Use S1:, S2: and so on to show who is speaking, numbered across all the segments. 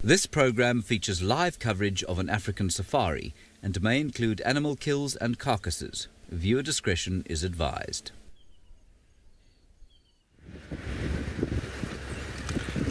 S1: This program features live coverage of an African safari and may include animal kills and carcasses. Viewer discretion is advised.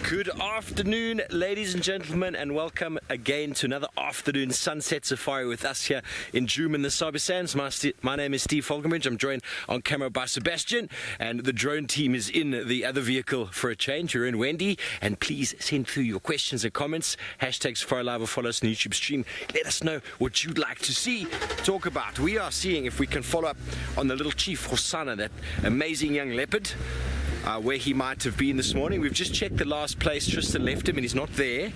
S2: Good afternoon, ladies and gentlemen, and welcome again to another afternoon sunset safari with us here in Djoom in the Sabi Sands. My name is Steve Falkenbridge. I'm joined on camera by Sebastian, and the drone team is in the other vehicle for a change. You're in Wendy, and please send through your questions and comments. Hashtag Safari Live or follow us on the YouTube stream. Let us know what you'd like to see, talk about. We are seeing if we can follow up on the little chief Hosanna, that amazing young leopard. Where he might have been this morning. We've just checked the last place Tristan left him and he's not there.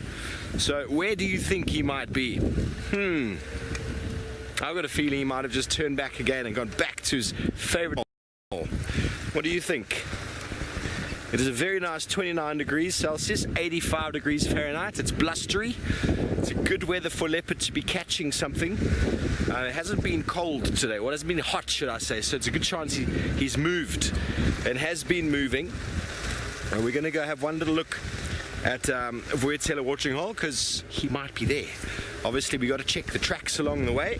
S2: So where do you think he might be? I've got a feeling he might have just turned back again and gone back to his favorite hole. What do you think? It is a very nice 29 degrees Celsius, 85 degrees Fahrenheit. It's blustery. It's a good weather for leopard to be catching something. It hasn't been cold today. Well, it hasn't been hot, should I say. So it's a good chance he's moved and has been moving. And we're going to go have one little look at Waterhole watering hole because he might be there. Obviously, we got to check the tracks along the way.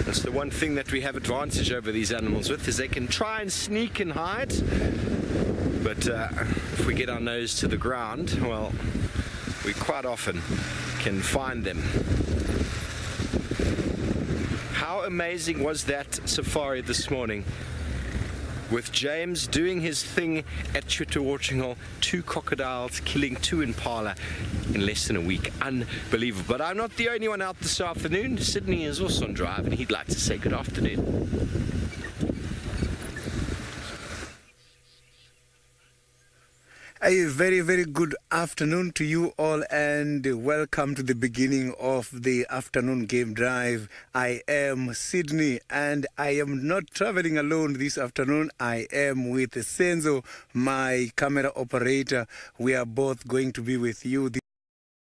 S2: That's the one thing that we have advantage over these animals with, is they can try and sneak and hide, but if we get our nose to the ground, well, we quite often can find them. How amazing was that safari this morning, with James doing his thing at Chuta Watering Hole, 2 crocodiles killing 2 impala in less than a week. Unbelievable. But I'm not the only one out this afternoon. Sydney is also on drive and he'd like to say good afternoon.
S3: A very, very good afternoon to you all, and welcome to the beginning of the afternoon game drive. I am Sydney, and I am not traveling alone this afternoon. I am with Senzo, my camera operator. We are both going to be with you. You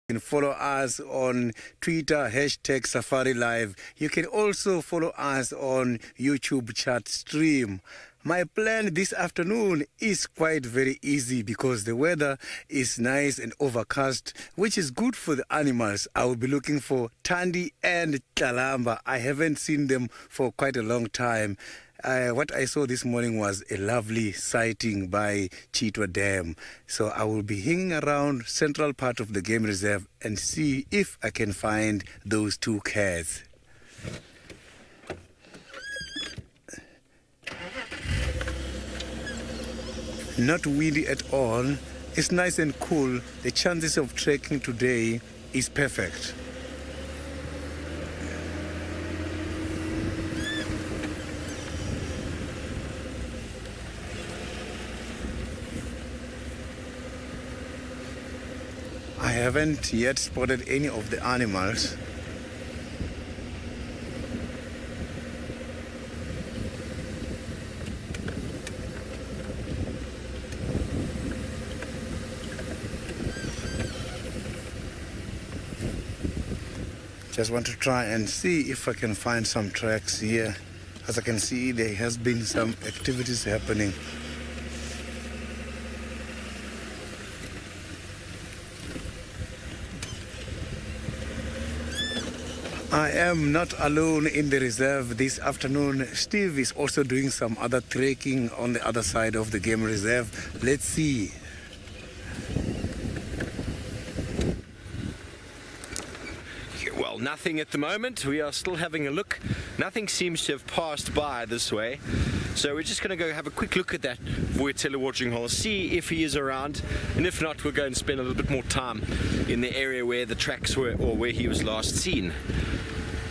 S3: can follow us on Twitter, hashtag Safari Live. You can also follow us on YouTube chat stream. My plan this afternoon is quite very easy because the weather is nice and overcast, which is good for the animals. I will be looking for Thandi and Kalamba. I haven't seen them for quite a long time. What I saw this morning was a lovely sighting by Chitwa Dam. So I will be hanging around central part of the game reserve and see if I can find those 2 cats. Not windy at all. It's nice and cool. The chances of trekking today is perfect. I haven't yet spotted any of the animals. Just want to try and see if I can find some tracks here. As I can see, there has been some activities happening. I am not alone in the reserve this afternoon. Steve is also doing some other trekking on the other side of the game reserve. Let's see.
S2: Well, nothing at the moment. We are still having a look. Nothing seems to have passed by this way. So we're just going to go have a quick look at that Waterhole watering hole, see if he is around, and if not, we'll go and spend a little bit more time in the area where the tracks were or where he was last seen.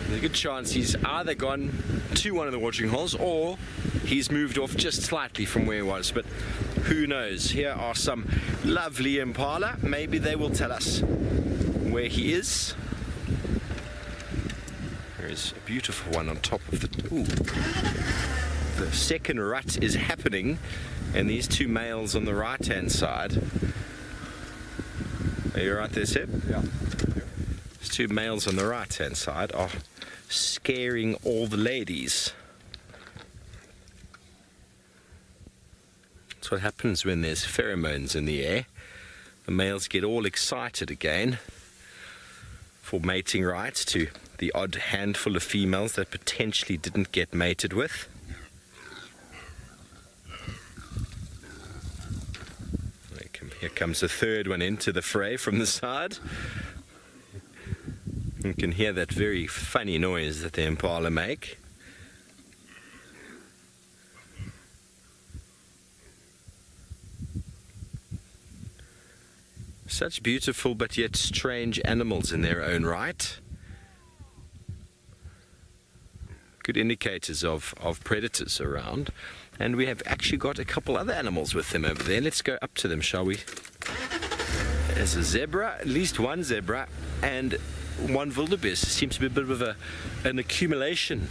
S2: There's a good chance he's either gone to one of the watering holes or he's moved off just slightly from where he was, but who knows. Here are some lovely impala. Maybe they will tell us where he is. There's a beautiful one on top of the... Ooh. The second rut is happening, and these 2 males on the right hand side. Are you right there, Seb?
S4: Yeah.
S2: These 2 males on the right hand side are scaring all the ladies. That's what happens when there's pheromones in the air. the males get all excited again for mating rights to the odd handful of females that potentially didn't get mated with. Here comes a third one into the fray from the side. You can hear that very funny noise that the impala make. Such beautiful but yet strange animals in their own right. Good indicators of predators around. And we have actually got a couple other animals with them over there. Let's go up to them, shall we? There's a zebra, at least one zebra, and one wildebeest. Seems to be a bit of an accumulation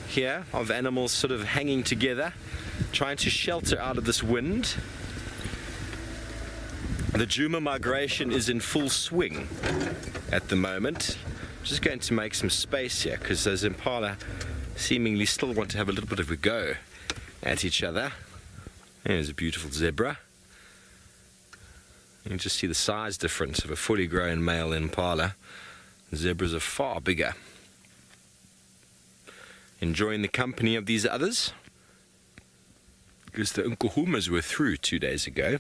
S2: here of animals sort of hanging together, trying to shelter out of this wind. The Djuma migration is in full swing at the moment. I'm just going to make some space here because those impala seemingly still want to have a little bit of a go at each other. There's a beautiful zebra. You can just see the size difference of a fully grown male impala. The zebras are far bigger. Enjoying the company of these others because the Nkuhumas were through 2 days ago,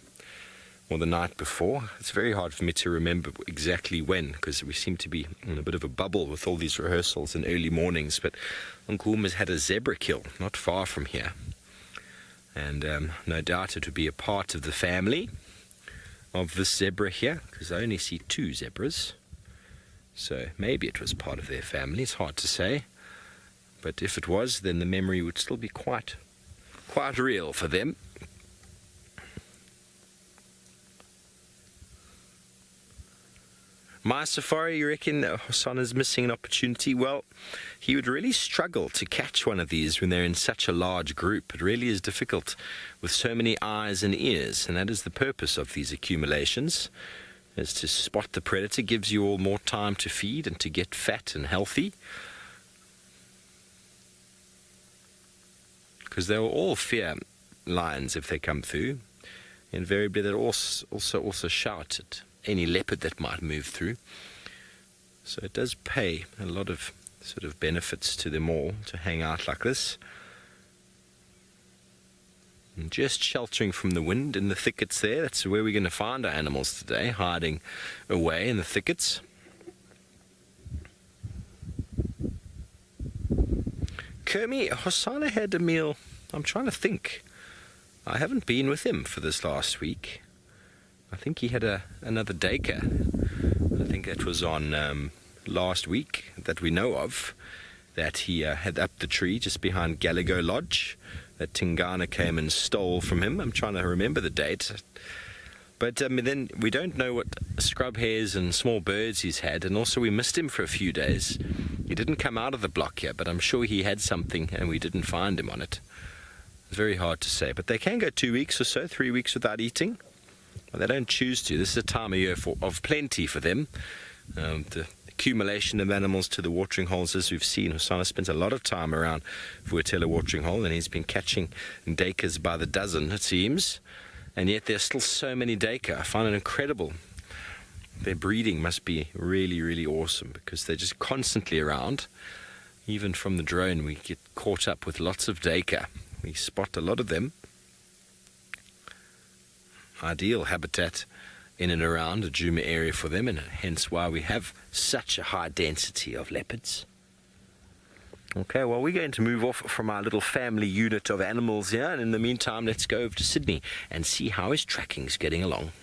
S2: or the night before. It's very hard for me to remember exactly when, because we seem to be in a bit of a bubble with all these rehearsals in early mornings. But Nkuhuma's had a zebra kill not far from here, and no doubt it would be a part of the family of this zebra here, because I only see 2 zebras, so maybe it was part of their family. It's hard to say, but if it was, then the memory would still be quite real for them. My safari, you reckon Hosana's missing an opportunity? Well, he would really struggle to catch one of these when they're in such a large group. It really is difficult with so many eyes and ears, and that is the purpose of these accumulations, is to spot the predator. Gives you all more time to feed and to get fat and healthy, because they will all fear lions if they come through. Invariably, they'll also shout at any leopard that might move through. So it does pay a lot of sort of benefits to them all to hang out like this. And just sheltering from the wind in the thickets there. That's where we're going to find our animals today, hiding away in the thickets. Kermie, Hosana had a meal. I'm trying to think. I haven't been with him for this last week. I think he had another daycare. I think that was on last week that we know of, that he had up the tree just behind Gallagher Lodge that Tingana came and stole from him. I'm trying to remember the date. But then we don't know what scrub hares and small birds he's had, and also we missed him for a few days. He didn't come out of the block here, but I'm sure he had something and we didn't find him on it. It's very hard to say, but they can go 2 weeks or so, 3 weeks without eating. Well, they don't choose to. This is a time of year of plenty for them. The accumulation of animals to the watering holes, as we've seen. Hosana spent a lot of time around Vuatela watering hole, and he's been catching dakas by the dozen, it seems. And yet there's still so many daka. I find it incredible. Their breeding must be really, really awesome, because they're just constantly around. Even from the drone, we get caught up with lots of daka. We spot a lot of them. Ideal habitat in and around the Djuma area for them, and hence why we have such a high density of leopards. Okay, well, we're going to move off from our little family unit of animals here, and in the meantime, let's go over to Sydney and see how his tracking's getting along.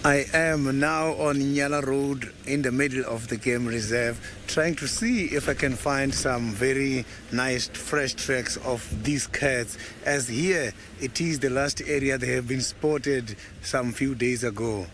S3: I am now on Nyala Road in the middle of the game reserve, trying to see if I can find some very nice fresh tracks of these cats, as here it is the last area they have been spotted some few days ago.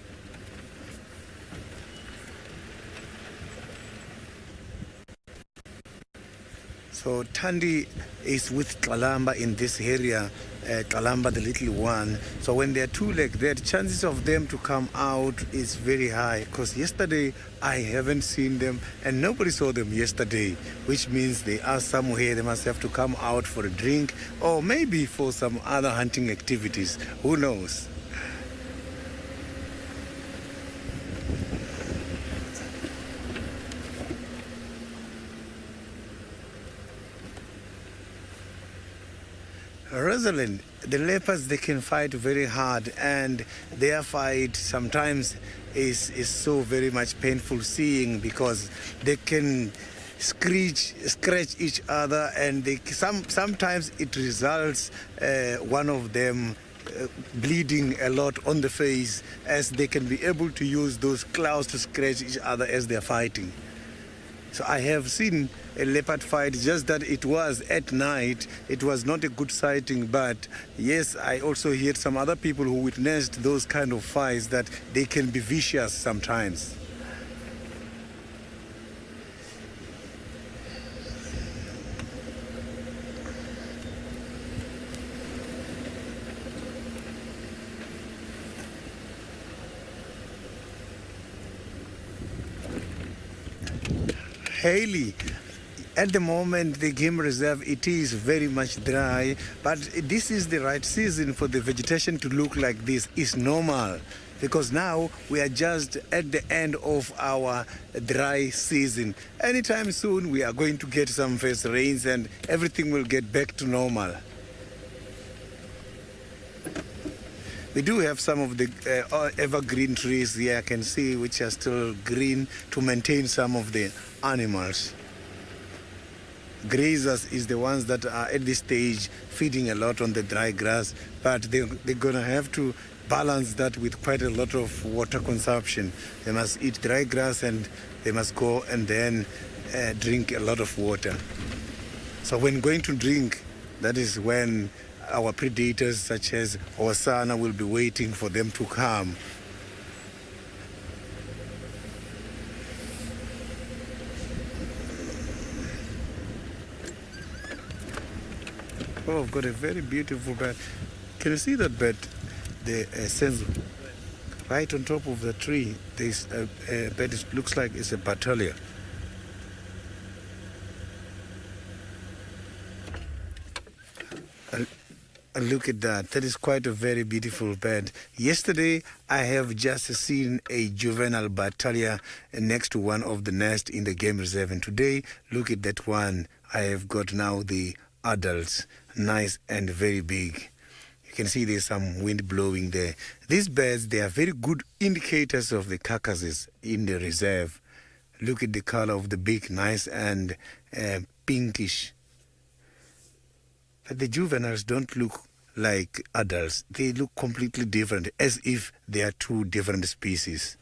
S3: So Thandi is with Kalamba in this area, Kalamba, the little one. So when they're two like that, chances of them to come out is very high, because yesterday I haven't seen them and nobody saw them yesterday, which means they are somewhere. They must have to come out for a drink or maybe for some other hunting activities. Who knows? Rosalind, the leopards, they can fight very hard, and their fight sometimes is so very much painful seeing, because they can scratch each other, and sometimes it results one of them bleeding a lot on the face, as they can be able to use those claws to scratch each other as they're fighting. So I have seen a leopard fight, just that it was at night. It was not a good sighting, but yes, I also heard some other people who witnessed those kind of fights, that they can be vicious sometimes. Haley, at the moment, the game reserve, it is very much dry, but this is the right season for the vegetation to look like this. It's normal, because now we are just at the end of our dry season. Anytime soon, we are going to get some first rains and everything will get back to normal. We do have some of the evergreen trees here, I can see, which are still green, to maintain some of the animals. Grazers is the ones that are at this stage feeding a lot on the dry grass, but they're going to have to balance that with quite a lot of water consumption. They must eat dry grass and they must go and then drink a lot of water. So when going to drink, that is when our predators such as Osana will be waiting for them to come. Oh, I've got a very beautiful bird. Can you see that bird? The senzo. Right on top of the tree, there's a bird. It looks like it's a batalia. Look at that. That is quite a very beautiful bird. Yesterday, I have just seen a juvenile batalia next to one of the nests in the game reserve. And today, look at that one. I have got now the adults, nice and very big. You can see there's some wind blowing there. These birds, they are very good indicators of the carcasses in the reserve. Look at the color of the beak, nice and pinkish. But the juveniles don't look like adults. They look completely different, as if they are two different species.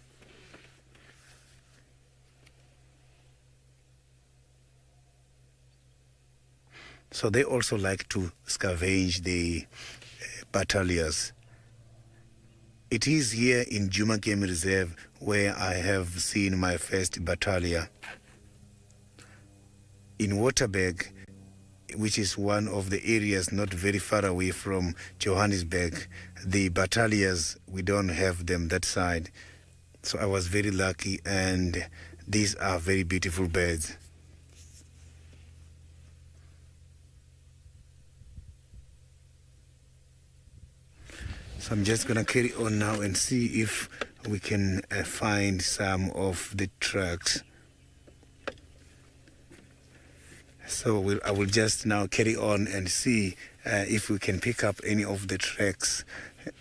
S3: So they also like to scavenge the batalias. It is here in Djuma Game Reserve where I have seen my first batalia. In Waterberg, which is one of the areas not very far away from Johannesburg, the batalias, we don't have them that side. So I was very lucky, and these are very beautiful birds. So I'm just going to carry on now and see if we can find some of the tracks. So I will just now carry on and see if we can pick up any of the tracks,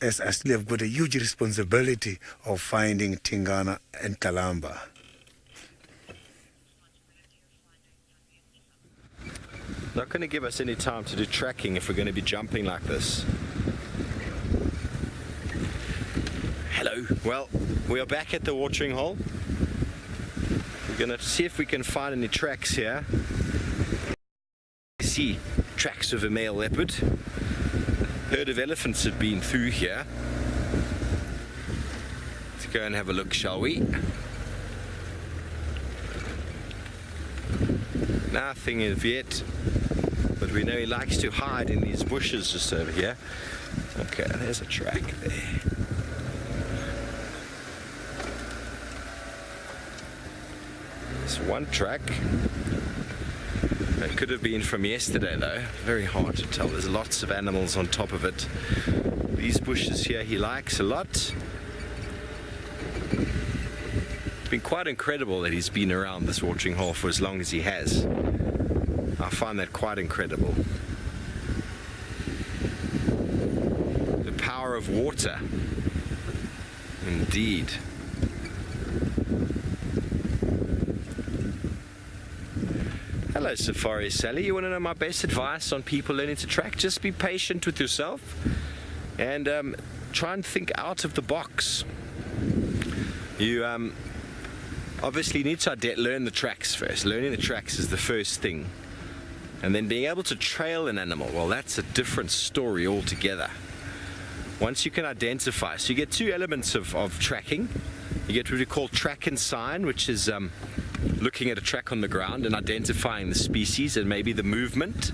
S3: as I still have got a huge responsibility of finding Tingana and Kalamba.
S2: Not going to give us any time to do tracking if we're going to be jumping like this. Hello. Well, we are back at the watering hole. We're going to see if we can find any tracks here. See tracks of a male leopard. Herd of elephants have been through here. Let's go and have a look, shall we? Nothing as yet, but but we know he likes to hide in these bushes just over here. Okay, there's a track there. There's one track. It could have been from yesterday though. Very hard to tell. There's lots of animals on top of it. These bushes here he likes a lot. It's been quite incredible that he's been around this watering hole for as long as he has. I find that quite incredible. The power of water. Indeed. Hello Safari Sally, you want to know my best advice on people learning to track? Just be patient with yourself and try and think out of the box. You obviously need to learn the tracks first. Learning the tracks is the first thing. And then being able to trail an animal, well, that's a different story altogether. Once you can identify, so you get two elements of tracking. You get what we call track and sign, which is looking at a track on the ground and identifying the species and maybe the movement,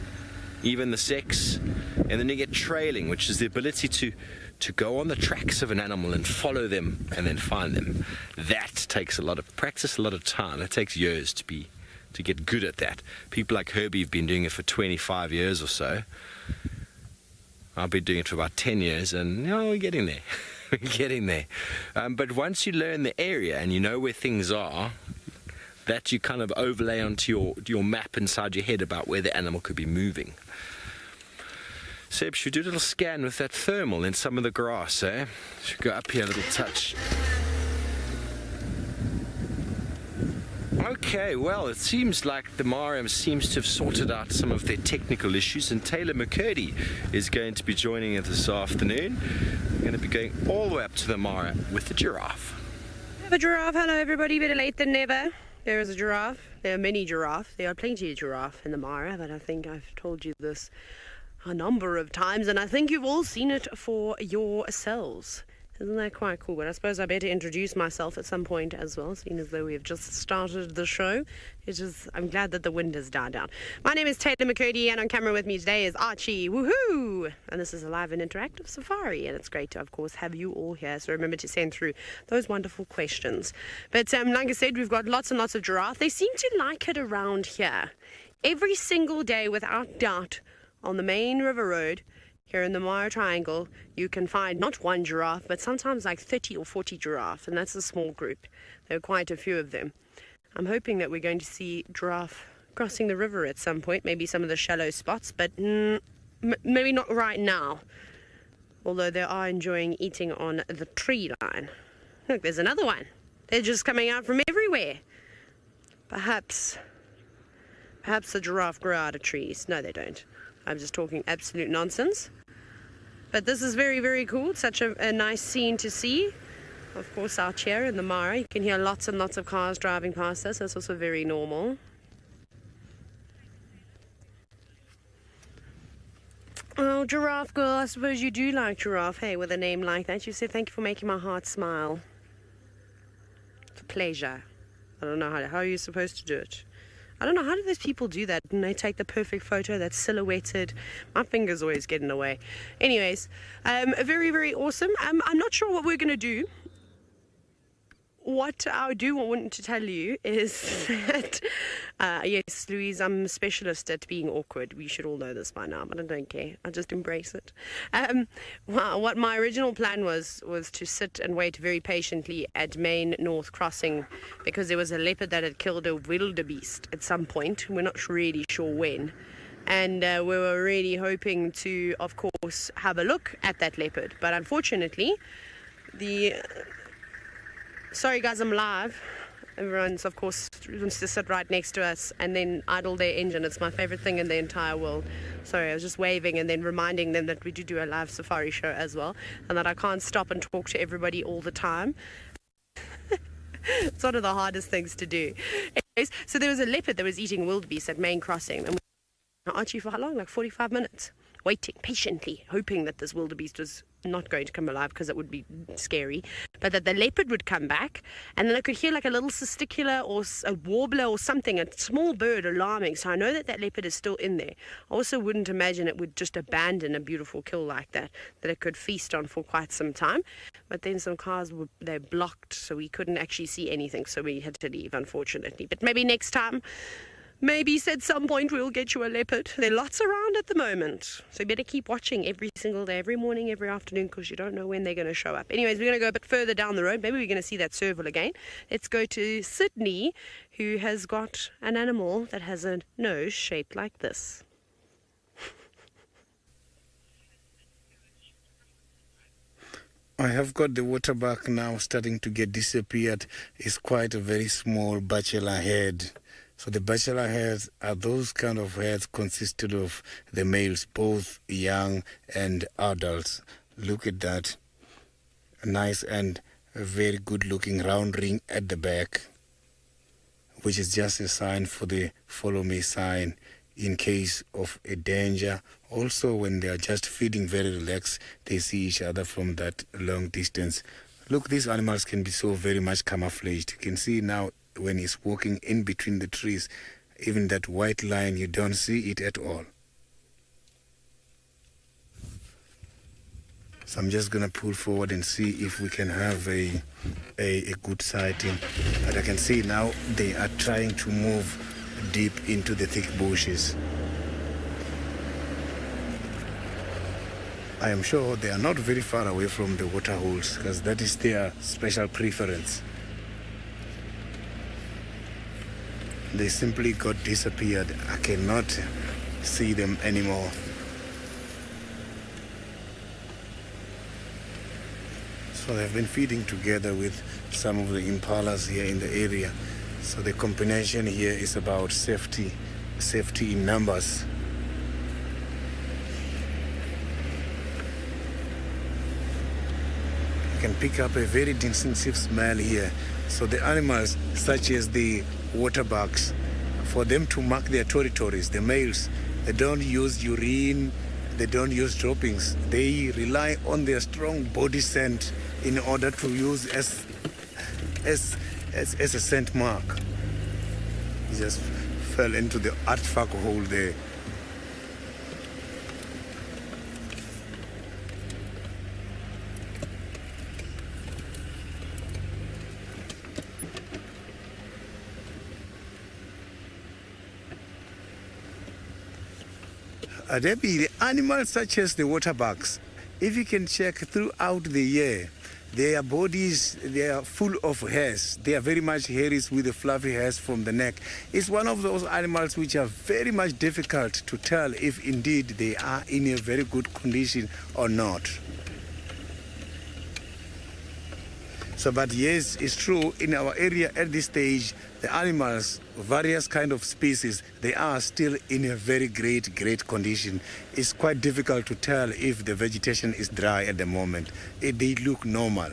S2: even the sex. And then you get trailing, which is the ability to go on the tracks of an animal and follow them and then find them. That takes a lot of practice, a lot of time. It takes years to get good at that. People like Herbie have been doing it for 25 years or so. I've been doing it for about 10 years and we're getting there. We're getting there. But once you learn the area and you know where things are, that you kind of overlay onto your map inside your head about where the animal could be moving. Seb, should we do a little scan with that thermal in some of the grass, eh? Should go up here a little touch. Okay, well, it seems like the Mara seems to have sorted out some of their technical issues, and Taylor McCurdy is going to be joining us this afternoon. We're going to be going all the way up to the Mara with the giraffe.
S4: Have a giraffe. Hello, everybody. Better late than never. There is a giraffe. There are many giraffes. There are plenty of giraffe in the Mara, but I think I've told you this a number of times, and I think you've all seen it for yourselves. Isn't that quite cool? But I suppose I better introduce myself at some point as well, seeing as though we have just started the show. I'm glad that the wind has died down. My name is Taylor McCurdy, and on camera with me today is Archie. Woohoo! And this is a live and interactive safari, and it's great to, of course, have you all here. So remember to send through those wonderful questions. But like I said, we've got lots and lots of giraffe. They seem to like it around here. Every single day, without doubt, on the main river road, here in the Mara Triangle, you can find not one giraffe, but sometimes like 30 or 40 giraffe, and that's a small group. There are quite a few of them. I'm hoping that we're going to see giraffe crossing the river at some point, maybe some of the shallow spots, but maybe not right now, although they are enjoying eating on the tree line. Look, there's another one. They're just coming out from everywhere. Perhaps the giraffe grow out of trees. No, they don't. I'm just talking absolute nonsense. But this is very, very cool. Such a nice scene to see. Of course, out here in the Mara, you can hear lots and lots of cars driving past us. That's also very normal. Oh, giraffe girl, I suppose you do like giraffe, hey, with a name like that. You said, thank you for making my heart smile. It's a pleasure. I don't know how are you supposed to do it? I don't know, how do those people do that? And they take the perfect photo that's silhouetted. My fingers always get in the way. Anyways, very, very awesome. I'm not sure what we're going to do. What I do want to tell you is that, yes, Louise, I'm a specialist at being awkward. We should all know this by now, but I don't care. I just embrace it. What my original plan was to sit and wait very patiently at Main North Crossing, because there was a leopard that had killed a wildebeest at some point. We're not really sure when. And we were really hoping to, of course, have a look at that leopard. But unfortunately, sorry guys, I'm live. Everyone's, of course, wants to sit right next to us and then idle their engine. It's my favorite thing in the entire world. Sorry, I was just waving and then reminding them that we do a live safari show as well, and that I can't stop and talk to everybody all the time. It's one of the hardest things to do. Anyways, so there was a leopard that was eating wildebeest at Main Crossing. And Archie, for how long? Like 45 minutes. Waiting patiently, hoping that this wildebeest was not going to come alive because it would be scary, but that the leopard would come back, and then I could hear like a little testicular or a warbler or something, a small bird alarming. So I know that that leopard is still in there. I also wouldn't imagine it would just abandon a beautiful kill like that it could feast on for quite some time. But then some cars they're blocked, so we couldn't actually see anything, so we had to leave, unfortunately. But maybe next time. Maybe at some point we'll get you a leopard. There are lots around at the moment. So you better keep watching every single day, every morning, every afternoon, because you don't know when they're going to show up. Anyways, we're going to go a bit further down the road. Maybe we're going to see that serval again. Let's go to Sydney, who has got an animal that has a nose shaped like this.
S3: I have got the waterbuck now starting to get disappeared. It's quite a very small bachelor head. So the bachelor heads are those kind of heads consisted of the males, both young and adults. Look at that. A nice and a very good looking round ring at the back, which is just a sign for the follow me sign in case of a danger. Also, when they are just feeding very relaxed, they see each other from that long distance. Look, these animals can be so very much camouflaged. You can see now when he's walking in between the trees, even that white line, you don't see it at all. So I'm just going to pull forward and see if we can have a good sighting. But I can see now they are trying to move deep into the thick bushes. I am sure they are not very far away from the waterholes, because that is their special preference. They simply got disappeared. I cannot see them anymore. So they've been feeding together with some of the impalas here in the area. So the combination here is about safety in numbers. You can pick up a very distinctive smell here. So the animals, such as the waterbucks, for them to mark their territories, the males, they don't use urine, they don't use droppings. They rely on their strong body scent in order to use as a scent mark. He just fell into the artifact hole there. Debbie, the animals such as the waterbucks, if you can check throughout the year, their bodies, they are full of hairs. They are very much hairy with the fluffy hairs from the neck. It's one of those animals which are very much difficult to tell if indeed they are in a very good condition or not. So, but yes, it's true, in our area at this stage, the animals, various kind of species, they are still in a very great condition. It's quite difficult to tell if the vegetation is dry at the moment. They look normal.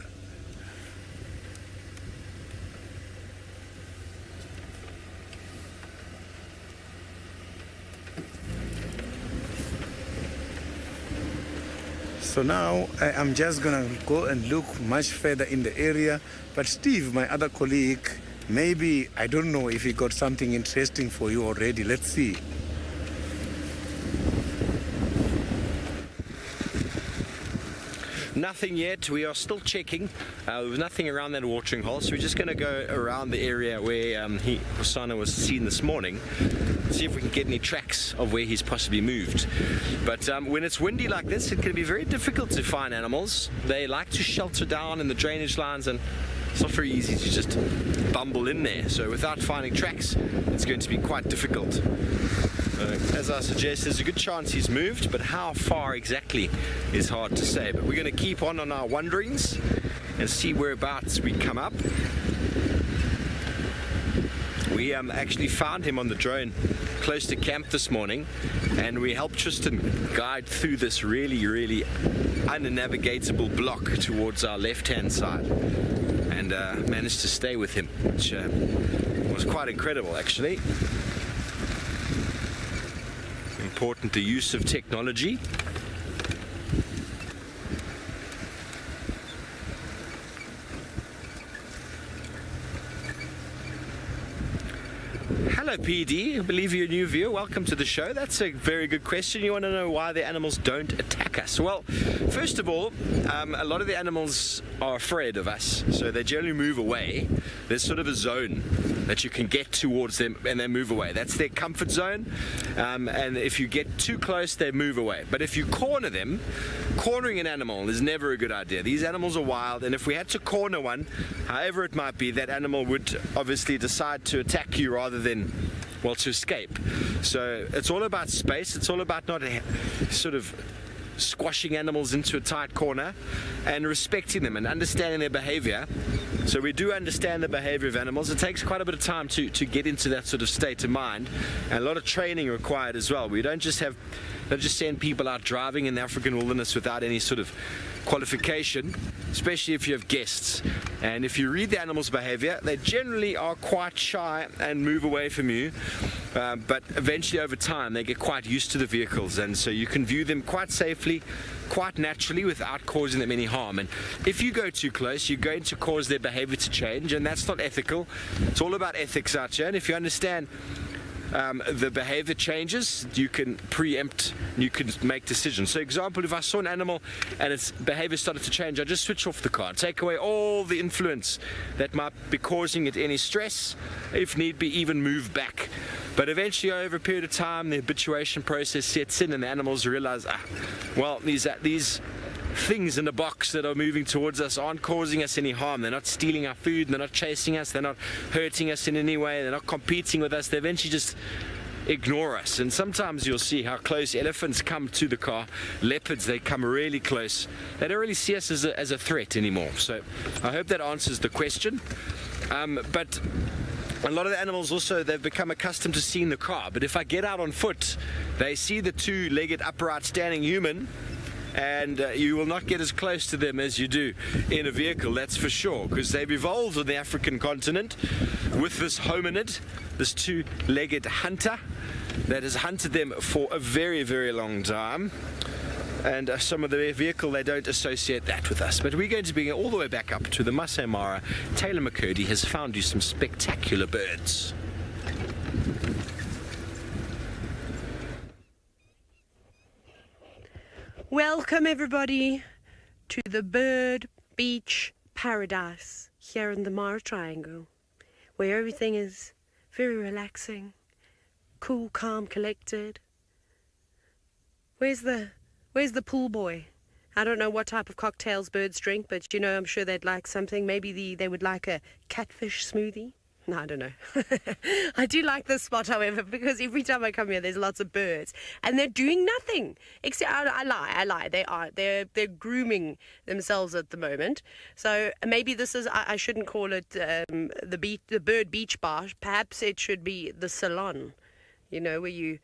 S3: So now I'm just going to go and look much further in the area. But Steve, my other colleague, maybe, I don't know if he got something interesting for you already. Let's see.
S2: Nothing yet. We are still checking. There's nothing around that watering hole, so we're just going to go around the area where Hosana was seen this morning, see if we can get any tracks of where he's possibly moved. But when it's windy like this, it can be very difficult to find animals. They like to shelter down in the drainage lines, and it's not very easy to just bumble in there. So without finding tracks, it's going to be quite difficult. As I suggest, there's a good chance he's moved, but how far exactly is hard to say. But we're going to keep on our wanderings and see whereabouts we come up. We actually found him on the drone close to camp this morning, and we helped Tristan guide through this really unnavigatable block towards our left-hand side, and managed to stay with him, which was quite incredible actually. Important the use of technology. Hello, PD. I believe you're a new viewer. Welcome to the show. That's a very good question. You want to know why the animals don't attack us? Well, first of all, a lot of the animals are afraid of us, so they generally move away. There's sort of a zone that you can get towards them and they move away. That's their comfort zone, and if you get too close, they move away. But if you corner them, cornering an animal is never a good idea. These animals are wild, and if we had to corner one, however it might be, that animal would obviously decide to attack you rather than, well, to escape. So it's all about space. It's all about not sort of squashing animals into a tight corner and respecting them and understanding their behavior. So we do understand the behavior of animals. It takes quite a bit of time to get into that sort of state of mind, and a lot of training required as well. We don't just send people out driving in the African wilderness without any sort of qualification, especially if you have guests. And if you read the animal's behavior, they generally are quite shy and move away from you, but eventually over time they get quite used to the vehicles, and so you can view them quite safely, quite naturally, without causing them any harm. And if you go too close, you're going to cause their behavior to change, and that's not ethical. It's all about ethics out here, and if you understand the behavior changes, you can preempt, you can make decisions. So example, if I saw an animal and its behavior started to change, I just switch off the car, take away all the influence that might be causing it any stress, if need be even move back. But eventually over a period of time the habituation process sets in and the animals realize, well, these things in the box that are moving towards us aren't causing us any harm. They're not stealing our food, they're not chasing us, they're not hurting us in any way, they're not competing with us. They eventually just ignore us. And sometimes you'll see how close elephants come to the car, leopards, they come really close. They don't really see us as a threat anymore. So I hope that answers the question. But a lot of the animals also, they've become accustomed to seeing the car. But if I get out on foot, they see the two-legged upright standing human, and you will not get as close to them as you do in a vehicle, that's for sure, because they've evolved on the African continent with this hominid, this two-legged hunter that has hunted them for a very, very long time. And some of the vehicle, they don't associate that with us. But we're going to bring it all the way back up to the Masai Mara. Taylor McCurdy has found you some spectacular birds.
S4: Welcome everybody to the bird beach paradise here in the Mara Triangle, where everything is very relaxing, cool, calm, collected. Where's the pool boy? I don't know what type of cocktails birds drink, but you know, I'm sure they'd like something. Maybe they would like a catfish smoothie. No, I don't know. I do like this spot, however, because every time I come here, there's lots of birds, and they're doing nothing. Except, I lie. They're grooming themselves at the moment. So maybe this is, I shouldn't call it the bird beach bar. Perhaps it should be the salon. You know, where you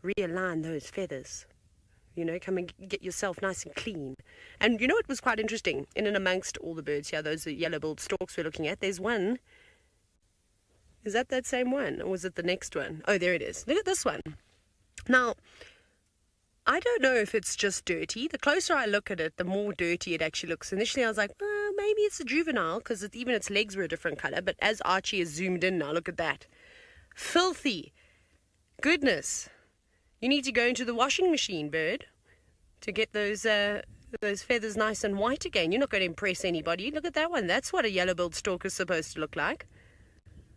S4: realign those feathers. You know, come and get yourself nice and clean. And you know, it was quite interesting. In and amongst all the birds here, those yellow-billed storks we're looking at, there's one. Is that same one? Or was it the next one? Oh, there it is. Look at this one. Now, I don't know if it's just dirty. The closer I look at it, the more dirty it actually looks. Initially, I was like, maybe it's a juvenile, because even its legs were a different color. But as Archie is zoomed in now, look at that. Filthy. Goodness. You need to go into the washing machine, bird, to get those feathers nice and white again. You're not going to impress anybody. Look at that one. That's what a yellow-billed stork is supposed to look like.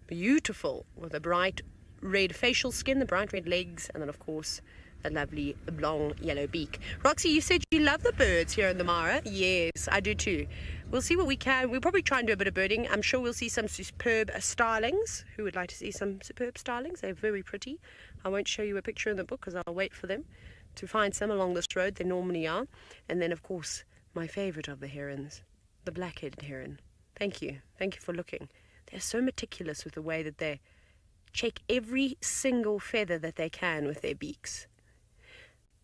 S4: Beautiful, with a bright red facial skin, the bright red legs, and then of course a lovely long yellow beak. Roxy, you said you love the birds here in the Mara. Yes, I do too. We'll see what we can. We'll probably try and do a bit of birding. I'm sure we'll see some superb starlings. Who would like to see some superb starlings? They're very pretty. I won't show you a picture in the book because I'll wait for them to find some along this road. They normally are. And then of course my favorite of the herons, the black-headed heron. Thank you for looking. They're so meticulous with the way that they check every single feather that they can with their beaks.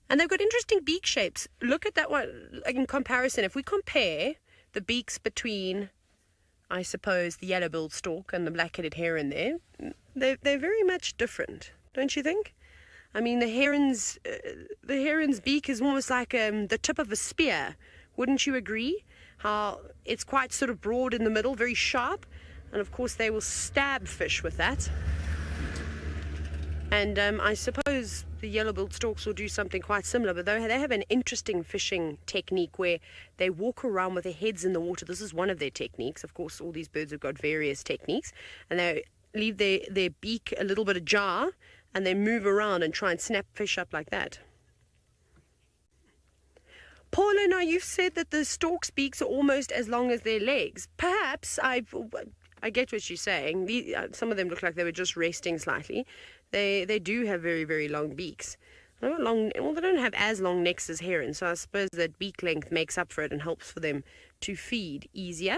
S4: And they've got interesting beak shapes. Look at that one in comparison. If we compare the beaks between, I suppose, the yellow-billed stork and the black-headed heron there, they're very much different, don't you think? I mean, the heron's beak is almost like the tip of a spear. Wouldn't you agree? How it's quite sort of broad in the middle, very sharp. And of course they will stab fish with that. And I suppose the yellow-billed storks will do something quite similar, but they have an interesting fishing technique where they walk around with their heads in the water. This is one of their techniques. Of course, all these birds have got various techniques, and they leave their beak a little bit ajar, and they move around and try and snap fish up like that. Paula, now you've said that the stork's beaks are almost as long as their legs. Perhaps I get what you're saying. Some of them look like they were just resting slightly. They do have very, very long beaks. They don't have as long necks as herons, so I suppose that beak length makes up for it and helps for them to feed easier.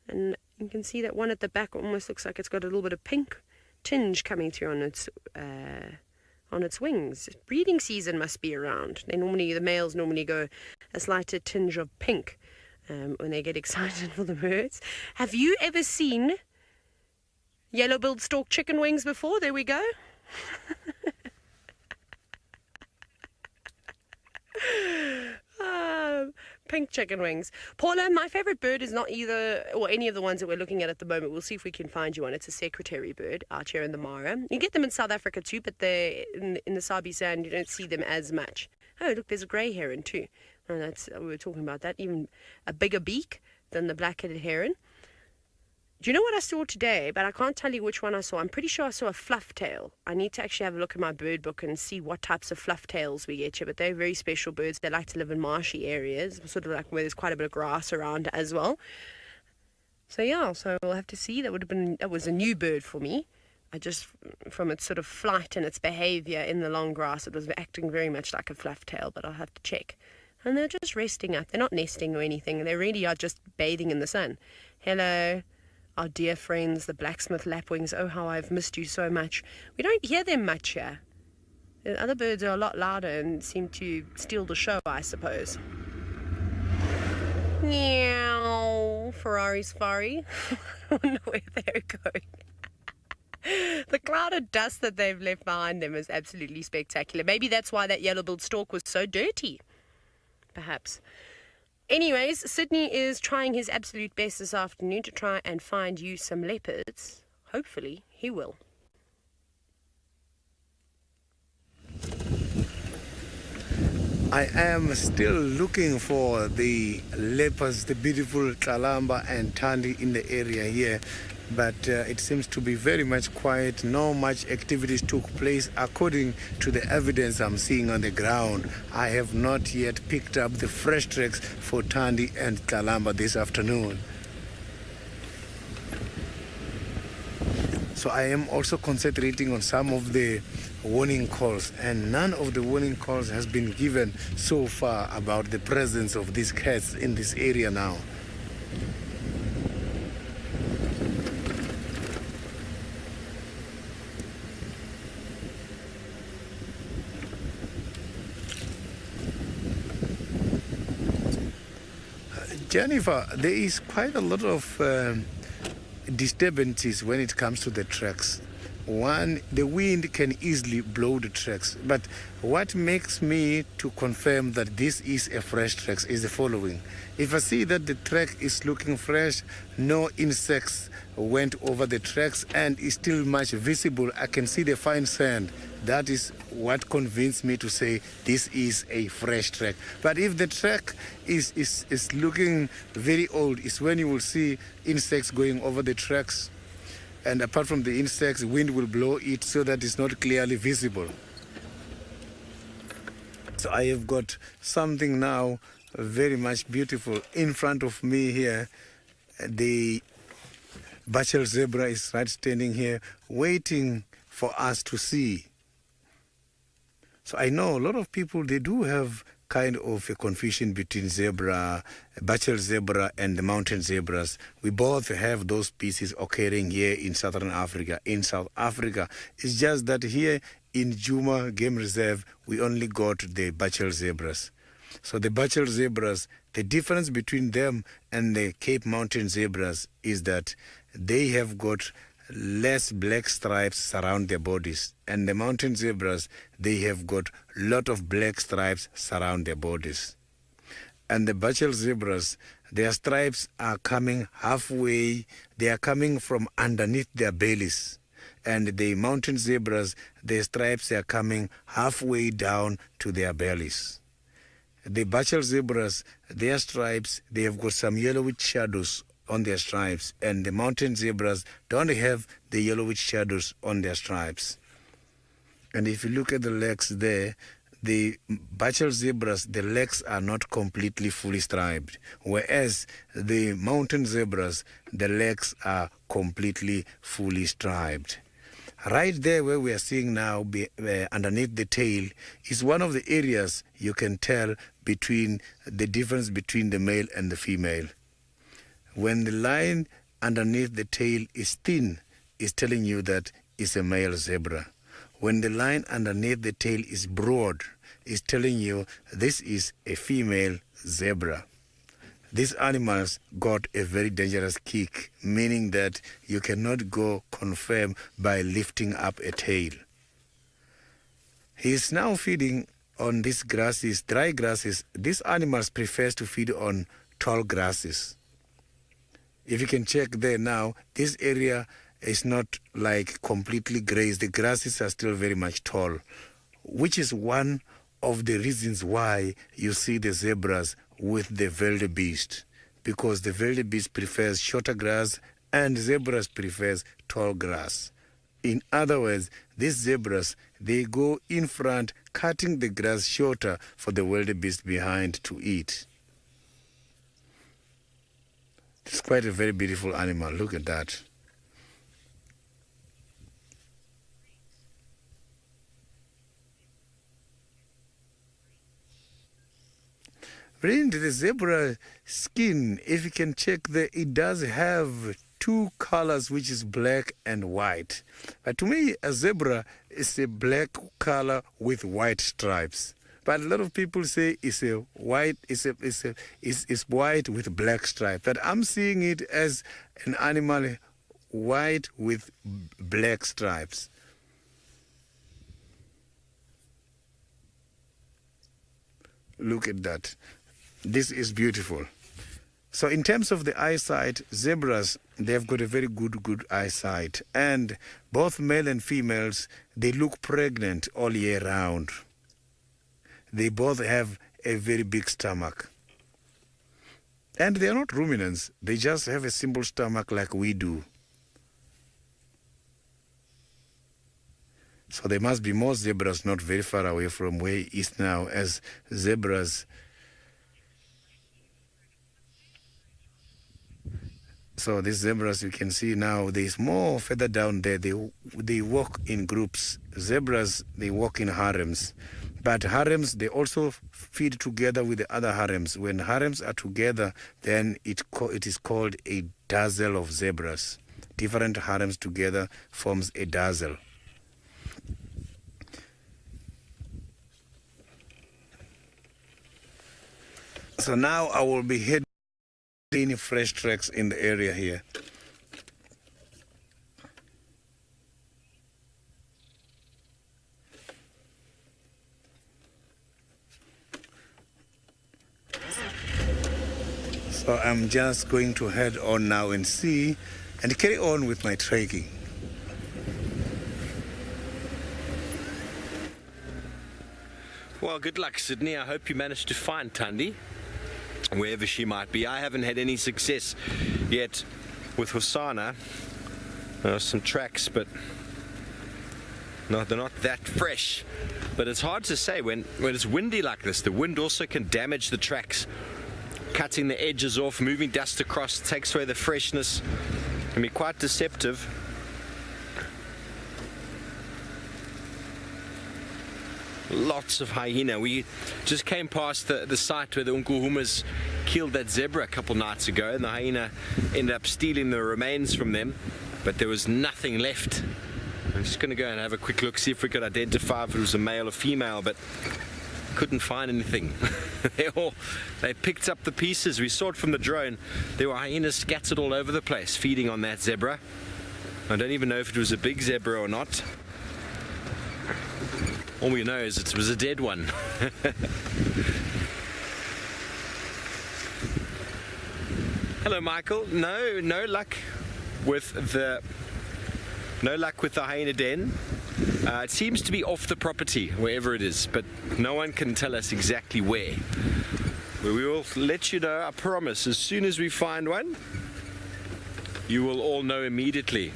S4: And you can see that one at the back almost looks like it's got a little bit of pink tinge coming through on its wings. Breeding season must be around. The males normally go a slighter tinge of pink when they get excited for the birds. Have you ever seen yellow-billed stork chicken wings before? There we go. Pink chicken wings. Paula, my favorite bird is not either or any of the ones that we're looking at the moment. We'll see if we can find you one. It's a secretary bird out here in the Mara. You get them in South Africa too, but in the Sabi Sand you don't see them as much. Oh, look, there's a grey heron too. Oh, we were talking about that. Even a bigger beak than the black-headed heron. Do you know what I saw today? But I can't tell you which one I saw. I'm pretty sure I saw a fluff-tail. I need to actually have a look at my bird book and see what types of fluff-tails we get here. But they're very special birds. They like to live in marshy areas, sort of like where there's quite a bit of grass around as well. So yeah, so we'll have to see. That was a new bird for me. From its sort of flight and its behavior in the long grass, it was acting very much like a fluff-tail, but I'll have to check. And they're just resting up. They're not nesting or anything. They really are just bathing in the sun. Hello. Our dear friends, the blacksmith lapwings. Oh, how I've missed you so much. We don't hear them much here. The other birds are a lot louder and seem to steal the show, I suppose. Meow. Ferrari safari. I don't know where they're going. The cloud of dust that they've left behind them is absolutely spectacular. Maybe that's why that yellow-billed stork was so dirty. Perhaps. Anyways, Sydney is trying his absolute best this afternoon to try and find you some leopards. Hopefully, he will.
S3: I am still looking for the leopards, the beautiful Kalamba and Tandi in the area here. But it seems to be very much quiet. No much activities took place according to the evidence I'm seeing on the ground. I have not yet picked up the fresh tracks for Tandi and Kalamba this afternoon. So I am also concentrating on some of the warning calls, and none of the warning calls has been given so far about the presence of these cats in this area now. Jennifer, there is quite a lot of disturbances when it comes to the tracks. One, the wind can easily blow the tracks. But what makes me to confirm that this is a fresh track is the following. If I see that the track is looking fresh, no insects went over the tracks and is still much visible, I can see the fine sand. That is what convinced me to say this is a fresh track. But if the track is looking very old, is when you will see insects going over the tracks. And apart from the insects, wind will blow it so that it's not clearly visible. So I have got something now very much beautiful in front of me here. The Bachel zebra is right standing here waiting for us to see. So I know a lot of people, they do have kind of a confusion between zebra, Bachel zebra and the mountain zebras. We both have those species occurring here in southern Africa, in South Africa. It's just that here in Djuma Game Reserve, we only got the Bachel zebras. So the Bachel zebras, the difference between them and the Cape Mountain zebras is that they have got less black stripes around their bodies, and the mountain zebras, they have got a lot of black stripes around their bodies. And the Bachel zebras, their stripes are coming halfway, they are coming from underneath their bellies. and the mountain zebras, their stripes are coming halfway down to their bellies. The bachel zebras, their stripes, they have got some yellowish shadows on their stripes, and the mountain zebras don't have the yellowish shadows on their stripes. And if you look at the legs there, the bachel zebras, the legs are not completely fully striped, whereas the mountain zebras, the legs are completely fully striped. Right there where we are seeing now, underneath the tail, is one of the areas you can tell between the difference between the male and the female. When the line underneath the tail is thin, it's telling you that it's a male zebra. When the line underneath the tail is broad, it's telling you this is a female zebra. These animals got a very dangerous kick, meaning that you cannot go confirm by lifting up a tail. He is now feeding on these grasses, dry grasses. These animals prefer to feed on tall grasses. If you can check there now, this area is not like completely grazed. The grasses are still very much tall, which is one of the reasons why you see the zebras with the wildebeest, because the wildebeest prefers shorter grass and zebras prefers tall grass. In other words, these zebras, they go in front, cutting the grass shorter for the wildebeest behind to eat. It's quite a very beautiful animal. Look at that. The zebra skin, if you can check there, it does have two colors, which is black and white. But to me, a zebra is a black color with white stripes. But a lot of people say it's a white, it's white with black stripes. But I'm seeing it as an animal white with black stripes. Look at that. This is beautiful. So in terms of the eyesight, zebras, they've got a very good eyesight. And both male and females, they look pregnant all year round. They both have a very big stomach. And they're not ruminants. They just have a simple stomach like we do. So there must be more zebras not very far away from where he is now, as zebras. So these zebras you can see now, there's more further down there. They walk in groups. Zebras, they walk in harems. But harems, they also feed together with the other harems. When harems are together, then it is called a dazzle of zebras. Different harems together forms a dazzle. So now I will be heading any fresh tracks in the area here. So I'm just going to head on now and see and carry on with my trekking.
S2: Well, good luck, Sydney. I hope you managed to find Thandi, wherever she might be. I haven't had any success yet with Hosanna. There are some tracks, but no, they're not that fresh. But it's hard to say when it's windy like this. The wind also can damage the tracks, cutting the edges off, moving dust across, takes away the freshness. It can be quite deceptive. Lots of hyena. We just came past the site where the Unkuhumas killed that zebra a couple nights ago, and the hyena ended up stealing the remains from them, but there was nothing left. I'm just going to go and have a quick look, see if we could identify if it was a male or female, but couldn't find anything. They picked up the pieces. We saw it from the drone. There were hyenas scattered all over the place feeding on that zebra. I don't even know if it was a big zebra or not. All we know is it was a dead one. Hello, Michael. No luck with the No luck with the hyena den. It seems to be off the property, wherever it is, but no one can tell us exactly where. But we will let you know, I promise, as soon as we find one, you will all know immediately.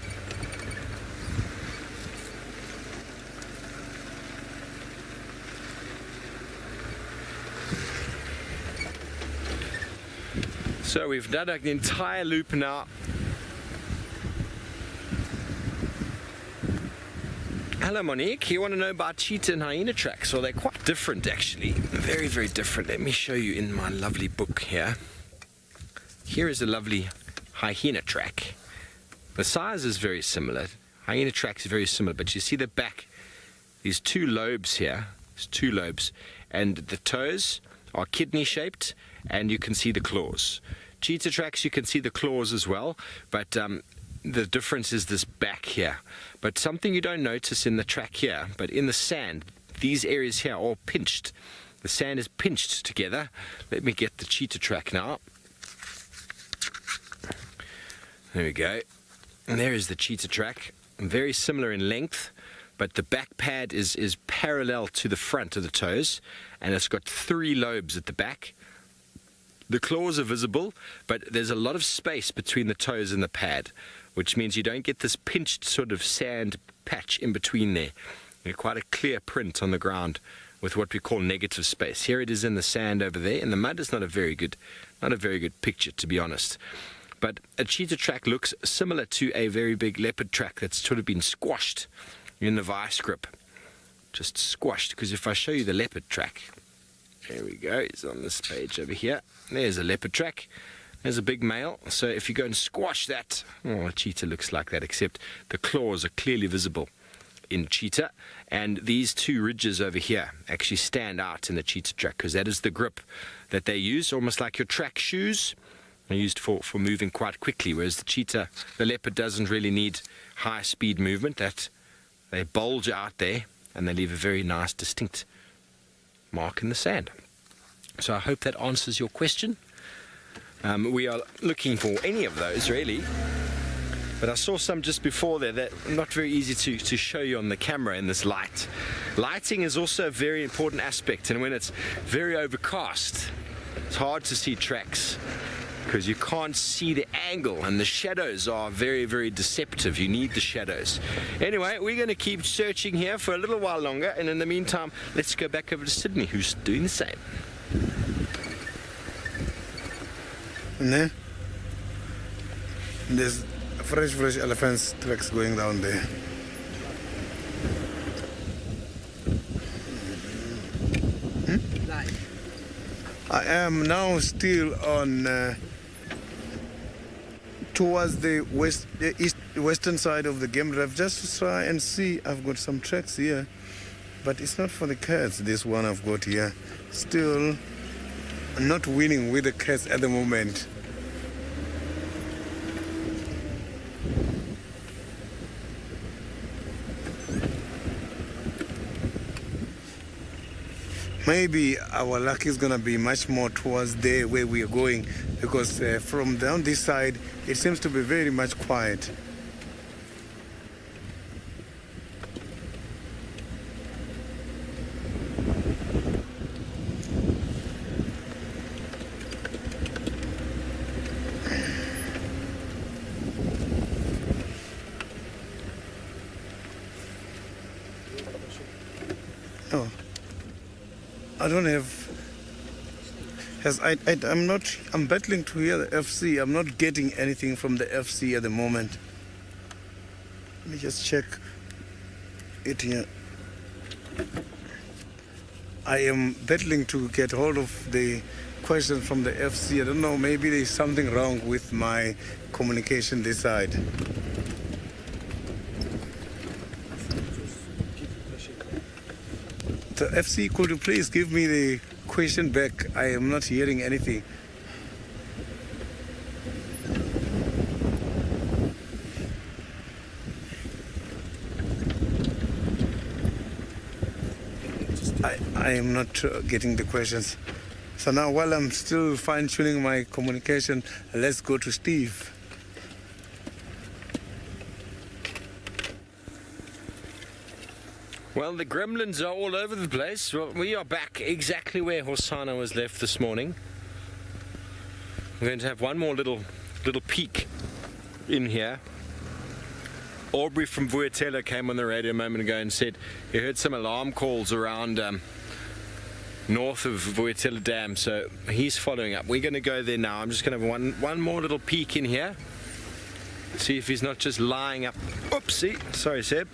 S2: So we've done an entire loop now. Hello Monique, you want to know about cheetah and hyena tracks? Well, they're quite different actually. Very, very different. Let me show you in my lovely book here. Here is a lovely hyena track. The size is very similar. Hyena tracks are very similar, but you see the back, these two lobes here. There's two lobes. And the toes are kidney shaped, and you can see the claws. Cheetah tracks, you can see the claws as well, but the difference is this back here. But something you don't notice in the track here, but in the sand, these areas here are all pinched. The sand is pinched together. Let me get the cheetah track now. There we go. And there is the cheetah track. Very similar in length, but the back pad is parallel to the front of the toes, and it's got 3 lobes at the back. The claws are visible, but there's a lot of space between the toes and the pad, which means you don't get this pinched sort of sand patch in between there. You get quite a clear print on the ground with what we call negative space. Here it is in the sand over there, and the mud is not a very good picture, to be honest. But a cheetah track looks similar to a very big leopard track that's sort of been squashed in the vice grip. Just squashed, because if I show you the leopard track, there we go, it's on this page over here. There's a leopard track. There's a big male. So if you go and squash that, oh, a cheetah looks like that, except the claws are clearly visible in cheetah. And these 2 ridges over here actually stand out in the cheetah track, because that is the grip that they use, almost like your track shoes. They're used for moving quite quickly, whereas the cheetah, the leopard, doesn't really need high speed movement. That they bulge out there and they leave a very nice distinct mark in the sand. So I hope that answers your question. We are looking for any of those really, but I saw some just before there that are not very easy to show you on the camera in this light. Lighting is also a very important aspect, and when it's very overcast, it's hard to see tracks because you can't see the angle, and the shadows are very, very deceptive. You need the shadows. Anyway, we're going to keep searching here for a little while longer, and in the meantime, let's go back over to Sydney, who's doing the same.
S3: No? There's fresh elephants tracks going down there. I am now still on towards the western side of the game drive, just to try and see. I've got some tracks here, but it's not for the cats. This one I've got here, still not winning with the cats at the moment. Maybe our luck is going to be much more towards there where we are going, because from down this side it seems to be very much quiet. Oh. I don't have. I'm battling to hear the FC. I'm not getting anything from the FC at the moment. Let me just check it here. I am battling to get hold of the question from the FC. I don't know, maybe there's something wrong with my communication this side. The FC, could you please give me the question back? I am not hearing anything. I am not getting the questions. So now, while I'm still fine-tuning my communication, let's go to Steve.
S2: Well, the gremlins are all over the place. Well, we are back exactly where Hosanna was left this morning. We're going to have one more little peek in here. Aubrey from Vuatela came on the radio a moment ago and said he heard some alarm calls around north of Vuatela Dam, so he's following up. We're going to go there now. I'm just going to have one more little peek in here. See if he's not just lying up. Oopsie, sorry Seb.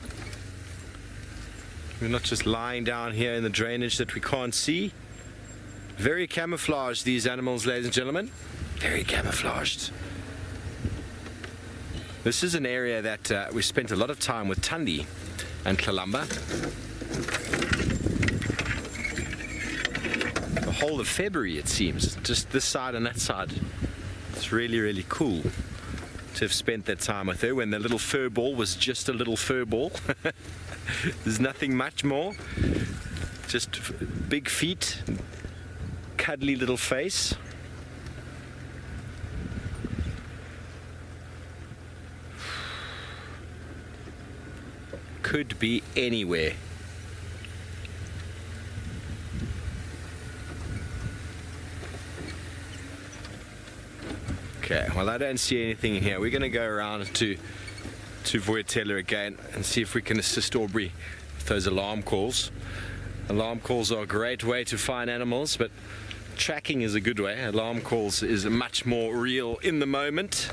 S2: We're not just lying down here in the drainage that we can't see. Very camouflaged, these animals, ladies and gentlemen. Very camouflaged. This is an area that we spent a lot of time with Tundi and Kalamba. The whole of February, it seems. Just this side and that side. It's really, really cool to have spent that time with her when the little fur ball was just a little fur ball. There's nothing much more. Just big feet, cuddly little face. Could be anywhere. Okay, well, I don't see anything here. We're going to go around to Vuatela again and see if we can assist Aubrey with those alarm calls. Alarm calls are a great way to find animals, but tracking is a good way. Alarm calls is much more real in the moment.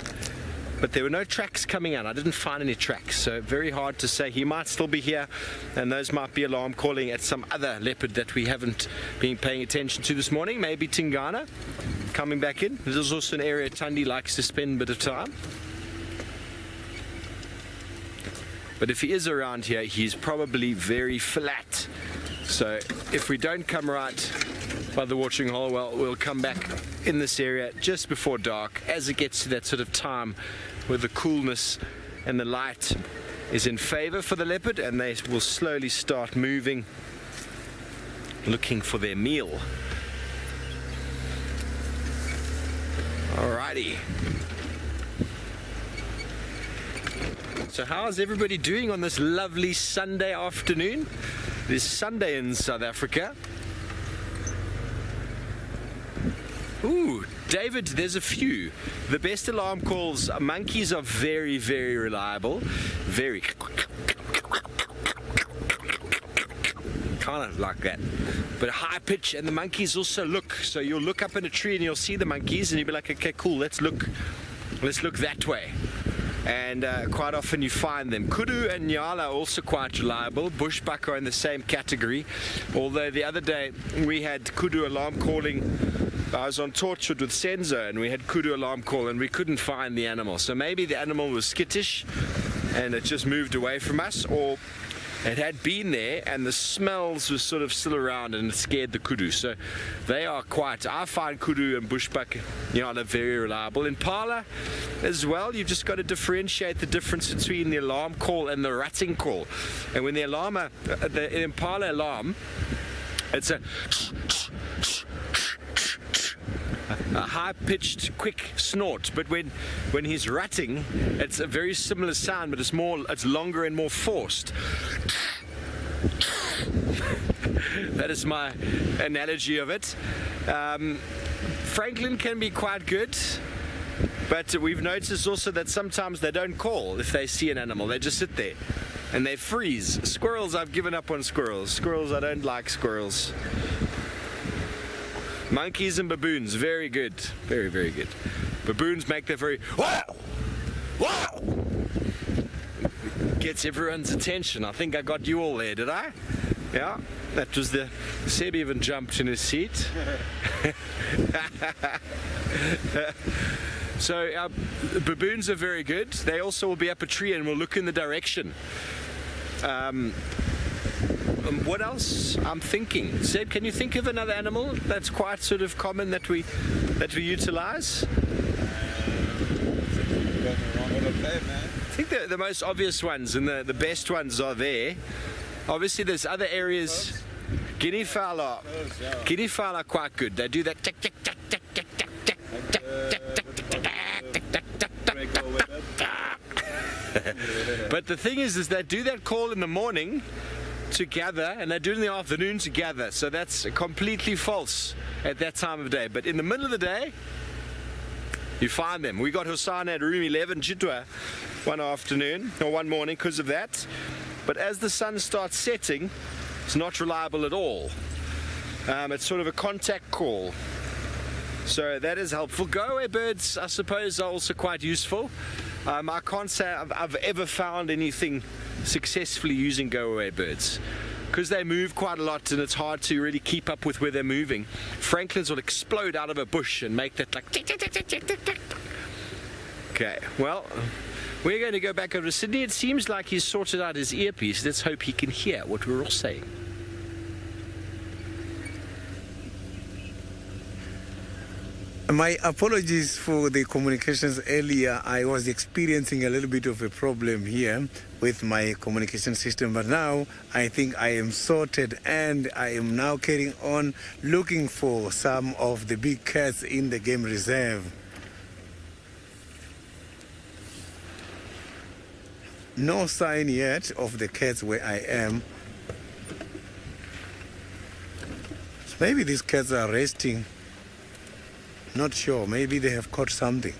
S2: But there were no tracks coming out. I didn't find any tracks, so very hard to say. He might still be here, and those might be alarm calling at some other leopard that we haven't been paying attention to this morning. Maybe Tingana coming back in. There's also an area Tundi likes to spend a bit of time. But if he is around here, he's probably very flat. So if we don't come right by the watering hole, well, we'll come back in this area just before dark as it gets to that sort of time where the coolness and the light is in favor for the leopard, and they will slowly start moving, looking for their meal. Alrighty. So how's everybody doing on this lovely Sunday afternoon? It is Sunday in South Africa. Ooh, David, there's a few. The best alarm calls, monkeys are very, very reliable. Very. Kind of like that. But high pitch, and the monkeys also look. So you'll look up in a tree and you'll see the monkeys and you'll be like, okay, cool, let's look that way. And quite often you find them. Kudu and Nyala are also quite reliable. Bushbuck are in the same category. Although the other day we had kudu alarm calling. I was on Torchwood with Senzo and we had kudu alarm call and we couldn't find the animal. So maybe the animal was skittish and it just moved away from us, or it had been there and the smells were sort of still around and it scared the kudu. So they are quite, I find kudu and bushbuck, Nyala, very reliable. Impala as well, you've just got to differentiate the difference between the alarm call and the ratting call. And when the Impala alarm, it's a high-pitched, quick snort, but when he's ratting, it's a very similar sound, but it's longer and more forced. That is my analogy of it. Franklin can be quite good, but we've noticed also that sometimes they don't call if they see an animal. They just sit there and they freeze. Squirrels, I've given up on squirrels. Squirrels, I don't like squirrels. Monkeys and baboons, very good. Very, very good. Baboons make that very wow! Wow! Gets everyone's attention. I think I got you all there, did I? Yeah, that was the... Seb even jumped in his seat. So baboons are very good. They also will be up a tree and will look in the direction. What else I'm thinking? Seb, can you think of another animal that's quite sort of common that we utilize? I think the most obvious ones and the best ones are there. Obviously there's other areas. Guinea fowl are quite good. They do that tick tick tick tick tick tick tick tick tick tick tick. But the thing is they do that call in the morning together, and they do it in the afternoon together, so that's completely false at that time of day. But in the middle of the day, you find them. We got Hosana at room 11 Chitwa one afternoon, or one morning, because of that. But as the sun starts setting, it's not reliable at all. It's sort of a contact call. So that is helpful. Go-away birds, I suppose, are also quite useful. I can't say I've ever found anything successfully using go-away birds, because they move quite a lot and it's hard to really keep up with where they're moving. Franklins will explode out of a bush and make that like tick, tick, tick, tick, tick, tick, tick. Okay, well, we're going to go back over to Sydney. It seems like he's sorted out his earpiece. Let's hope he can hear what we're all saying.
S3: My apologies for the communications earlier. I was experiencing a little bit of a problem here with my communication system, but now I think I am sorted, and I am now carrying on looking for some of the big cats in the game reserve. No sign yet of the cats where I am. Maybe these cats are resting. Not sure, maybe they have caught something.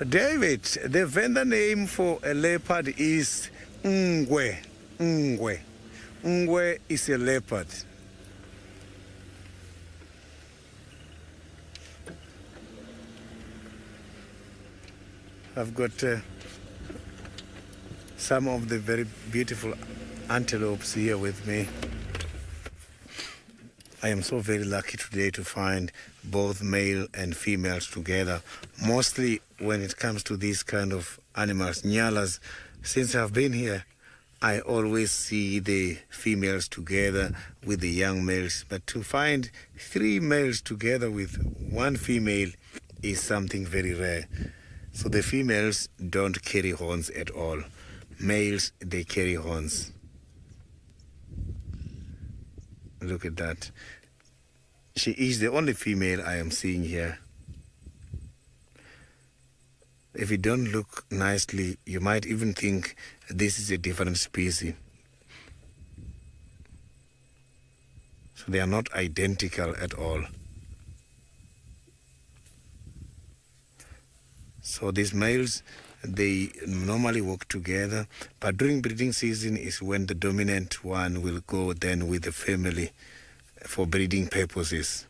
S3: David, the vendor name for a leopard is Ngwe. Ngwe. Ngwe is a leopard. I've got some of the very beautiful antelopes here with me. I am so very lucky today to find both male and females together. Mostly when it comes to these kind of animals, nyalas, since I've been here, I always see the females together with the young males. But to find 3 males together with 1 female is something very rare. So the females don't carry horns at all. Males, they carry horns. Look at that. She is the only female I am seeing here. If you don't look nicely, you might even think this is a different species. So they are not identical at all. So these males, they normally work together, but during breeding season is when the dominant one will go then with the family for breeding purposes.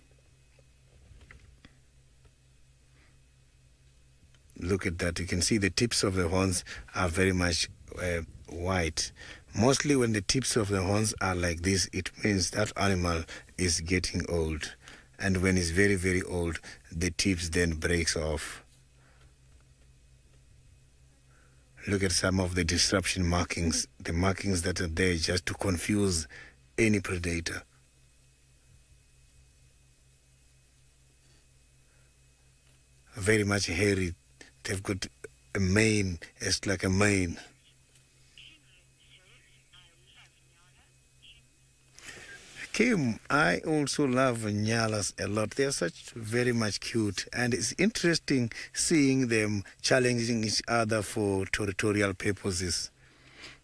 S3: Look at that. You can see the tips of the horns are very much white. Mostly when the tips of the horns are like this, it means that animal is getting old. And when it's very, very old, the tips then breaks off. Look at some of the disruption markings, the markings that are there just to confuse any predator. Very much hairy. They've got a mane, it's like a mane. Kim, I also love nyalas a lot. They are such very much cute, and it's interesting seeing them challenging each other for territorial purposes.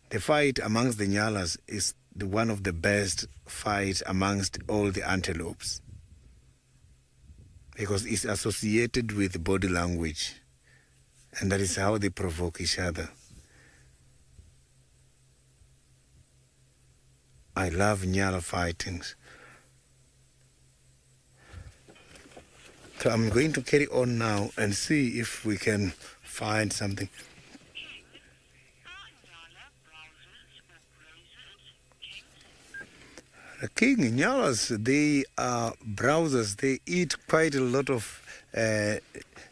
S3: The fight amongst the nyalas is one of the best fights amongst all the antelopes, because it's associated with body language, and that is how they provoke each other. I love nyala fightings. So I'm going to carry on now and see if we can find something. The king nyalas, they are browsers. They eat quite a lot of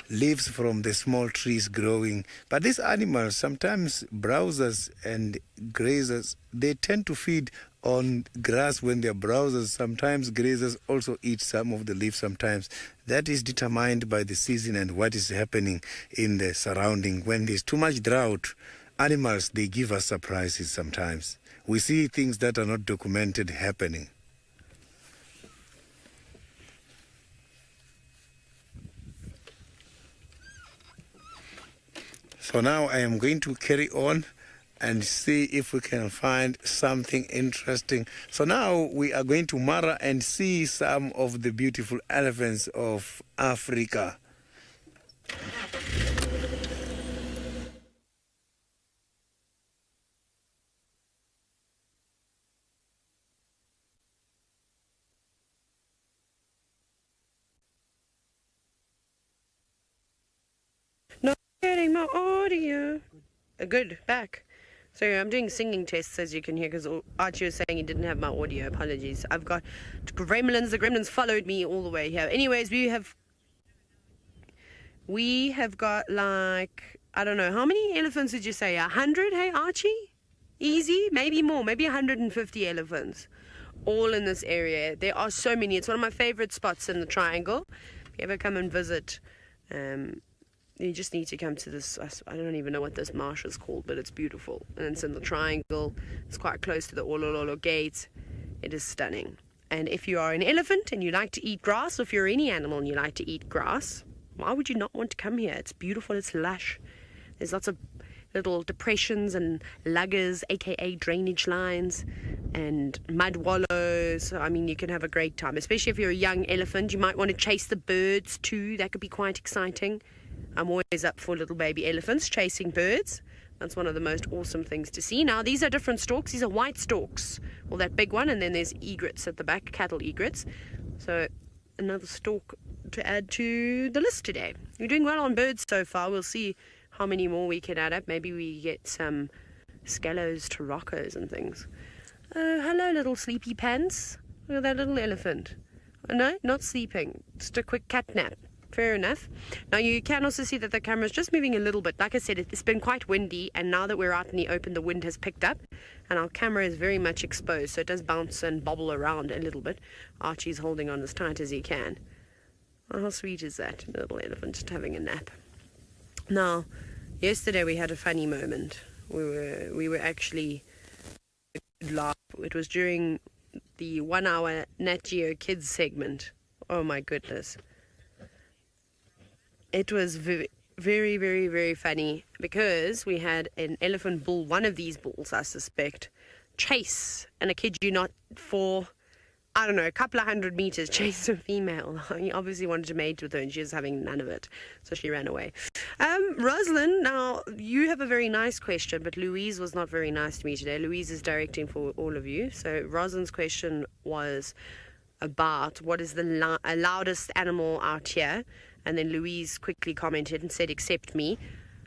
S3: leaves from the small trees growing. But these animals, sometimes browsers and grazers, they tend to feed on grass when they're browsers. Sometimes grazers also eat some of the leaves sometimes. That is determined by the season and what is happening in the surrounding. When there's too much drought, animals, they give us surprises sometimes. We see things that are not documented happening. So now I am going to carry on and see if we can find something interesting. So now we are going to Mara and see some of the beautiful elephants of Africa.
S4: Not getting my audio. Good, back. Sorry, I'm doing singing tests, as you can hear, because Archie was saying he didn't have my audio. Apologies. I've got gremlins. The gremlins followed me all the way here. Anyways, we have got, like, I don't know, how many elephants did you say? 100, hey, Archie? Easy? Maybe more. Maybe 150 elephants. All in this area. There are so many. It's one of my favorite spots in the triangle. If you ever come and visit, you just need to come to this. I don't even know what this marsh is called, but it's beautiful. And it's in the triangle. It's quite close to the Olololo gate. It is stunning. And if you are an elephant and you like to eat grass, or if you're any animal and you like to eat grass, why would you not want to come here? It's beautiful. It's lush. There's lots of little depressions and luggers, aka drainage lines, and mud wallows. I mean, you can have a great time, especially if you're a young elephant. You might want to chase the birds too. That could be quite exciting. I'm always up for little baby elephants chasing birds. That's one of the most awesome things to see. Now, these are different storks. These are white storks. Well, that big one, and then there's egrets at the back, cattle egrets. So another stork to add to the list today. You're doing well on birds so far. We'll see how many more we can add up. Maybe we get some scallows to rockos and things. Oh, hello, little sleepy pants. Look at that little elephant. Oh, no, not sleeping. Just a quick cat nap. Fair enough. Now you can also see that the camera is just moving a little bit. Like I said, it's been quite windy, and now that we're out in the open, the wind has picked up, and our camera is very much exposed, so it does bounce and bobble around a little bit. Archie's holding on as tight as he can. Oh, how sweet is that? The little elephant just having a nap. Now, yesterday we had a funny moment. We were actually laugh. It was during the 1 hour Nat Geo Kids segment. Oh my goodness. It was very, very, very, very funny because we had an elephant bull, one of these bulls, I suspect, chase, and I kid you not, for, I don't know, a couple of 100 meters, chase a female. He obviously wanted to mate with her, and she was having none of it, so she ran away. Rosalind, now, you have a very nice question, but Louise was not very nice to me today. Louise is directing for all of you. So Rosalind's question was about what is the loudest animal out here, and then Louise quickly commented and said, except me.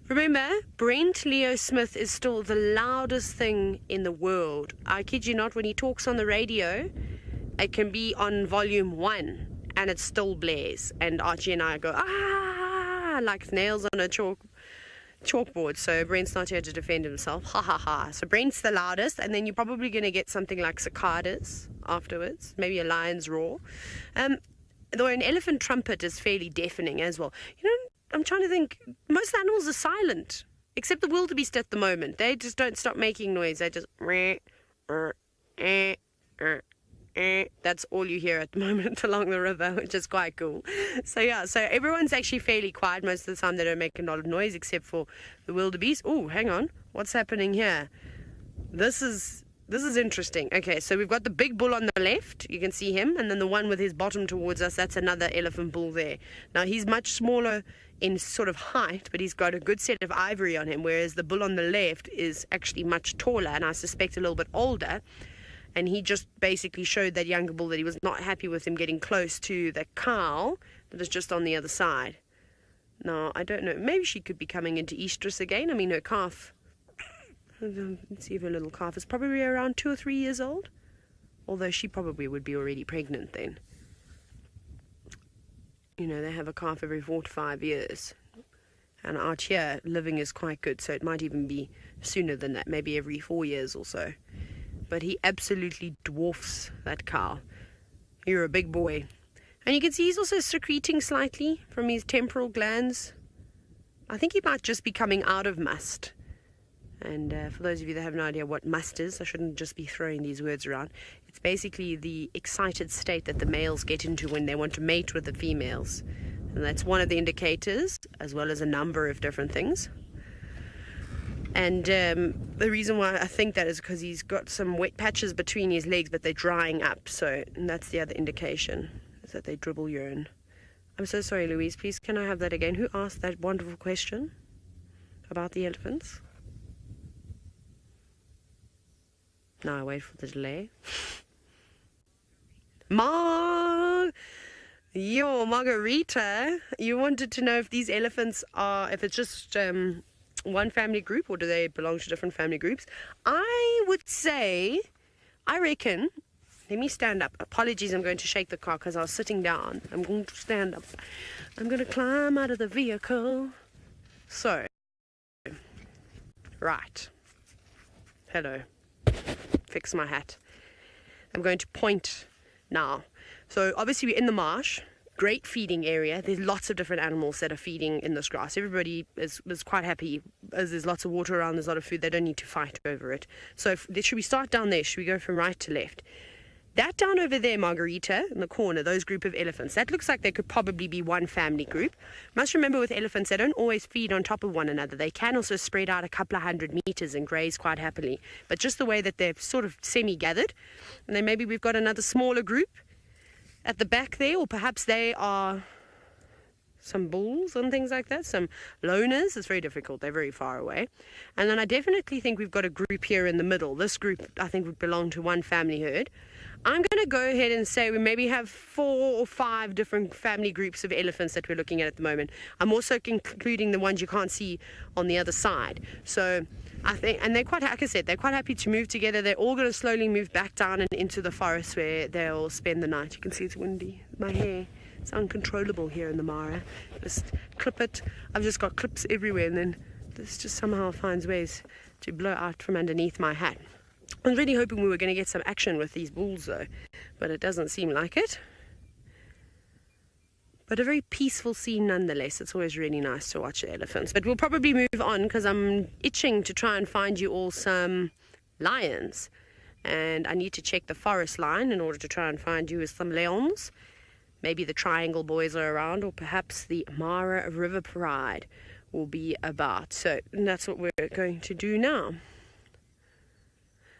S4: Remember, Brent Leo Smith is still the loudest thing in the world. I kid you not, when he talks on the radio, it can be on volume 1 and it still blares. And Archie and I go, ah, like nails on a chalkboard. So Brent's not here to defend himself. Ha ha ha. So Brent's the loudest, and then you're probably going to get something like cicadas afterwards, maybe a lion's roar. Though an elephant trumpet is fairly deafening as well. You know, I'm trying to think, most animals are silent, except the wildebeest at the moment. They just don't stop making noise. They just... That's all you hear at the moment along the river, which is quite cool. So yeah, so everyone's actually fairly quiet most of the time. They don't make a lot of noise except for the wildebeest. Oh, hang on. What's happening here? This is interesting. Okay, so we've got the big bull on the left. You can see him. And then the one with his bottom towards us, that's another elephant bull there. Now, he's much smaller in sort of height, but he's got a good set of ivory on him, whereas the bull on the left is actually much taller and I suspect a little bit older. And he just basically showed that younger bull that he was not happy with him getting close to the cow that is just on the other side. Now, I don't know. Maybe she could be coming into estrus again. I mean, her calf... Let's see if her little calf is probably around 2 or 3 years old. Although she probably would be already pregnant then. they have a calf every 4 to 5 years. And out here, living is quite good, so it might even be sooner than that, maybe every 4 years or so. But he absolutely dwarfs that cow. You're a big boy. And you can see he's also secreting slightly from his temporal glands. I think he might just be coming out of must. And for those of you that have no idea what must is, I shouldn't just be throwing these words around. It's basically the excited state that the males get into when they want to mate with the females. And that's one of the indicators, as well as a number of different things. And the reason why I think that is because he's got some wet patches between his legs, but they're drying up. So and that's the other indication, is that they dribble urine. I'm so sorry, Louise. Please, can I have that again? Who asked that wonderful question about the elephants? Now I wait for the delay. Margarita, you wanted to know if these elephants are, if it's just one family group or do they belong to different family groups? I would say, I reckon, let me stand up. Apologies, I'm going to shake the car because I was sitting down. I'm going to stand up. I'm going to climb out of the vehicle. So, right. Hello. Fix my hat. I'm going to point now. So obviously we're in the marsh, great feeding area. There's lots of different animals that are feeding in this grass. Everybody is quite happy as there's lots of water around, there's a lot of food. They don't need to fight over it. So should we start down there? Should we go from right to left? That down over there, Margarita, in the corner, those group of elephants, that looks like they could probably be one family group. Must remember with elephants, they don't always feed on top of one another. They can also spread out a couple of 100 meters and graze quite happily. But just the way that they're sort of semi-gathered. And then maybe we've got another smaller group at the back there, or perhaps they are some bulls and things like that, some loners. It's very difficult, they're very far away. And then I definitely think we've got a group here in the middle. This group, I think, would belong to one family herd. I'm going to go ahead and say we maybe have 4 or 5 different family groups of elephants that we're looking at the moment. I'm also including the ones you can't see on the other side. So I think, and they're quite, like I said, they're quite happy to move together. They're all going to slowly move back down and into the forest where they'll spend the night. You can see it's windy. My hair, it's uncontrollable here in the Mara. Just clip it. I've just got clips everywhere, and then this just somehow finds ways to blow out from underneath my hat. I was really hoping we were going to get some action with these bulls though, but it doesn't seem like it. But a very peaceful scene nonetheless. It's always really nice to watch the elephants. But we'll probably move on because I'm itching to try and find you all some lions. And I need to check the forest line in order to try and find you some leons. Maybe the Triangle Boys are around, or perhaps the Mara River Pride will be about. So that's what we're going to do now.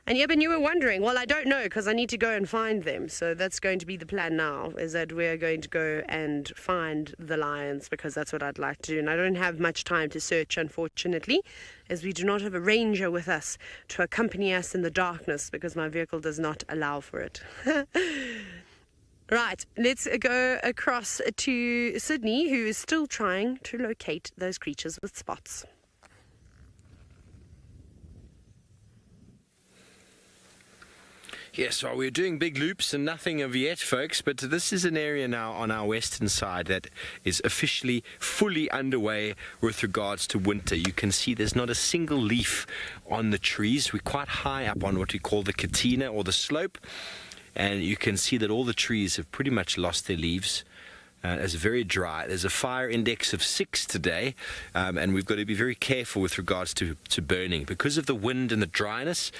S4: And yeah, but you were wondering, well, I don't know because I need to go and find them. So that's going to be the plan now, is that we're going to go and find the lions because that's what I'd like to do. And I don't have much time to search, unfortunately, as we do not have a ranger with us to accompany us in the darkness because my vehicle does not allow for it. Right, let's go across to Sydney, who is still trying to locate those creatures with spots.
S2: Yes, well, we're doing big loops and nothing of yet, folks, but this is an area now on our western side that is officially fully underway with regards to winter. You can see there's not a single leaf on the trees. We're quite high up on what we call the Katina or the slope, and you can see that all the trees have pretty much lost their leaves. It's very dry. There's a fire index of 6 today, and we've got to be very careful with regards to burning. Because of the wind and the dryness,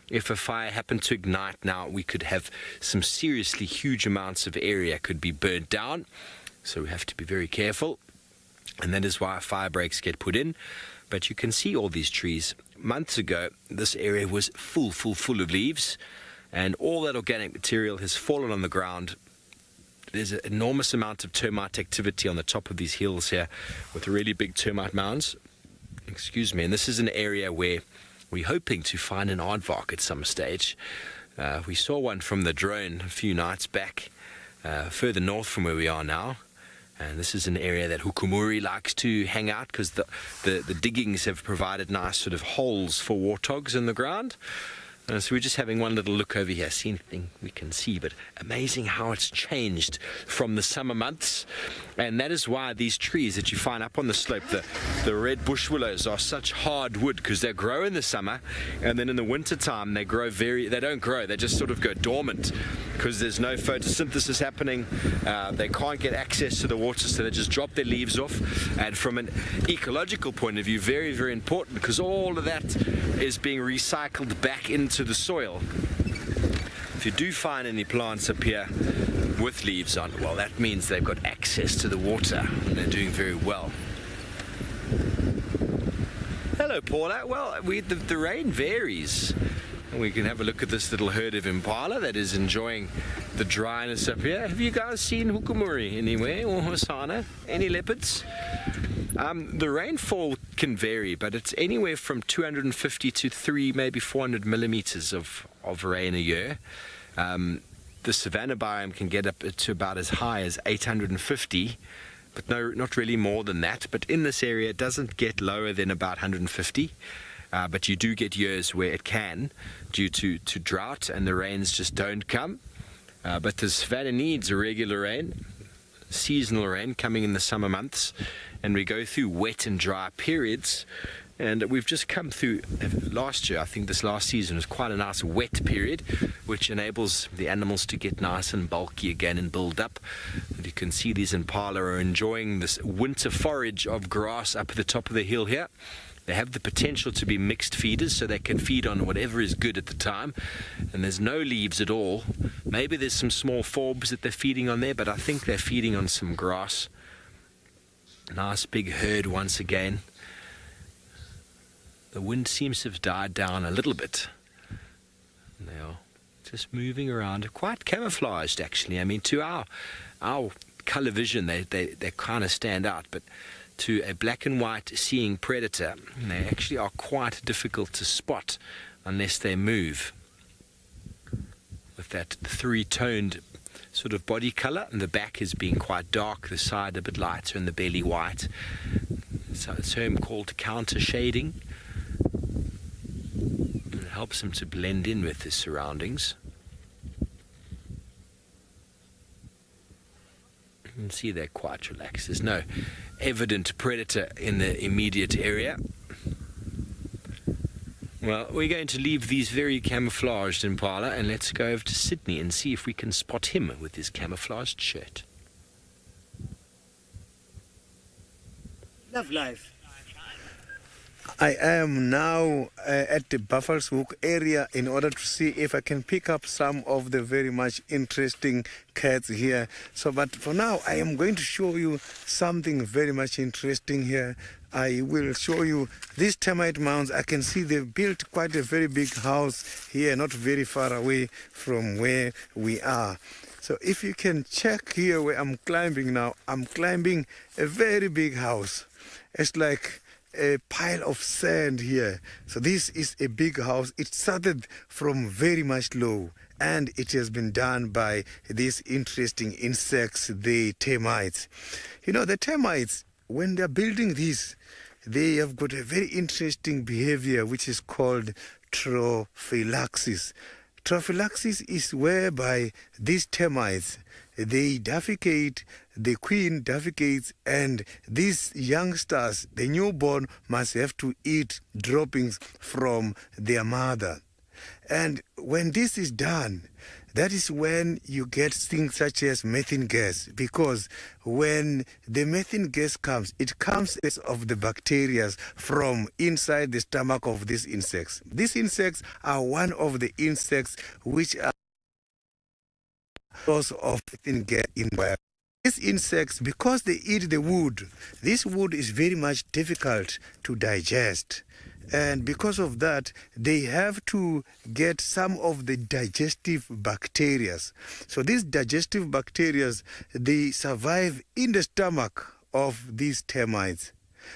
S2: if a fire happened to ignite now, we could have some seriously huge amounts of area could be burnt down. So we have to be very careful. And that is why fire breaks get put in. But you can see all these trees. Months ago, this area was full of leaves. And all that organic material has fallen on the ground. There's an enormous amount of termite activity on the top of these hills here with really big termite mounds. Excuse me. And this is an area where we're hoping to find an aardvark at some stage. We saw one from the drone a few nights back, further north from where we are now. And this is an area that Hukumuri likes to hang out because the diggings have provided nice sort of holes for warthogs in the ground. So we're just having one little look over here, see anything we can see, but amazing how it's changed from the summer months. And that is why these trees that you find up on the slope, the red bush willows, are such hard wood, because they grow in the summer, and then in the winter time they don't grow, they just sort of go dormant because there's no photosynthesis happening. They can't get access to the water, so they just drop their leaves off. And from an ecological point of view, very, very important, because all of that is being recycled back into the soil. If you do find any plants up here with leaves on, well, that means they've got access to the water and they're doing very well. Hello, Paula. Well, the rain varies. We can have a look at this little herd of impala that is enjoying the dryness up here. Have you guys seen hukumuri anywhere, or hosana? Any leopards? The rainfall can vary, but it's anywhere from 250 to maybe 400 millimeters of rain a year. The savanna biome can get up to about as high as 850, but no, not really more than that. But in this area, it doesn't get lower than about 150. But you do get years where it can, due to drought, and the rains just don't come. But the savanna needs a regular rain, seasonal rain coming in the summer months, and we go through wet and dry periods. And we've just come through last year. I think this last season was quite a nice wet period, which enables the animals to get nice and bulky again and build up. And you can see these impala are enjoying this winter forage of grass up at the top of the hill here. They have the potential to be mixed feeders, so they can feed on whatever is good at the time. And there's no leaves at all. Maybe there's some small forbs that they're feeding on there, but I think they're feeding on some grass. Nice big herd once again. The wind seems to have died down a little bit. And they are just moving around, quite camouflaged actually. I mean, to our colour vision, they kind of stand out, but to a black and white seeing predator, they actually are quite difficult to spot unless they move. With that three-toned sort of body colour, and the back is being quite dark, the side a bit lighter, and the belly white. So it's a term called counter shading. It helps them to blend in with the surroundings. You can see they're quite relaxed. There's no evident predator in the immediate area. Well, we're going to leave these very camouflaged impala and let's go over to Sydney and see if we can spot him with his camouflaged shirt.
S5: Love life.
S3: I am now at the Buffelshoek area in order to see if I can pick up some of the very much interesting cats here. But for now, I am going to show you something very much interesting here. I will show you these termite mounds. I can see they built quite a very big house here, not very far away from where we are. So if you can check here where I'm climbing now, I'm climbing a very big house. It's like a pile of sand here. So this is a big house. It started from very much low, and it has been done by these interesting insects, the termites. You know, the termites, when they're building this, they have got a very interesting behavior which is called trophallaxis. Trophallaxis is whereby these termites, they defecate, the queen defecates, and these youngsters, the newborn, must have to eat droppings from their mother. And when this is done, that is when you get things such as methane gas, because when the methane gas comes, it comes as of the bacteria from inside the stomach of these insects. These insects are one of the insects which are source of methane gas in wild. These insects, because they eat the wood, this wood is very much difficult to digest. And because of that, they have to get some of the digestive bacteria. So these digestive bacteria, they survive in the stomach of these termites.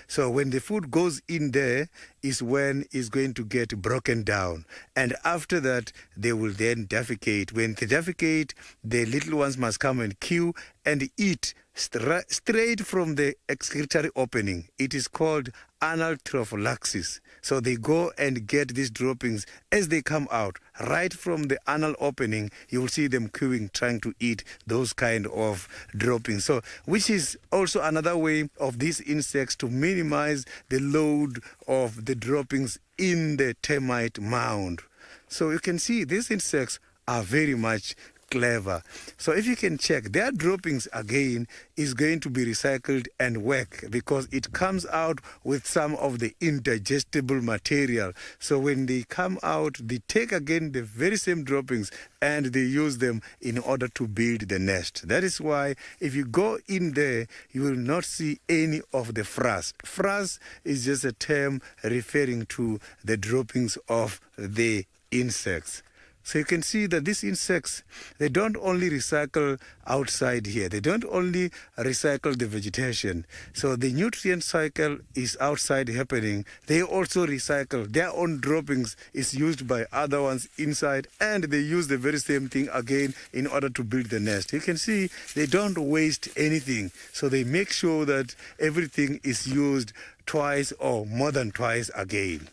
S3: So when the food goes in there is when it's going to get broken down. And after that, they will then defecate. When they defecate, the little ones must come and queue and eat straight from the excretory opening. It is called anal trophallaxis. So they go and get these droppings as they come out. Right from the anal opening, you will see them queuing, trying to eat those kind of droppings. So, which is also another way of these insects to minimize the load of the droppings in the termite mound. So you can see these insects are very much clever. So if you can check, their droppings again is going to be recycled and work because it comes out with some of the indigestible material. So when they come out, they take again the very same droppings and they use them in order to build the nest. That is why if you go in there, you will not see any of the frass. Frass is just a term referring to the droppings of the insects. So you can see that these insects, they don't only recycle outside here. They don't only recycle the vegetation. So the nutrient cycle is outside happening. They also recycle. Their own droppings is used by other ones inside, and they use the very same thing again in order to build the nest. You can see they don't waste anything. So they make sure that everything is used twice or more than twice again.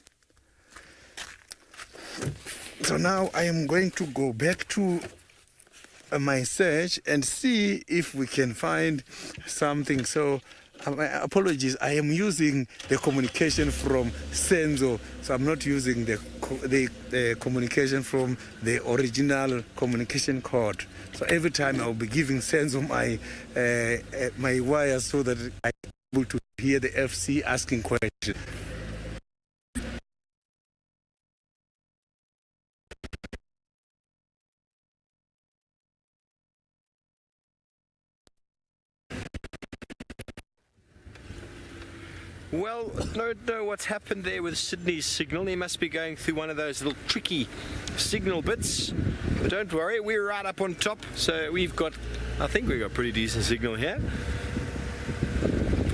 S3: So now I am going to go back to my search and see if we can find something. So my apologies, I am using the communication from Senzo, so I'm not using the communication from the original communication code. So every time I'll be giving Senzo my wires so that I'm able to hear the FC asking questions.
S2: Well, don't know what's happened there with Sydney's signal. He must be going through one of those little tricky signal bits. But don't worry, we're right up on top. So I think we've got pretty decent signal here.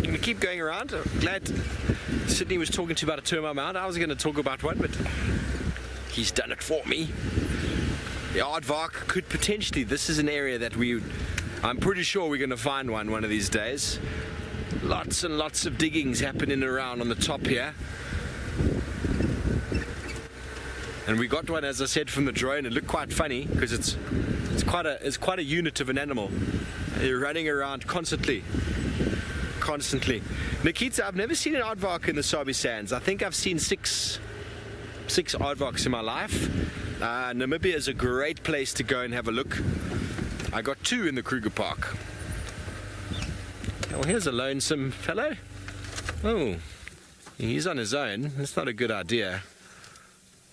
S2: We keep going around. I'm glad Sydney was talking to you about a termite mound. I was going to talk about one, but he's done it for me. The aardvark could potentially, this is an area that I'm pretty sure we're going to find one of these days. Lots and lots of diggings happening around on the top here. And we got one, as I said, from the drone. It looked quite funny because it's quite a unit of an animal. They're running around constantly. Nikita, I've never seen an aardvark in the Sabi Sands. I think I've seen six aardvarks in my life. Namibia is a great place to go and have a look. I got 2 in the Kruger Park. Well, here's a lonesome fellow. Oh, he's on his own. That's not a good idea,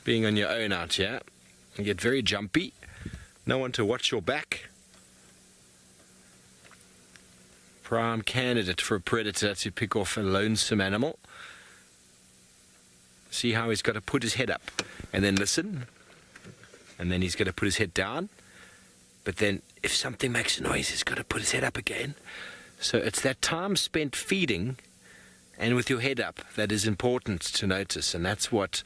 S2: being on your own out here. You get very jumpy. No one to watch your back. Prime candidate for a predator to pick off a lonesome animal. See how he's got to put his head up and then listen. And then he's got to put his head down. But then if something makes a noise, he's got to put his head up again. So it's that time spent feeding and with your head up that is important to notice. And that's what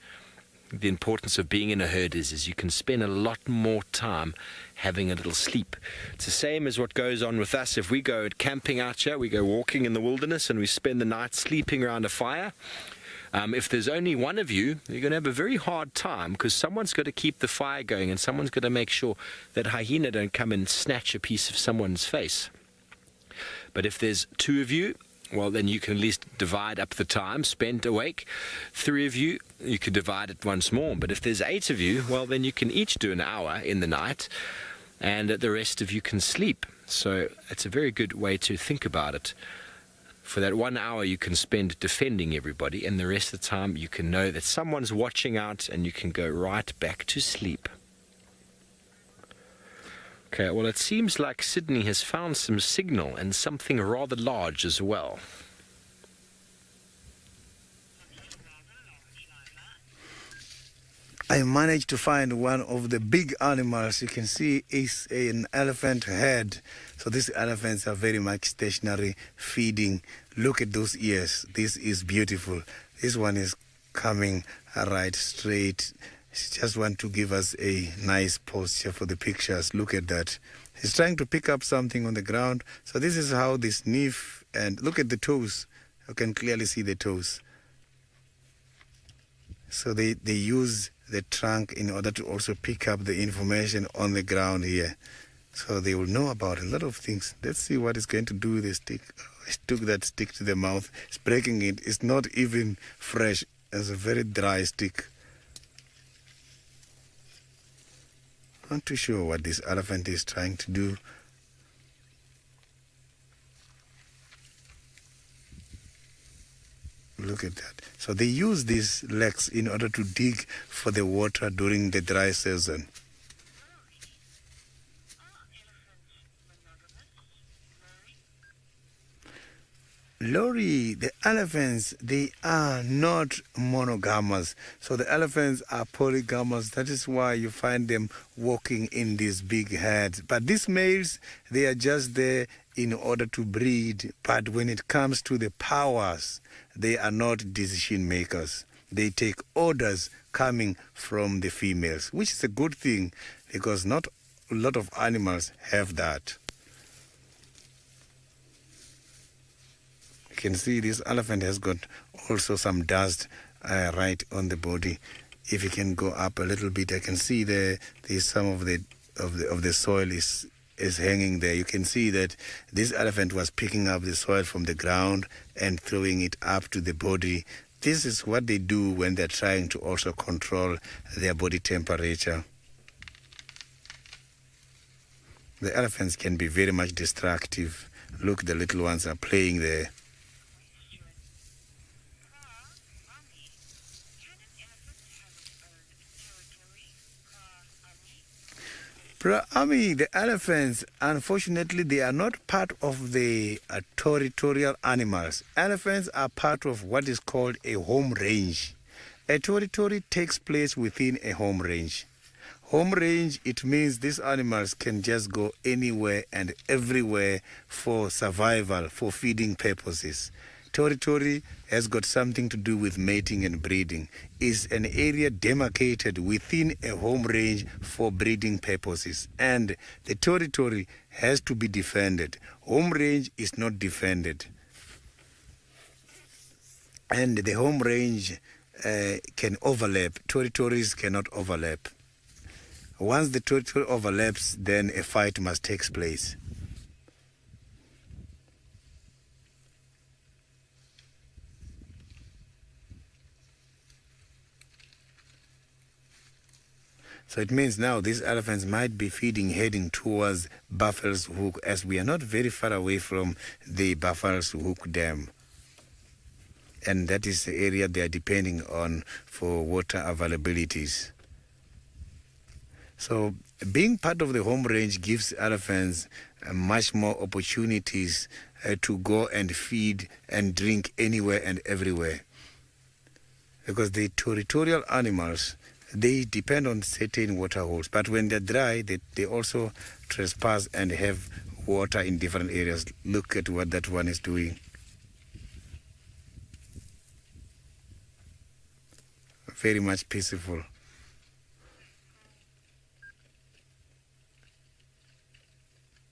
S2: the importance of being in a herd is you can spend a lot more time having a little sleep. It's the same as what goes on with us. If we go camping out here, we go walking in the wilderness and we spend the night sleeping around a fire. If there's only one of you, you're going to have a very hard time because someone's got to keep the fire going and someone's got to make sure that hyena don't come and snatch a piece of someone's face. But if there's 2 of you, well, then you can at least divide up the time spent awake. 3 of you, you could divide it once more. But if there's 8 of you, well, then you can each do an hour in the night and the rest of you can sleep. So it's a very good way to think about it. For that 1 hour you can spend defending everybody, and the rest of the time you can know that someone's watching out and you can go right back to sleep. Okay, well, it seems like Sydney has found some signal and something rather large as well.
S3: I managed to find one of the big animals. You can see is an elephant head. So these elephants are very much stationary, feeding. Look at those ears. This is beautiful. This one is coming right straight He just want to give us a nice posture for the pictures. Look at that. He's trying to pick up something on the ground. So this is how they sniff, and look at the toes. You can clearly see the toes. So they use the trunk in order to also pick up the information on the ground here. So they will know about a lot of things. Let's see what it's going to do with the stick. He took that stick to the mouth. It's breaking it. It's not even fresh. It's a very dry stick. Not too sure what this elephant is trying to do. Look at that. So they use these legs in order to dig for the water during the dry season. Lori, the elephants, they are not monogamous. So the elephants are polygamous. That is why you find them walking in these big herds. But these males, they are just there in order to breed. But when it comes to the powers, they are not decision makers. They take orders coming from the females, which is a good thing because not a lot of animals have that. You can see this elephant has got also some dust right on the body. If you can go up a little bit, I can see there's some of the soil is hanging there. You can see that this elephant was picking up the soil from the ground and throwing it up to the body. This is what they do when they're trying to also control their body temperature. The elephants can be very much destructive. Look, the little ones are playing there. The elephants, unfortunately, they are not part of the territorial animals. Elephants are part of what is called a home range. A territory takes place within a home range. Home range, it means these animals can just go anywhere and everywhere for survival, for feeding purposes. Territory has got something to do with mating and breeding. It's an area demarcated within a home range for breeding purposes. And the territory has to be defended. Home range is not defended. And the home range can overlap. Territories cannot overlap. Once the territory overlaps, then a fight must take place. So it means now these elephants might be heading towards Buffalo's Hook, as we are not very far away from the Buffalo's Hook Dam. And that is the area they are depending on for water availabilities. So being part of the home range gives elephants much more opportunities to go and feed and drink anywhere and everywhere. Because the territorial animals, they depend on certain water holes, but when they're dry, they also trespass and have water in different areas. Look at what that one is doing. Very much peaceful.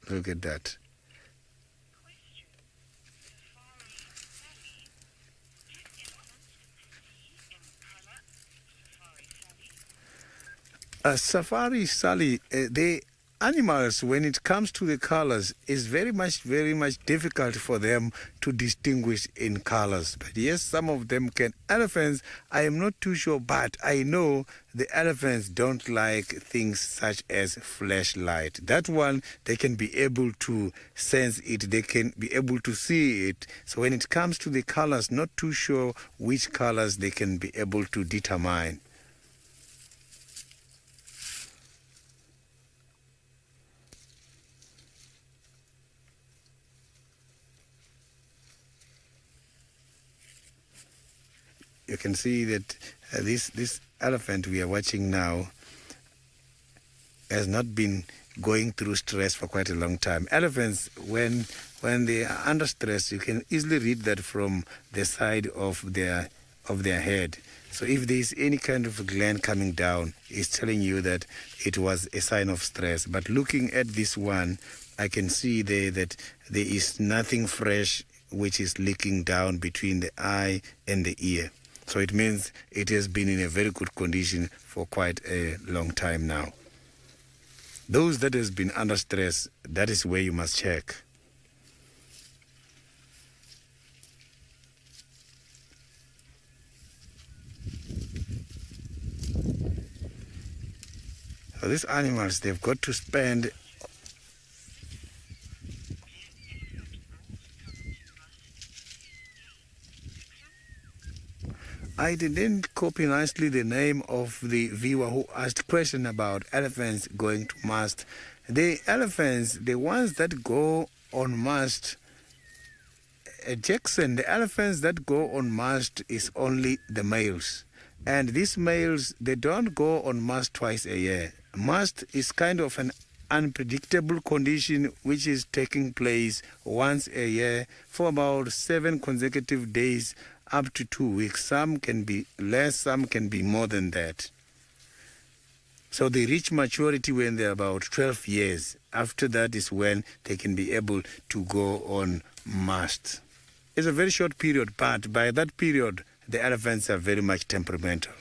S3: Look at that. Safari Sally, the animals, when it comes to the colors, is very much difficult for them to distinguish in colors. But yes, some of them can. Elephants, I am not too sure, but I know the elephants don't like things such as flashlight. That one, they can be able to sense it, they can be able to see it. So when it comes to the colors, not too sure which colors they can be able to determine. You can see that this elephant we are watching now has not been going through stress for quite a long time. Elephants, when they are under stress, you can easily read that from the side of their of their head. So if there's any kind of gland coming down, it's telling you that it was a sign of stress. But looking at this one, I can see there that there is nothing fresh which is leaking down between the eye and the ear. So it means it has been in a very good condition for quite a long time now. Those that has been under stress, that is where you must check. So these animals, they've got to spend I didn't copy nicely the name of the viewer who asked a question about elephants going to mast. The elephants, the ones that go on mast, Jackson, the elephants that go on mast is only the males. And these males, they don't go on mast twice a year. Mast is kind of an unpredictable condition which is taking place once a year for about 7 consecutive days up to 2 weeks. Some can be less, some can be more than that. So they reach maturity when they're about 12 years. After that is when they can be able to go on mast. It's a very short period, but by that period, the elephants are very much temperamental.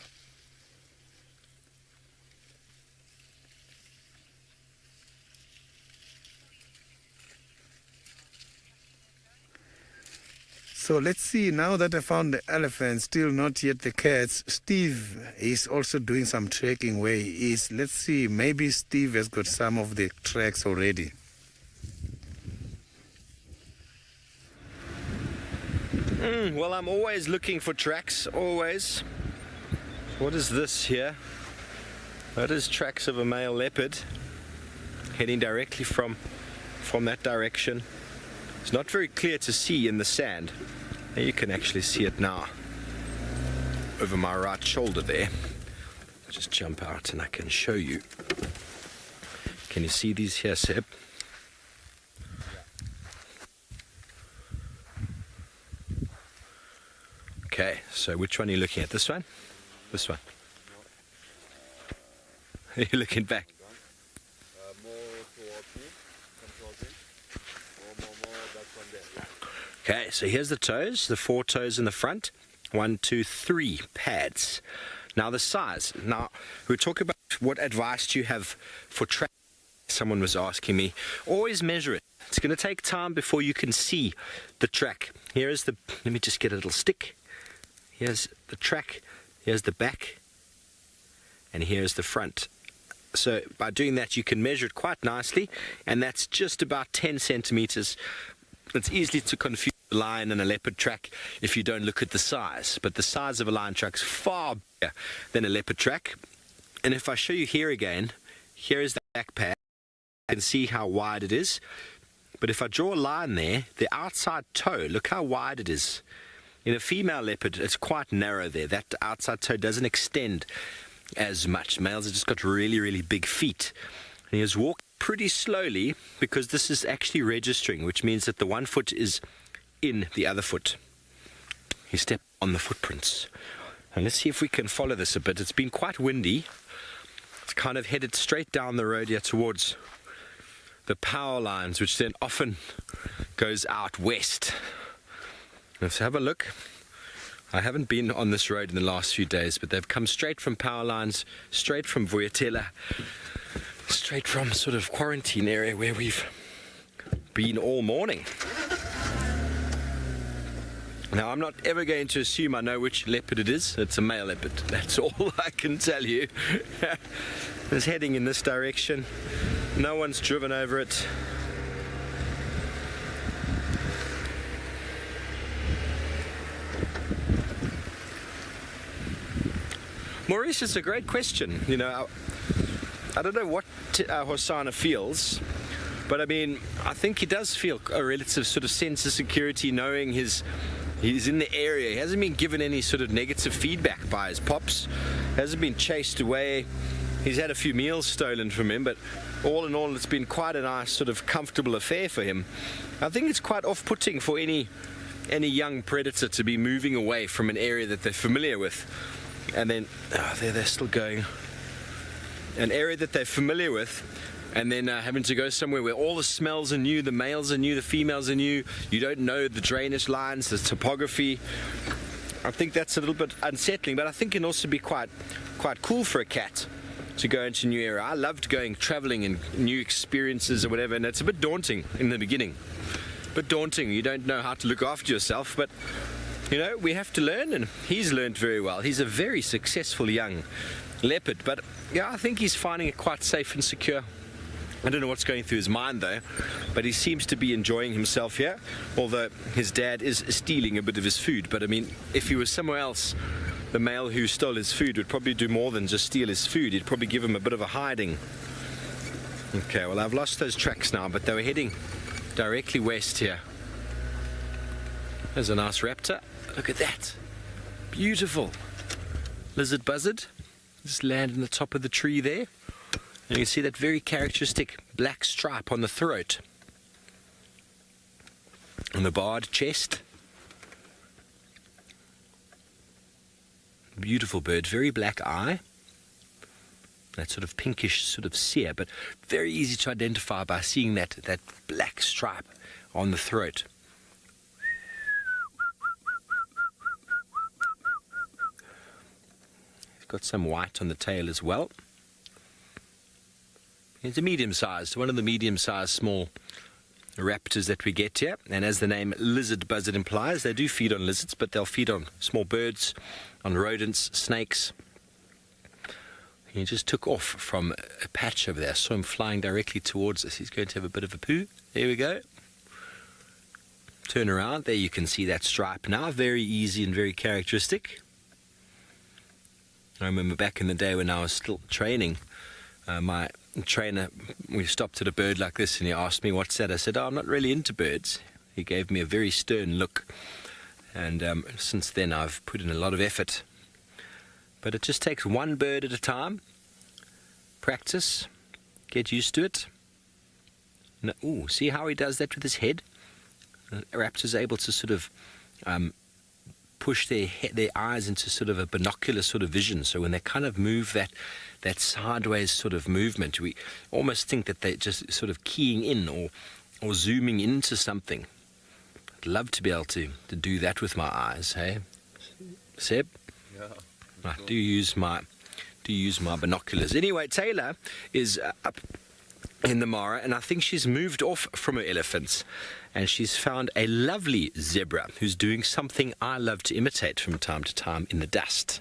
S3: So let's see, now that I found the elephants, still not yet the cats, Steve is also doing some trekking where he is. Let's see, maybe Steve has got some of the tracks already.
S2: Well, I'm always looking for tracks, always. What is this here? That is tracks of a male leopard heading directly from that direction. It's not very clear to see in the sand. Now you can actually see it now over my right shoulder there. I'll just jump out and I can show you. Can you see these here, Seb? Okay, so which one are you looking at? This one? This one? Are you looking back?
S6: More towards me, come towards me. More, that one there. Yeah.
S2: Okay, so here's the toes, the 4 toes in the front. 1, 2, 3 pads. Now the size. Now we're talking about what advice do you have for track. Someone was asking me. Always measure it. It's going to take time before you can see the track. Here is the, let me just get a little stick. Here's the track, here's the back, and here's the front. So by doing that you can measure it quite nicely, and that's just about 10 centimeters. It's easy to confuse a lion and a leopard track if you don't look at the size, but the size of a lion track is far bigger than a leopard track. And if I show you here again, here is the back pad. You can see how wide it is, but if I draw a line there, the outside toe, look how wide it is. In a female leopard, it's quite narrow there. That outside toe doesn't extend as much. Males have just got really, really big feet. And he has walked pretty slowly because this is actually registering, which means that the one foot is in the other foot. He stepped on the footprints. And let's see if we can follow this a bit. It's been quite windy. It's kind of headed straight down the road here towards the power lines, which then often goes out west. Let's have a look. I haven't been on this road in the last few days, but they've come straight from power lines, straight from Vuyatela, straight from sort of quarantine area where we've been all morning. Now, I'm not ever going to assume I know which leopard it is. It's a male leopard. That's all I can tell you. It's heading in this direction. No one's driven over it. Maurice, it's a great question. You know, I don't know what Hosana feels, but I mean, I think he does feel a relative sort of sense of security knowing he's in the area. He hasn't been given any sort of negative feedback by his pops. Hasn't been chased away. He's had a few meals stolen from him, but all in all, it's been quite a nice sort of comfortable affair for him. I think it's quite off-putting for any any young predator to be moving away from an area that they're familiar with, and then there they're still going. An area that they're familiar with, and then having to go somewhere where all the smells are new, the males are new, the females are new, you don't know the drainage lines, the topography. I think that's a little bit unsettling, but I think it can also be quite cool for a cat to go into a new area. I loved going traveling and new experiences or whatever, and it's a bit daunting in the beginning. Bit daunting, you don't know how to look after yourself, but you know, we have to learn, and he's learned very well. He's a very successful young leopard, but yeah, I think he's finding it quite safe and secure. I don't know what's going through his mind though, but he seems to be enjoying himself here, although his dad is stealing a bit of his food. But I mean, if he was somewhere else, the male who stole his food would probably do more than just steal his food. He'd probably give him a bit of a hiding. Okay, well, I've lost those tracks now, but they were heading directly west here. There's a nice raptor. Look at that. Beautiful. Lizard buzzard. Just land in the top of the tree there. And you can see that very characteristic black stripe on the throat. On the barred chest. Beautiful bird, very black eye. That sort of pinkish sort of sear, but very easy to identify by seeing that black stripe on the throat. He's got some white on the tail as well. It's a medium-sized, one of the medium-sized small raptors that we get here. And as the name lizard buzzard implies, they do feed on lizards, but they'll feed on small birds, on rodents, snakes. He just took off from a patch over there. I saw him flying directly towards us. He's going to have a bit of a poo. There we go. Turn around. There you can see that stripe now. Very easy and very characteristic. I remember back in the day when I was still training, my trainer, we stopped at a bird like this and he asked me, what's that? I said, I'm not really into birds. He gave me a very stern look, and since then I've put in a lot of effort. But it just takes one bird at a time. Practice, get used to it. No, ooh, see how he does that with his head? Raptors are able to sort of push their eyes into sort of a binocular sort of vision. So when they kind of move that sideways sort of movement, we almost think that they're just sort of keying in or zooming into something. I'd love to be able to do that with my eyes, hey? Seb?
S6: Yeah.
S2: I do use my binoculars. Anyway, Taylor is up in the Mara, and I think she's moved off from her elephants, and she's found a lovely zebra who's doing something I love to imitate from time to time in the dust.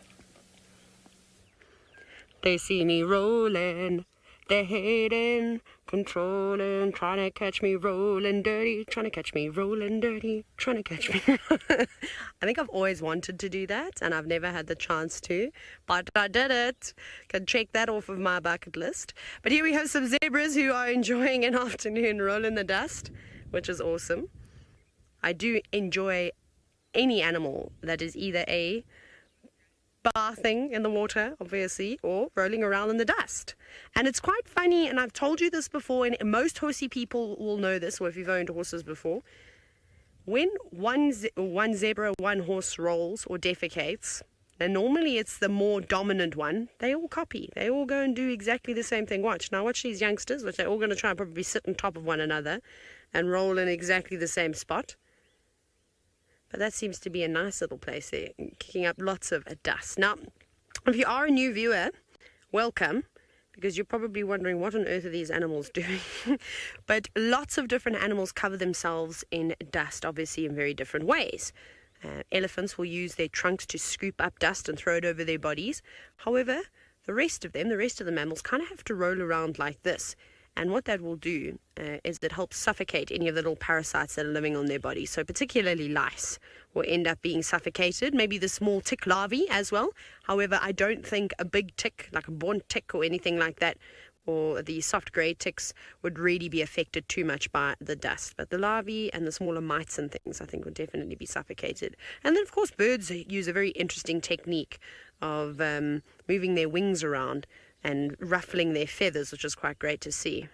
S4: They see me rolling, they're hating, controlling, trying to catch me rolling dirty, trying to catch me rolling dirty, trying to catch me. I think I've always wanted to do that, and I've never had the chance to, but I did it. Can check that off of my bucket list. But here we have some zebras who are enjoying an afternoon roll in the dust, which is awesome. I do enjoy any animal that is either a bathing in the water, obviously, or rolling around in the dust. And it's quite funny, and I've told you this before, and most horsey people will know this, or if you've owned horses before. When one zebra, one horse rolls or defecates, and normally it's the more dominant one, they all copy. They all go and do exactly the same thing. Watch these youngsters, which they're all going to try and probably sit on top of one another and roll in exactly the same spot. But that seems to be a nice little place there, kicking up lots of dust. Now, if you are a new viewer, welcome, because you're probably wondering what on earth are these animals doing. But lots of different animals cover themselves in dust, obviously in very different ways. Elephants will use their trunks to scoop up dust and throw it over their bodies. However, the rest of the mammals, kind of have to roll around like this. And what that will do is it helps suffocate any of the little parasites that are living on their body. So particularly lice will end up being suffocated, maybe the small tick larvae as well. However, I don't think a big tick, like a born tick or anything like that, or the soft grey ticks would really be affected too much by the dust. But the larvae and the smaller mites and things, I think, would definitely be suffocated. And then, of course, birds use a very interesting technique of moving their wings around and ruffling their feathers, which is quite great to see.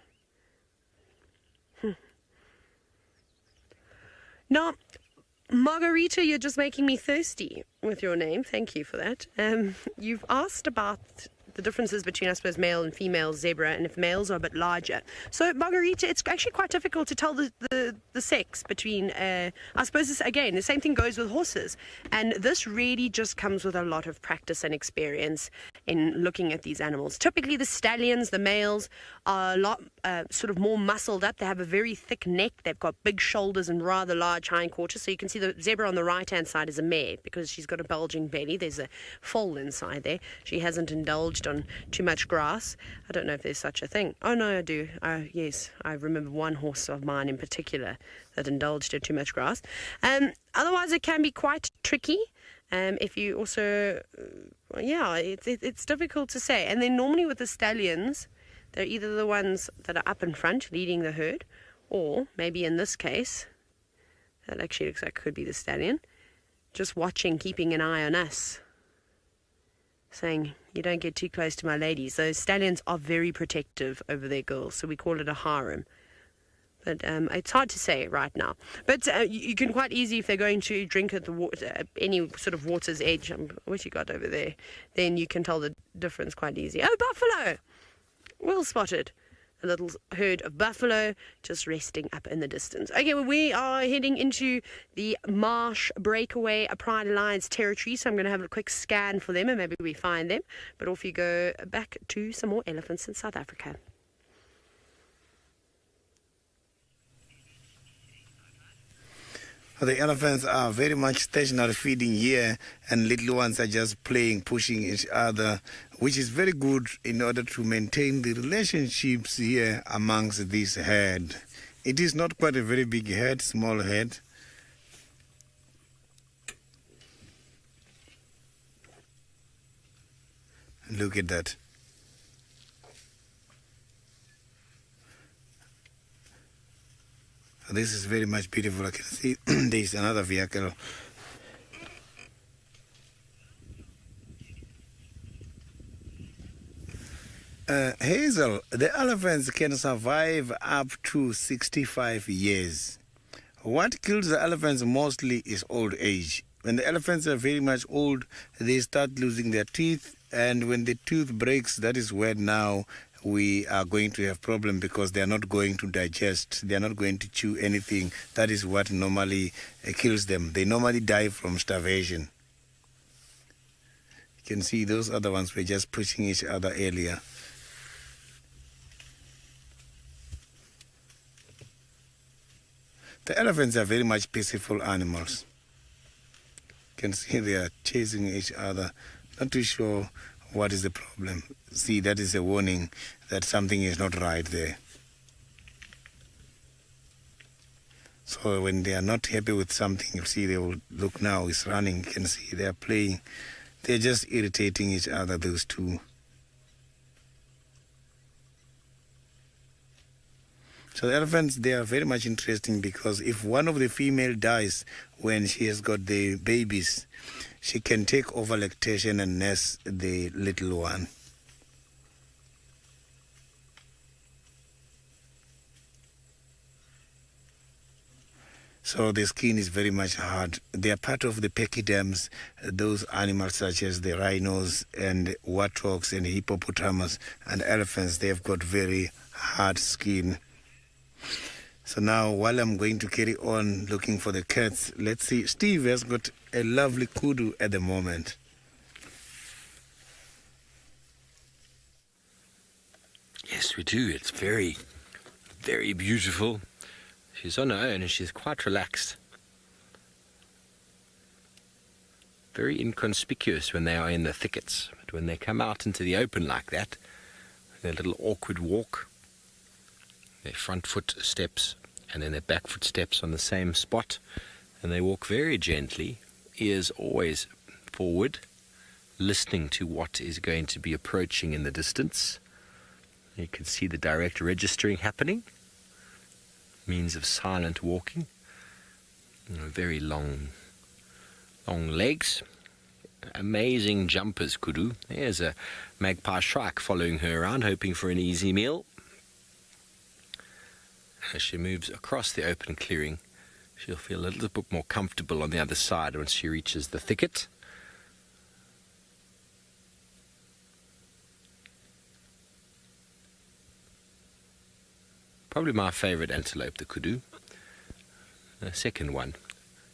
S4: Now, Margarita, you're just making me thirsty with your name. Thank you for that. You've asked about the differences between, I suppose, male and female zebra, and if males are a bit larger. So, Margarita, it's actually quite difficult to tell the sex between, I suppose, this, again, the same thing goes with horses. And this really just comes with a lot of practice and experience in looking at these animals. Typically, the stallions, the males, are a lot sort of more muscled up. They have a very thick neck. They've got big shoulders and rather large hindquarters. So you can see the zebra on the right-hand side is a mare because she's got a bulging belly. There's a foal inside there. She hasn't indulged on too much grass. I don't know if there's such a thing. Oh, no, I do. Yes, I remember one horse of mine in particular that indulged in too much grass. Otherwise, it can be quite tricky. If you also, it's difficult to say. And then normally with the stallions, they're either the ones that are up in front leading the herd, or maybe in this case, that actually looks like could be the stallion, just watching, keeping an eye on us, saying, you don't get too close to my ladies. Those stallions are very protective over their girls, so we call it a harem. But it's hard to say right now. But you can quite easily, if they're going to drink at the water, any sort of water's edge, what you got over there, then you can tell the difference quite easy. Oh, buffalo! Well spotted. A little herd of buffalo just resting up in the distance. Okay, well, we are heading into the marsh breakaway Pride Alliance territory, so I'm going to have a quick scan for them and maybe we find them. But off you go back to some more elephants in South Africa.
S3: The elephants are very much stationary feeding here, and little ones are just playing, pushing each other, which is very good in order to maintain the relationships here amongst this herd. It is not quite a very big herd, small herd. Look at that. This is very much beautiful. I can see there is another vehicle. Hazel, the elephants can survive up to 65 years. What kills the elephants mostly is old age. When the elephants are very much old, they start losing their teeth, and when the tooth breaks, that is when now we are going to have problem because they are not going to digest, they are not going to chew anything. That is what normally kills them. They normally die from starvation. You can see those other ones were just pushing each other earlier. The elephants are very much peaceful animals. You can see they are chasing each other. Not too sure what is the problem. See, that is a warning that something is not right there. So when they are not happy with something, you see they will look now, it's running. You can see they are playing. They're just irritating each other, those two. So the elephants, they are very much interesting because if one of the female dies when she has got the babies, she can take over lactation and nurse the little one. So the skin is very much hard. They are part of the pachyderms, those animals such as the rhinos and warthogs and hippopotamus and elephants. They have got very hard skin. So now, while I'm going to carry on looking for the cats, let's see. Steve has got a lovely kudu at the moment.
S2: Yes, we do. It's very, very beautiful. She's on her own and she's quite relaxed. Very inconspicuous when they are in the thickets. But when they come out into the open like that, their little awkward walk, their front foot steps and then their back foot steps on the same spot, and they walk very gently, ears always forward, listening to what is going to be approaching in the distance. You can see the direct registering happening, means of silent walking. Very long legs, amazing jumpers, kudu. There's a magpie shrike following her around, hoping for an easy meal. As she moves across the open clearing, She'll feel a little bit more comfortable on the other side once she reaches the thicket. Probably my favorite antelope, the kudu. The second one,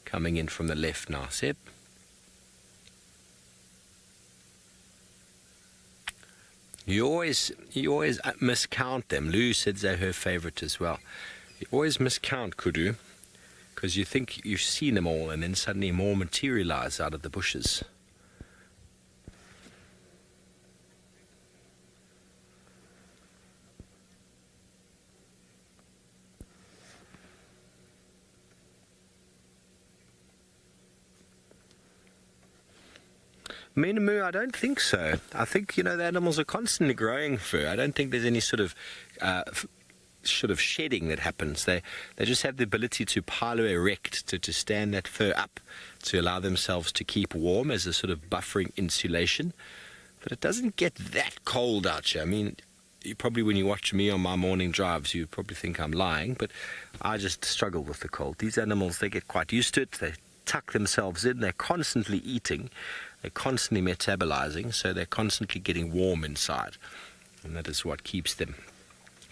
S2: coming in from the left now, Seb. You always miscount them. Lou said they're her favorite as well. You always miscount kudu because you think you've seen them all and then suddenly more materialize out of the bushes. Moo, I don't think so. I think, the animals are constantly growing fur. I don't think there's any sort of shedding that happens. They just have the ability to pilo erect, to stand that fur up, to allow themselves to keep warm as a sort of buffering insulation. But it doesn't get that cold out here. I mean, you probably, when you watch me on my morning drives, you probably think I'm lying, but I just struggle with the cold. These animals, they get quite used to it. They tuck themselves in. They're constantly eating. They're constantly metabolizing, so they're constantly getting warm inside. And that is what keeps them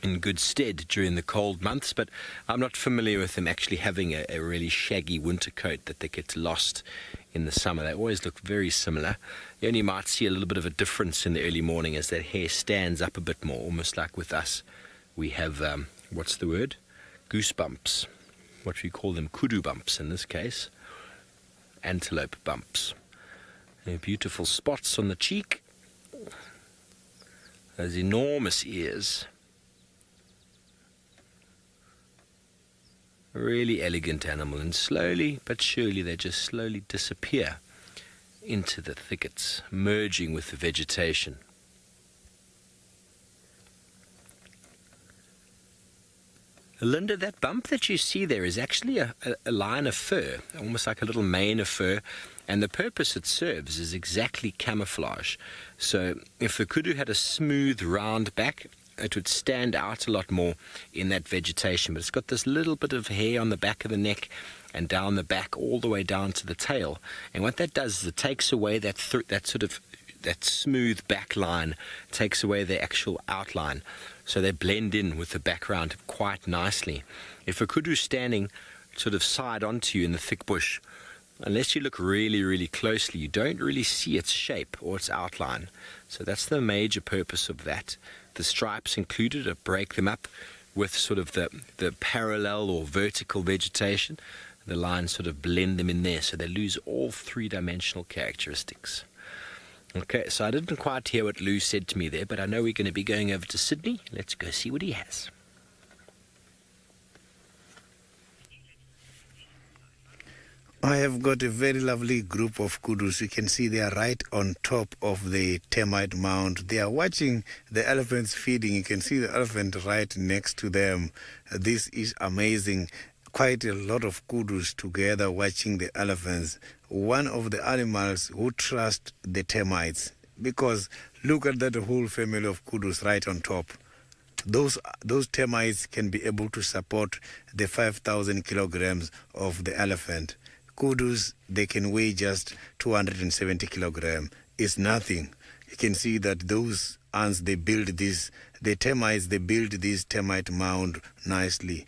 S2: in good stead during the cold months. But I'm not familiar with them actually having a really shaggy winter coat that they get lost in the summer. They always look very similar. You only might see a little bit of a difference in the early morning as that hair stands up a bit more, almost like with us. We have, what's the word? Goosebumps. What we call them, kudu bumps in this case. Antelope bumps. They're beautiful spots on the cheek. Those enormous ears. A really elegant animal, and slowly but surely they just slowly disappear into the thickets, merging with the vegetation. Linda, that bump that you see there is actually a line of fur, almost like a little mane of fur, and the purpose it serves is exactly camouflage. So if the kudu had a smooth, round back, it would stand out a lot more in that vegetation, but it's got this little bit of hair on the back of the neck and down the back all the way down to the tail, and what that does is it takes away that smooth back line, takes away the actual outline, so they blend in with the background quite nicely. If a kudu's standing sort of side onto you in the thick bush, unless you look really, really closely, you don't really see its shape or its outline. So that's the major purpose of that. The stripes included to break them up with sort of the parallel or vertical vegetation. The lines sort of blend them in there, so they lose all three-dimensional characteristics. Okay, so I didn't quite hear what Lou said to me there, but I know we're going to be going over to Sydney. Let's go see what he has.
S3: I have got a very lovely group of kudus. You can see they are right on top of the termite mound. They are watching the elephants feeding. You can see the elephant right next to them. This is amazing. Quite a lot of kudus together watching the elephants. One of the animals who trust the termites, because look at that whole family of kudus right on top. Those termites can be able to support the 5,000 kilograms of the elephant. Kudus, they can weigh just 270 kilograms. It's nothing. You can see that those ants, they build this, the termites, they build this termite mound nicely.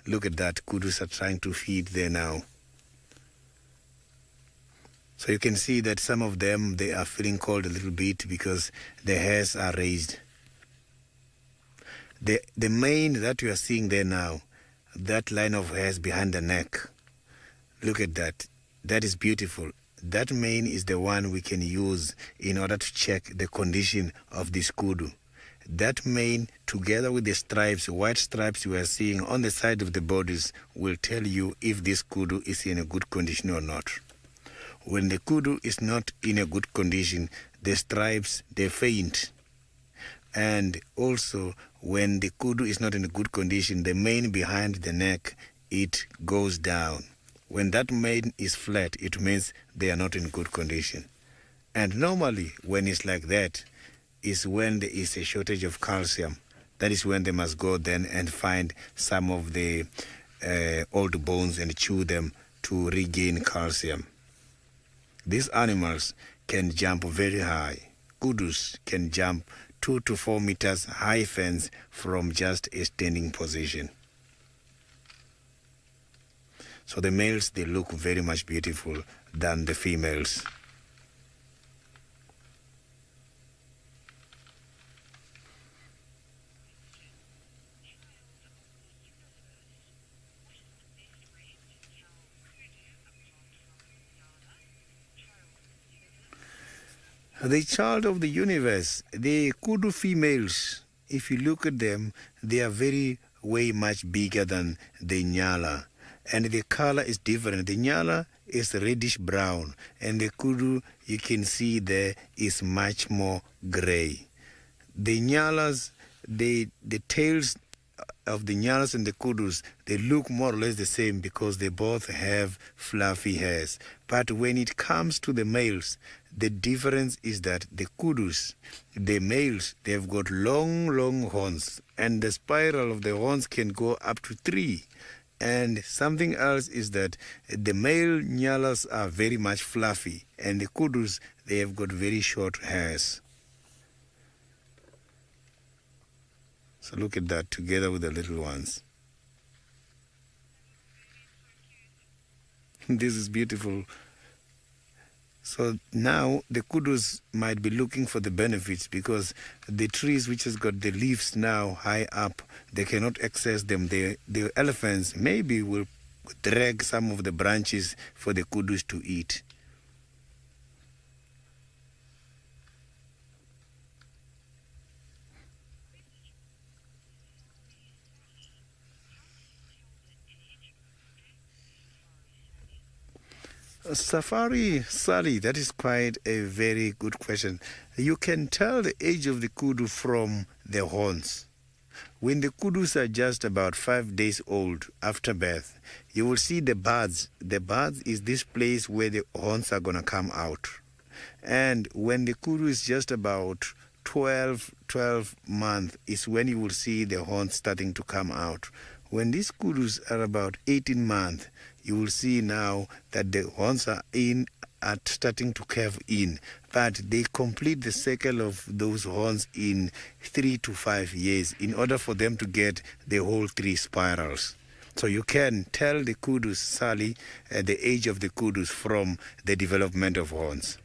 S3: Look at that, kudus are trying to feed there now. So you can see that some of them, they are feeling cold a little bit because their hairs are raised. The mane that you are seeing there now, that line of hairs behind the neck, look at that. That is beautiful. That mane is the one we can use in order to check the condition of this kudu. That mane, together with the stripes, white stripes you are seeing on the side of the bodies, will tell you if this kudu is in a good condition or not. When the kudu is not in a good condition, the stripes, they faint. And also, when the kudu is not in a good condition, the mane behind the neck, it goes down. When that mane is flat, it means they are not in good condition. And normally, when it's like that, is when there is a shortage of calcium. That is when they must go then and find some of the old bones and chew them to regain calcium. These animals can jump very high. Kudus can jump 2 to 4 meters high fence from just a standing position. So the males, they look very much beautiful than the females. The child of the universe, the kudu females, if you look at them, they are way much bigger than the nyala. And the color is different. The nyala is reddish brown, and the kudu, you can see there, is much more gray. The nyalas, the tails of the nyalas and the kudus, they look more or less the same because they both have fluffy hairs. But when it comes to the males, the difference is that the kudus, the males, they've got long horns, and the spiral of the horns can go up to 3. And something else is that the male nyalas are very much fluffy, and the kudus, they have got very short hairs. So look at that together with the little ones. This is beautiful. So now the kudus might be looking for the benefits because the trees which has got the leaves now high up, they cannot access them. The elephants maybe will drag some of the branches for the kudus to eat. Safari Sally, that is quite a very good question. You can tell the age of the kudu from the horns. When the kudus are just about 5 days old after birth, you will see the buds. The buds is this place where the horns are going to come out. And when the kudu is just about 12 months is when you will see the horns starting to come out. When these kudus are about 18 months, you will see now that the horns are starting to curve in, but they complete the cycle of those horns in 3 to 5 years in order for them to get the whole 3 spirals. So you can tell the kudus, Sally, the age of the kudus from the development of horns.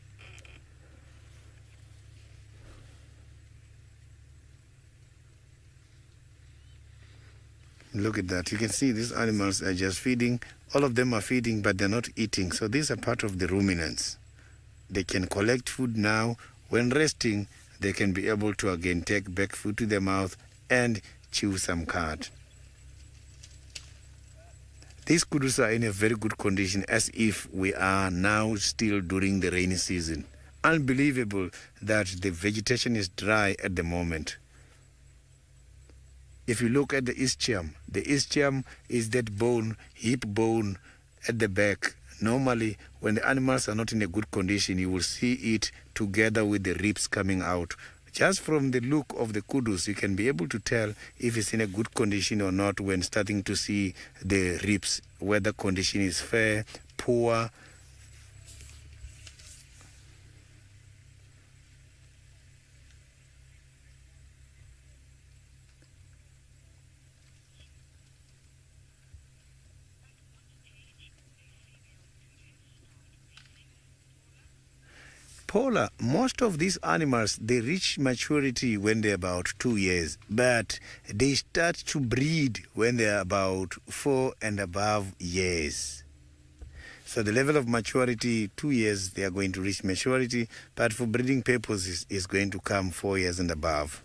S3: Look at that. You can see these animals are just feeding. All of them are feeding, but they're not eating. So these are part of the ruminants. They can collect food now. When resting, they can be able to again take back food to their mouth and chew some cud. These kudus are in a very good condition, as if we are now still during the rainy season. Unbelievable that the vegetation is dry at the moment. If you look at the ischium is that bone, hip bone at the back. Normally, when the animals are not in a good condition, you will see it together with the ribs coming out. Just from the look of the kudus, you can be able to tell if it's in a good condition or not when starting to see the ribs, whether condition is fair, poor. Paula, most of these animals, they reach maturity when they're about 2 years, but they start to breed when they're about 4 and above years. So the level of maturity, 2 years, they are going to reach maturity, but for breeding purposes, is going to come 4 years and above.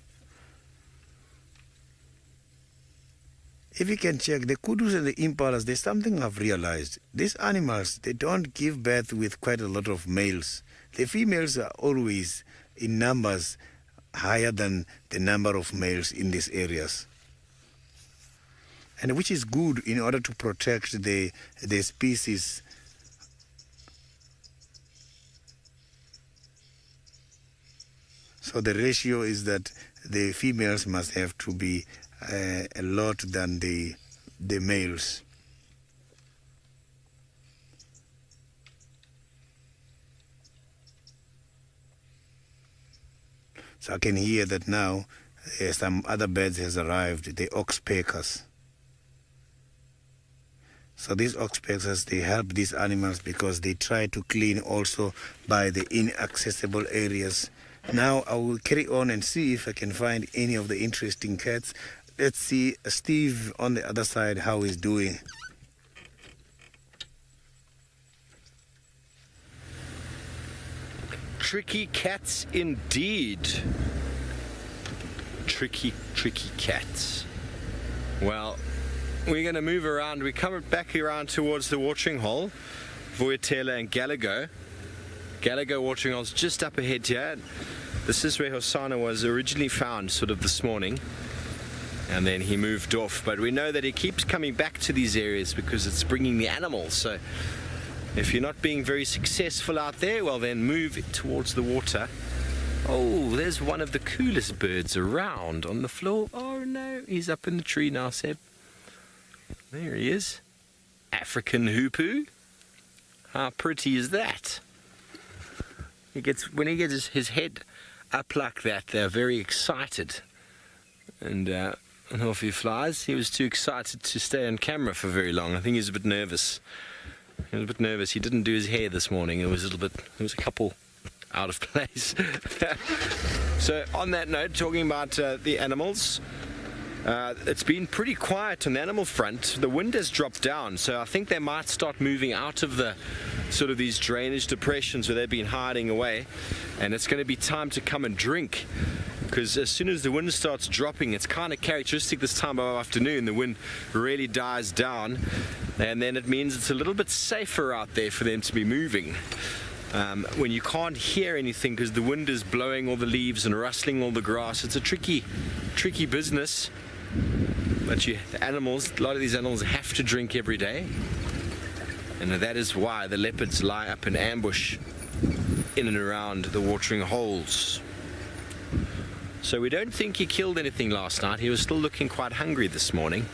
S3: If you can check, the kudus and the impalas, there's something I've realized. These animals, they don't give birth with quite a lot of males. The females are always in numbers higher than the number of males in these areas. And which is good in order to protect the species. So the ratio is that the females must have to be a lot than the males. So I can hear that now. Some other birds has arrived, the oxpeckers. So these oxpeckers, they help these animals because they try to clean also by the inaccessible areas. Now I will carry on and see if I can find any of the interesting cats. Let's see Steve on the other side how he's doing.
S2: Tricky cats indeed. Tricky cats. Well, we're going to move around. We come back around towards the watering hole, Voyatela and Gallagher. Gallagher watering hole's just up ahead here. This is where Hosanna was originally found sort of this morning, and then he moved off. But we know that he keeps coming back to these areas because it's bringing the animals. So if you're not being very successful out there, well then move towards the water. Oh, there's one of the coolest birds around on the floor. Oh no, he's up in the tree now, Seb. There he is. African hoopoo. How pretty is that? When he gets his head up like that, they're very excited. And off he flies. He was too excited to stay on camera for very long. I think he was a bit nervous. He didn't do his hair this morning. It was a couple out of place. So on that note, talking about the animals, it's been pretty quiet on the animal front. The wind has dropped down, so I think they might start moving out of the sort of these drainage depressions where they've been hiding away, and it's going to be time to come and drink, because as soon as the wind starts dropping, it's kind of characteristic this time of afternoon, the wind really dies down, and then it means it's a little bit safer out there for them to be moving. When you can't hear anything because the wind is blowing all the leaves and rustling all the grass, it's a tricky business. But a lot of these animals have to drink every day, and that is why the leopards lie up in ambush in and around the watering holes. So we don't think he killed anything last night. He was still looking quite hungry this morning.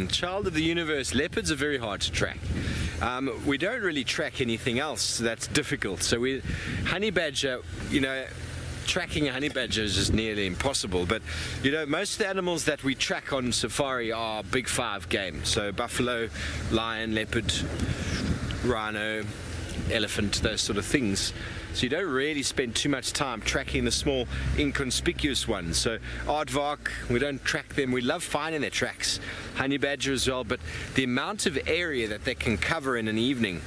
S2: Child of the universe, leopards are very hard to track. We don't really track anything else that's difficult. So honey badger, tracking a honey badger is just nearly impossible. But most of the animals that we track on safari are big five game. So buffalo, lion, leopard, rhino, elephant, those sort of things. So you don't really spend too much time tracking the small inconspicuous ones. So aardvark, we don't track them. We love finding their tracks. Honey badger as well, but the amount of area that they can cover in an evening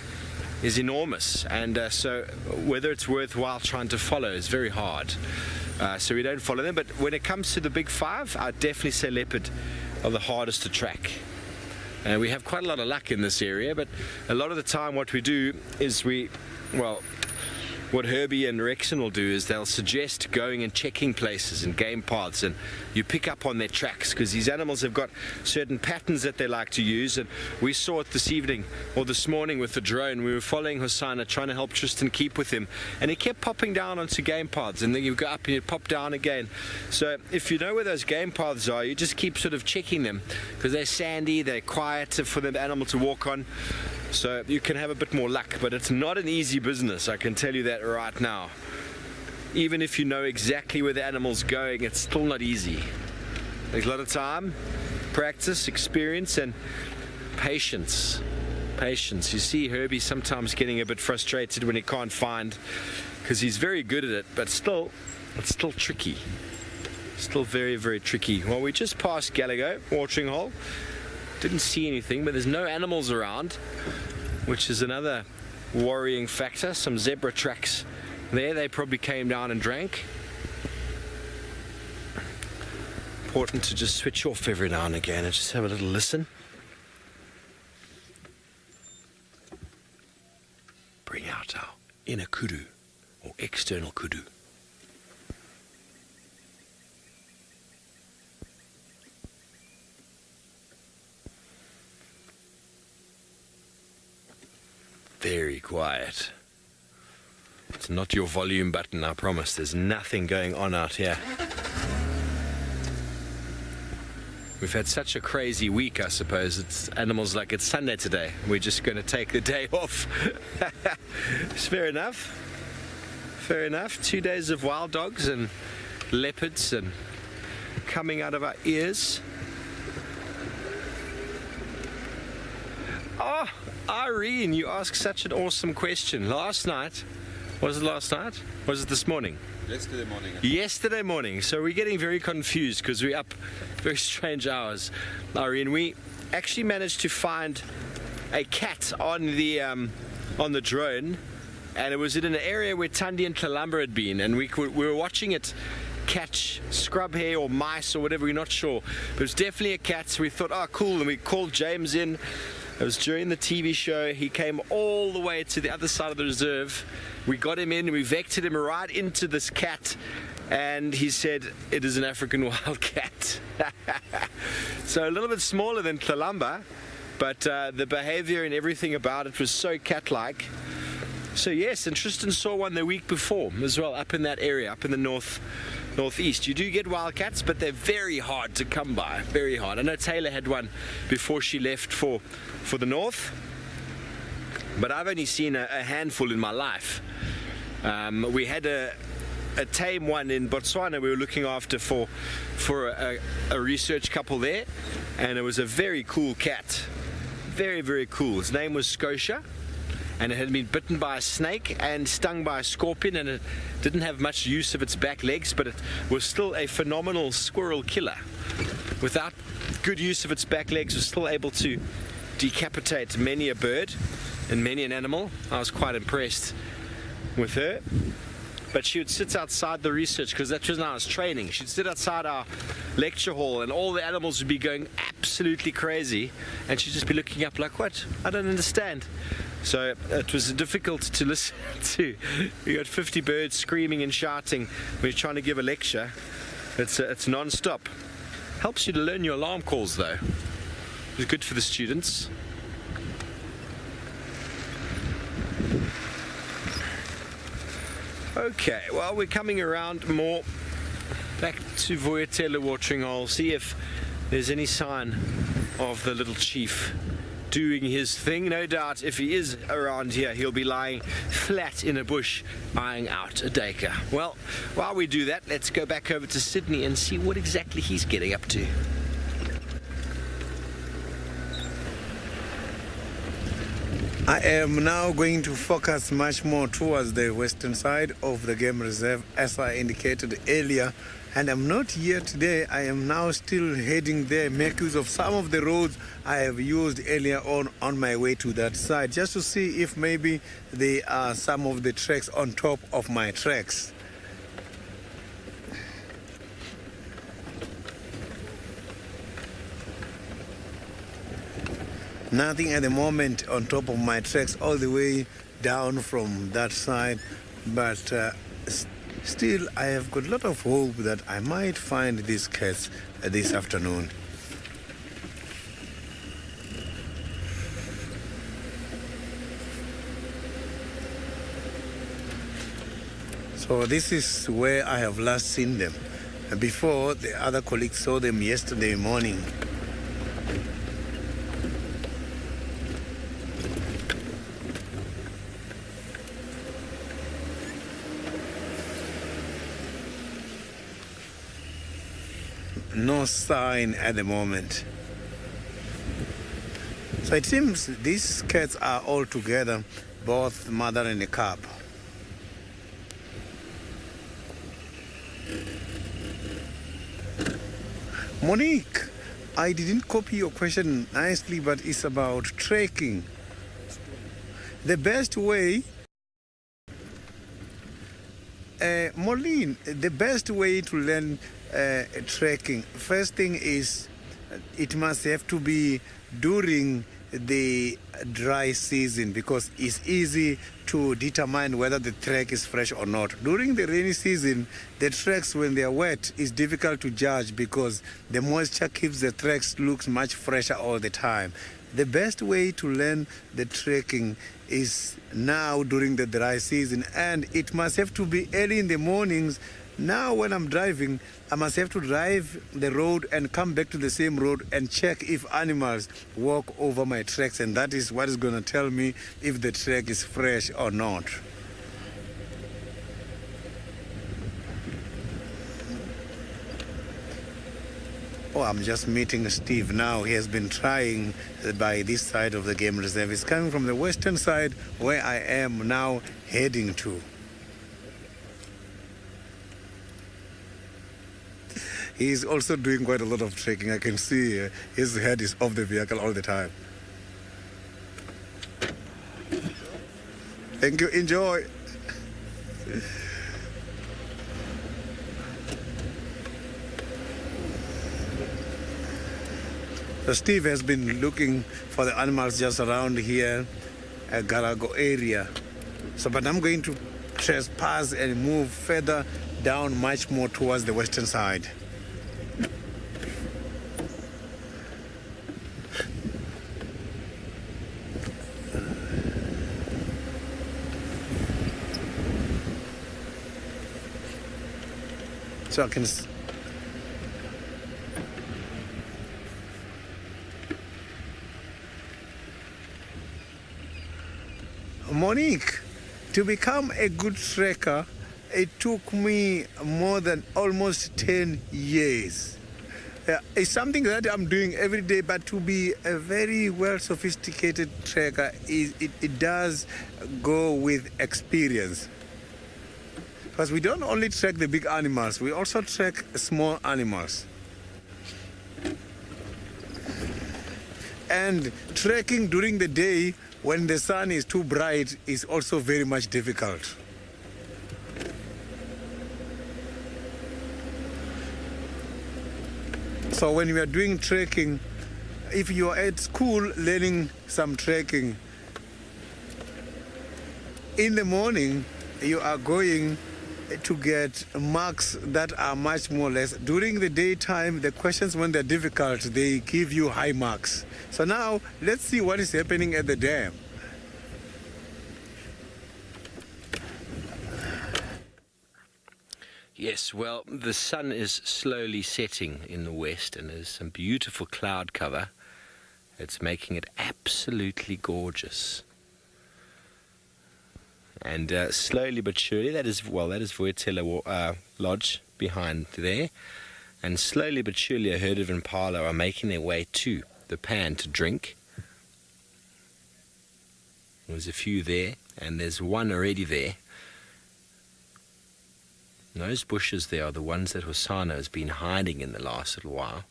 S2: is enormous, and so whether it's worthwhile trying to follow is very hard. So we don't follow them. But when it comes to the big five, I'd definitely say leopard are the hardest to track. We have quite a lot of luck in this area, but a lot of the time what we do is what Herbie and Rexon will do is they'll suggest going and checking places and game paths, and you pick up on their tracks, because these animals have got certain patterns that they like to use. And we saw it this morning with the drone. We were following Hosanna, trying to help Tristan keep with him, and he kept popping down onto game paths, and then you go up and you pop down again. So if you know where those game paths are, you just keep sort of checking them, because they're sandy, they're quiet for the animal to walk on. So you can have a bit more luck, but it's not an easy business, I can tell you that right now. Even if you know exactly where the animal's going, it's still not easy. There's a lot of time, practice, experience, and patience. You see Herbie sometimes getting a bit frustrated when he can't find, because he's very good at it, but still, it's still tricky. Still very, very tricky. Well, we just passed Gallagher watering hole. Didn't see anything, but there's no animals around, which is another worrying factor. Some zebra tracks there, they probably came down and drank. Important to just switch off every now and again and just have a little listen. Bring out our inner kudu, or external kudu. Very quiet. It's not your volume button, I promise. There's nothing going on out here. We've had such a crazy week, I suppose. It's animals like it's Sunday today. We're just going to take the day off. It's fair enough. Fair enough. 2 days of wild dogs and leopards and coming out of our ears. Oh, Irene, you asked such an awesome question. Last night, was it last night? Was it this morning?
S6: Yesterday morning.
S2: Yesterday morning. So we're getting very confused because we're up very strange hours. Irene, we actually managed to find a cat on the drone, and it was in an area where Thandi and Tlalamba had been, and we were watching it catch scrub hare or mice or whatever, we're not sure. But it was definitely a cat, so we thought, oh cool, and we called James in. It was during the TV show. He came all the way to the other side of the reserve. We got him in, we vectored him right into this cat, and he said it is an African wildcat. So a little bit smaller than Tlalamba, but the behavior and everything about it was so cat-like. So yes, and Tristan saw one the week before as well, up in that area, up in the northeast. You do get wildcats, but they're very hard to come by, very hard. I know Taylor had one before she left for the north, but I've only seen a handful in my life. We had a tame one in Botswana we were looking after for a research couple there, and it was a very cool cat, very, very cool. His name was Scotia, and it had been bitten by a snake and stung by a scorpion, and it didn't have much use of its back legs, but it was still a phenomenal squirrel killer. Without good use of its back legs, it was still able to decapitate many a bird and many an animal. I was quite impressed with her. But she would sit outside the research, because that was when I was training. She'd sit outside our lecture hall, and all the animals would be going absolutely crazy, and she'd just be looking up like, what? I don't understand. So it was difficult to listen to. We got 50 birds screaming and shouting when you're trying to give a lecture. It's non-stop. Helps you to learn your alarm calls though. It's good for the students. Okay, well, we're coming around more back to Voyatela watering hole, see if there's any sign of the little chief doing his thing. No doubt if he is around here, he'll be lying flat in a bush eyeing out a duiker. Well, while we do that, let's go back over to Sydney and see what exactly he's getting up to.
S3: I am now going to focus much more towards the western side of the game reserve, as I indicated earlier. And I'm not here today. I am now still heading there, make use of some of the roads I have used earlier on my way to that side, just to see if maybe there are some of the tracks on top of my tracks. Nothing at the moment on top of my tracks all the way down from that side, but still I have got a lot of hope that I might find these cats this afternoon. So this is where I have last seen them. Before, the other colleagues saw them yesterday morning. No sign at the moment. So it seems these cats are all together, both mother and a cub. Monique, I didn't copy your question nicely, but it's about trekking. The best way, Moline, the best way to learn trekking, first thing is it must have to be during the dry season, because it's easy to determine whether the trek is fresh or not. During the rainy season, the treks, when they are wet, is difficult to judge because the moisture keeps the treks looks much fresher all the time. The best way to learn the trekking is now during the dry season, and it must have to be early in the mornings Now when I'm driving, I must have to drive the road and come back to the same road and check if animals walk over my tracks, and that is what is going to tell me if the track is fresh or not. Oh, I'm just meeting Steve now. He has been trying by this side of the game reserve. He's coming from the western side where I am now heading to. He's also doing quite a lot of trekking. I can see his head is off the vehicle all the time. Thank you. Enjoy. So Steve has been looking for the animals just around here, at Garago area. So, but I'm going to trespass and move further down much more towards the western side. So I can Monique, to become a good trekker, it took me more than almost 10 years. It's something that I'm doing every day, but to be a very well sophisticated trekker, it does go with experience. Because we don't only trek the big animals, we also trek small animals. And trekking during the day when the sun is too bright is also very much difficult. So when we are doing trekking, if you are at school learning some trekking, in the morning you are going to get marks that are much more less. During the daytime, the questions, when they're difficult, they give you high marks. So now, let's see what is happening at the dam.
S2: Yes, well, the sun is slowly setting in the west, and there's some beautiful cloud cover. It's making it absolutely gorgeous. And slowly but surely, that is Voitela Lodge behind there. And slowly but surely, a herd of impala are making their way to the pan to drink. There's a few there, and there's one already there. And those bushes there are the ones that Hosana has been hiding in the last little while.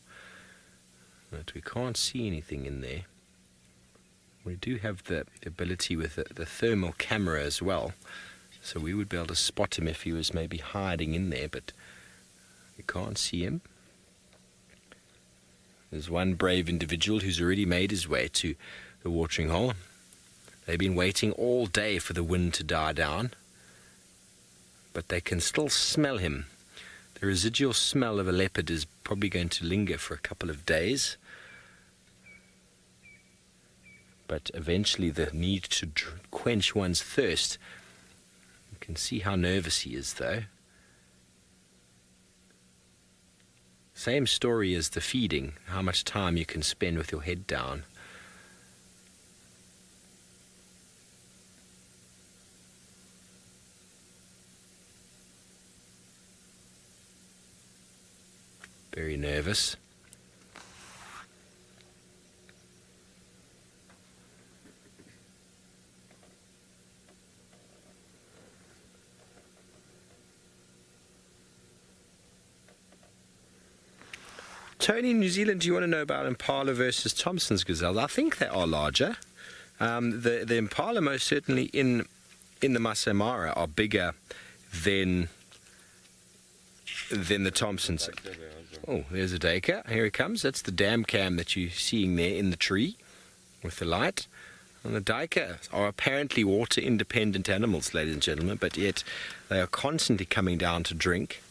S2: But we can't see anything in there. We do have the ability with the thermal camera as well, so we would be able to spot him if he was maybe hiding in there, but we can't see him. There's one brave individual who's already made his way to the watering hole. They've been waiting all day for the wind to die down, but they can still smell him. The residual smell of a leopard is probably going to linger for a couple of days. But eventually the need to quench one's thirst. You can see how nervous he is, though. Same story as the feeding, how much time you can spend with your head down. Very nervous. Tony, in New Zealand, do you want to know about impala versus Thompson's gazelle? I think they are larger. The impala most certainly in the Masai Mara are bigger than the Thompsons. Oh, there's a duiker. Here he comes. That's the dam cam that you're seeing there in the tree with the light. And the duiker are apparently water-independent animals, ladies and gentlemen, but yet they are constantly coming down to drink,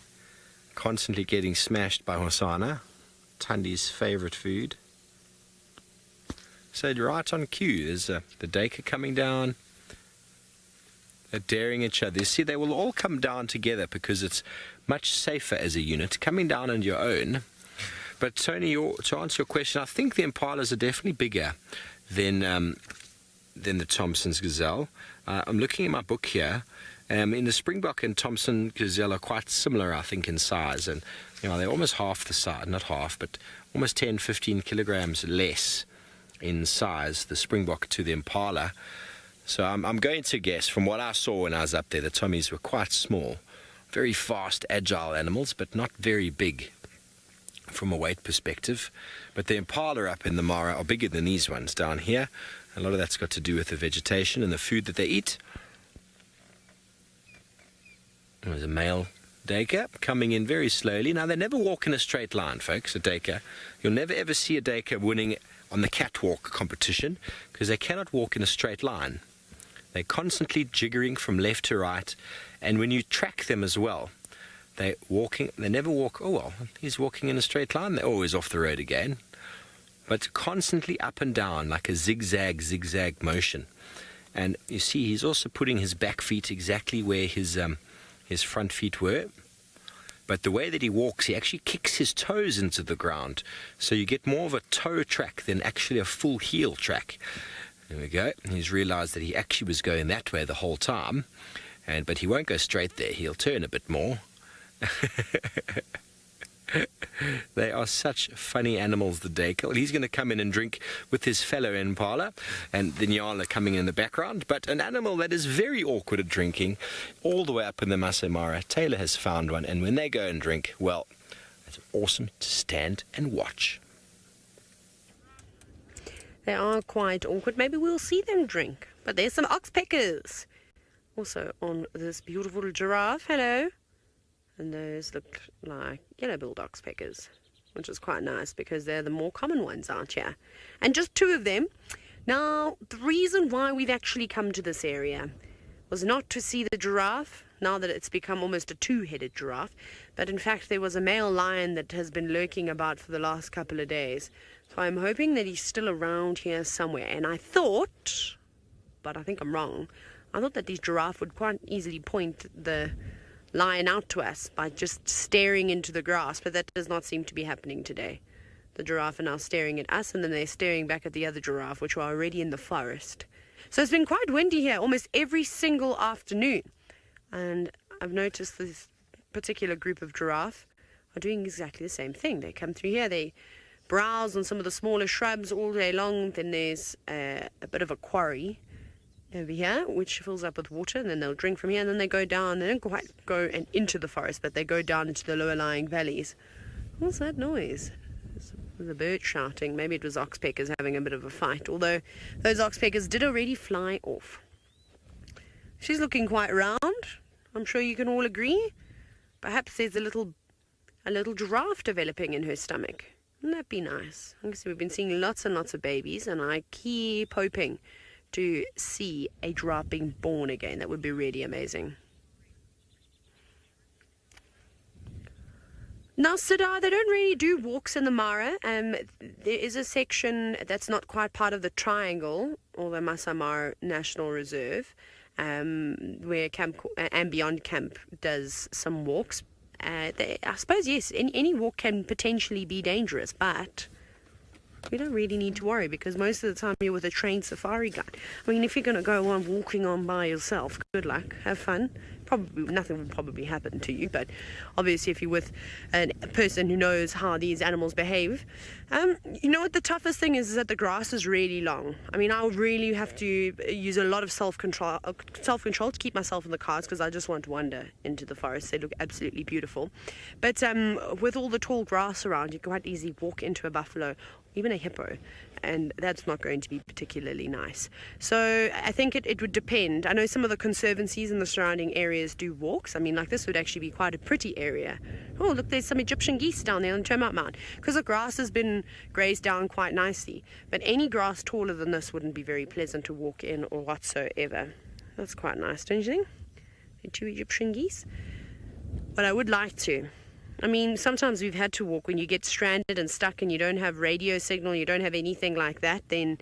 S2: constantly getting smashed by Hosana, Tandi's favourite food. So right on cue, there's the duiker coming down. They're daring each other. You see, they will all come down together because it's much safer as a unit, coming down on your own. But Tony, to answer your question, I think the impalas are definitely bigger than the Thompson's gazelle. I'm looking at my book here. In the Springbok and Thompson gazelle are quite similar, I think, in size. And they're almost half the size, not half, but almost 10, 15 kilograms less in size, the Springbok to the impala. So I'm going to guess, from what I saw when I was up there, the Tommies were quite small. Very fast, agile animals, but not very big from a weight perspective. But the impala up in the Mara are bigger than these ones down here. A lot of that's got to do with the vegetation and the food that they eat. There's a male duiker coming in very slowly. Now, they never walk in a straight line, folks, a duiker. You'll never ever see a duiker winning on the catwalk competition because they cannot walk in a straight line. They're constantly jiggering from left to right. And when you track them as well, they never walk, oh well, he's walking in a straight line, they're always off the road again. But constantly up and down like a zigzag motion. And you see he's also putting his back feet exactly where his front feet were. But the way that he walks, he actually kicks his toes into the ground. So you get more of a toe track than actually a full heel track. There we go. He's realized that he actually was going that way the whole time. But he won't go straight there. He'll turn a bit more. They are such funny animals, the duiker. Well, he's going to come in and drink with his fellow impala, and the nyala coming in the background. But an animal that is very awkward at drinking, all the way up in the Masai Mara. Taylor has found one, and when they go and drink, well, it's awesome to stand and watch.
S4: They are quite awkward. Maybe we'll see them drink. But there's some oxpeckers also on this beautiful giraffe. Hello. And those look like yellow-billed oxpeckers, which is quite nice because they're the more common ones out here. And just two of them. Now, the reason why we've actually come to this area was not to see the giraffe, now that it's become almost a two-headed giraffe, but in fact there was a male lion that has been lurking about for the last couple of days. So I'm hoping that he's still around here somewhere. And I thought, but I think I'm wrong, I thought that this giraffe would quite easily point the lion out to us by just staring into the grass, but that does not seem to be happening today. The giraffe are now staring at us, and then they're staring back at the other giraffe, which are already in the forest. So it's been quite windy here almost every single afternoon, and I've noticed this particular group of giraffe are doing exactly the same thing. They come through here, they browse on some of the smaller shrubs all day long. Then there's a bit of a quarry over here, which fills up with water, and then they'll drink from here, and then they go down. They don't quite go into the forest, but they go down into the lower lying valleys. What's that noise? There's a bird shouting. Maybe it was oxpeckers having a bit of a fight, although those oxpeckers did already fly off. She's looking quite round. I'm sure you can all agree. Perhaps there's a little giraffe developing in her stomach. Wouldn't that be nice? We've been seeing lots and lots of babies, and I keep hoping to see a giraffe being born again. That would be really amazing. Now, Sidar, they don't really do walks in the Mara. There is a section that's not quite part of the triangle, or the Masai Mara National Reserve, where Camp and Beyond Camp does some walks. I suppose, yes, any walk can potentially be dangerous, but we don't really need to worry because most of the time you're with a trained safari guide. I mean, if you're going to go on walking on by yourself, good luck, have fun. Probably nothing will probably happen to you, but obviously if you're with a person who knows how these animals behave, you know what the toughest thing is that the grass is really long. I mean, I would really have to use a lot of self-control to keep myself in the cars because I just want to wander into the forest. They look absolutely beautiful, but with all the tall grass around, you can quite easily walk into a buffalo, even a hippo, and that's not going to be particularly nice. So I think it would depend. I know some of the conservancies in the surrounding areas do walks. I mean, like this would actually be quite a pretty area. Oh, look, there's some Egyptian geese down there on Termite Mound because the grass has been grazed down quite nicely. But any grass taller than this wouldn't be very pleasant to walk in or whatsoever. That's quite nice, don't you think? The two Egyptian geese. But I would like to. I mean, sometimes we've had to walk when you get stranded and stuck and you don't have radio signal, you don't have anything like that, then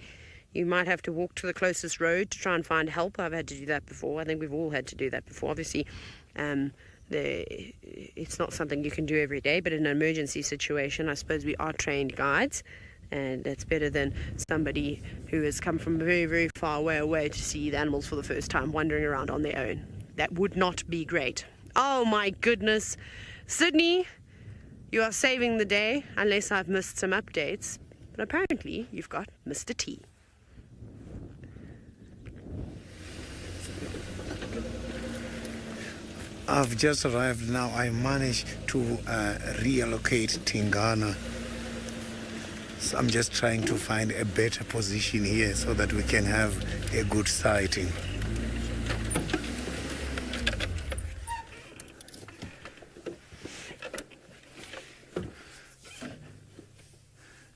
S4: You might have to walk to the closest road to try and find help. I've had to do that before. I think we've all had to do that before. Obviously, it's not something you can do every day, but in an emergency situation, I suppose we are trained guides, and it's better than somebody who has come from very, very far away to see the animals for the first time wandering around on their own. That would not be great. Oh my goodness. Sydney, you are saving the day, unless I've missed some updates. But apparently, you've got Mr. T.
S3: I've just arrived now. I managed to reallocate Tingana. So I'm just trying to find a better position here so that we can have a good sighting.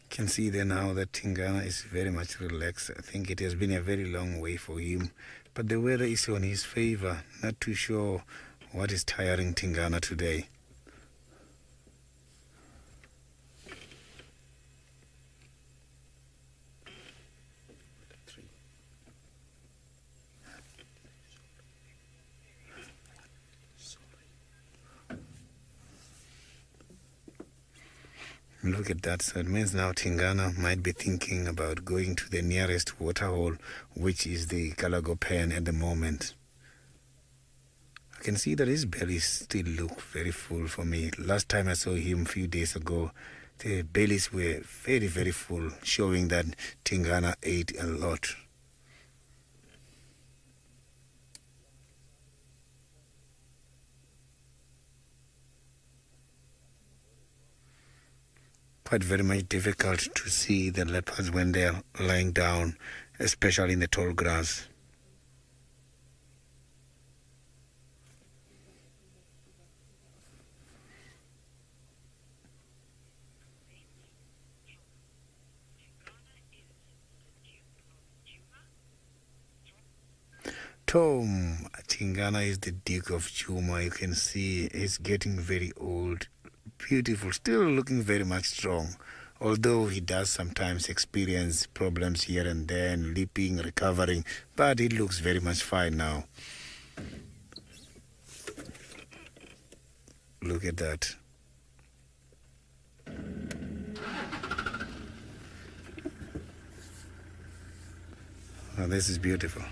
S3: You can see there now that Tingana is very much relaxed. I think it has been a very long way for him, but the weather is on his favor. Not too sure what is tiring Tingana today. Look at that. So it means now Tingana might be thinking about going to the nearest waterhole, which is the Galago pen at the moment. I can see that his belly still look very full for me. Last time I saw him a few days ago, the bellies were very, very full, showing that Tingana ate a lot. Quite very much difficult to see the leopards when they're lying down, especially in the tall grass. Tom Tingana is the Duke of Chuma. You can see he's getting very old. Beautiful, still looking very much strong, although he does sometimes experience problems here and there, and leaping, recovering, but he looks very much fine now. Look at that. Oh, this is beautiful.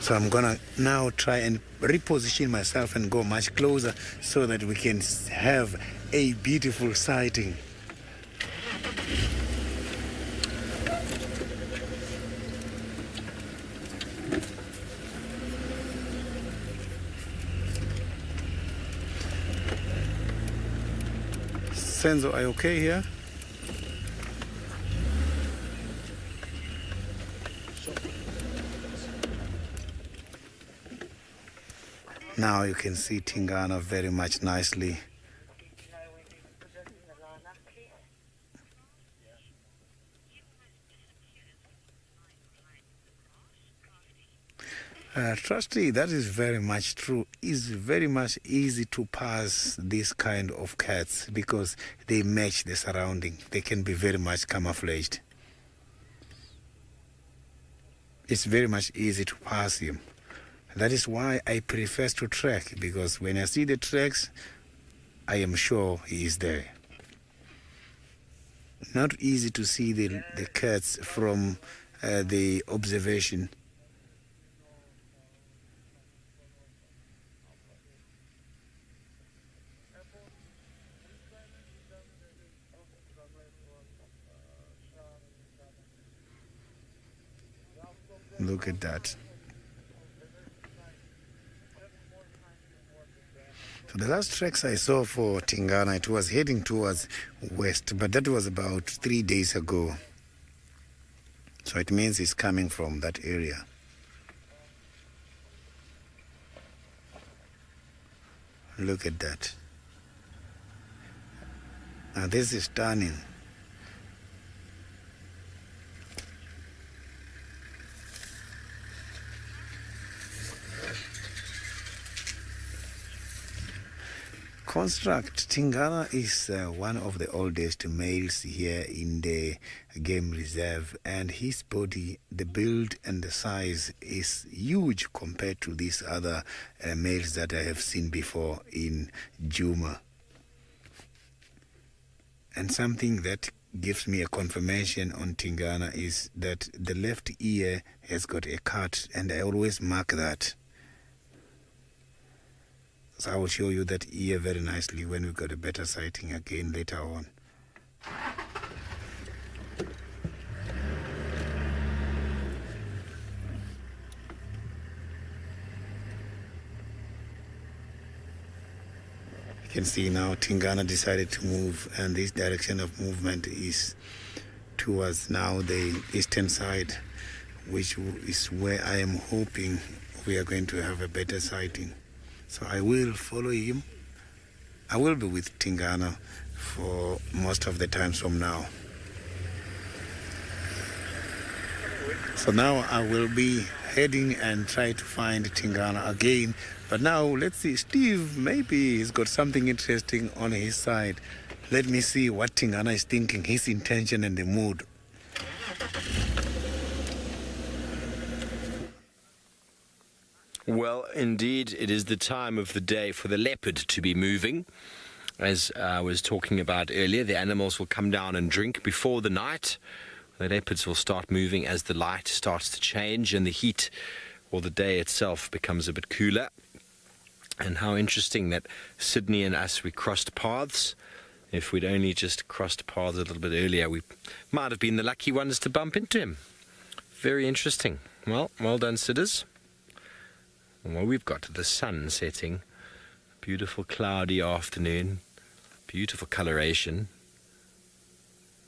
S3: So I'm gonna now try and reposition myself and go much closer so that we can have a beautiful sighting. Senzo, are you okay here? Now you can see Tingana very much nicely. Trusty, that is very much true. It's very much easy to pass this kind of cats because they match the surrounding. They can be very much camouflaged. It's very much easy to pass him. That is why I prefer to track, because when I see the tracks, I am sure he is there. Not easy to see the cats from the observation. Look at that. So the last tracks I saw for Tingana, it was heading towards west, but that was about 3 days ago. So it means it's coming from that area. Look at that. Now this is stunning. construct. Tingana is one of the oldest males here in the game reserve, and his body, the build and the size is huge compared to these other males that I have seen before in Juma. And something that gives me a confirmation on Tingana is that the left ear has got a cut, and I always mark that. So I will show you that ear very nicely when we got a better sighting again later on. You can see now Tingana decided to move, and this direction of movement is towards now the eastern side, which is where I am hoping we are going to have a better sighting. So I will follow him. I will be with Tingana for most of the times from now. So now I will be heading and try to find Tingana again. But now let's see, Steve, maybe he's got something interesting on his side. Let me see what Tingana is thinking, his intention and the mood.
S2: Well, indeed, it is the time of the day for the leopard to be moving. As I was talking about earlier, the animals will come down and drink before the night. The leopards will start moving as the light starts to change and the heat or the day itself becomes a bit cooler. And how interesting that Sydney and us, we crossed paths. If we'd only just crossed paths a little bit earlier, we might have been the lucky ones to bump into him. Very interesting. Well done, Sidders. Well, we've got the sun setting. Beautiful cloudy afternoon. Beautiful coloration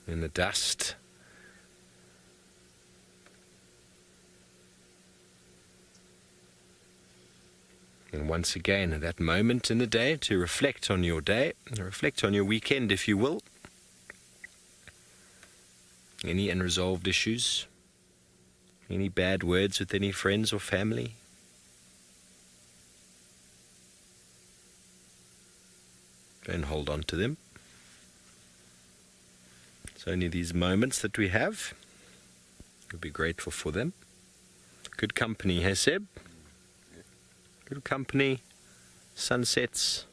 S2: in the dust. And once again, at that moment in the day to reflect on your day, reflect on your weekend, if you will. Any unresolved issues? Any bad words with any friends or family? Don't hold on to them. It's only these moments that we have. We'll be grateful for them. Good company, hey Seb? Good company, sunsets.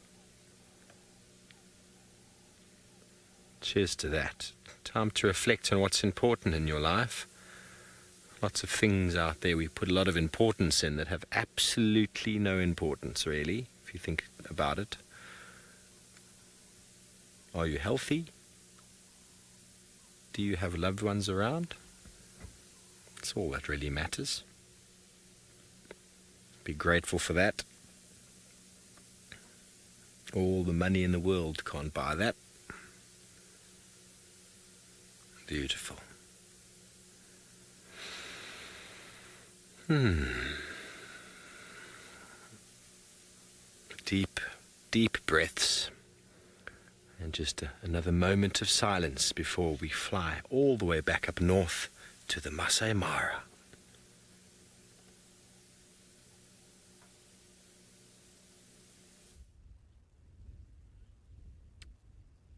S2: Cheers to that. Time to reflect on what's important in your life. Lots of things out there we put a lot of importance in that have absolutely no importance, really, if you think about it. Are you healthy? Do you have loved ones around? That's all that really matters. Be grateful for that. All the money in the world can't buy that. Beautiful. Deep, deep breaths. And just another moment of silence before we fly all the way back up north to the Masai Mara.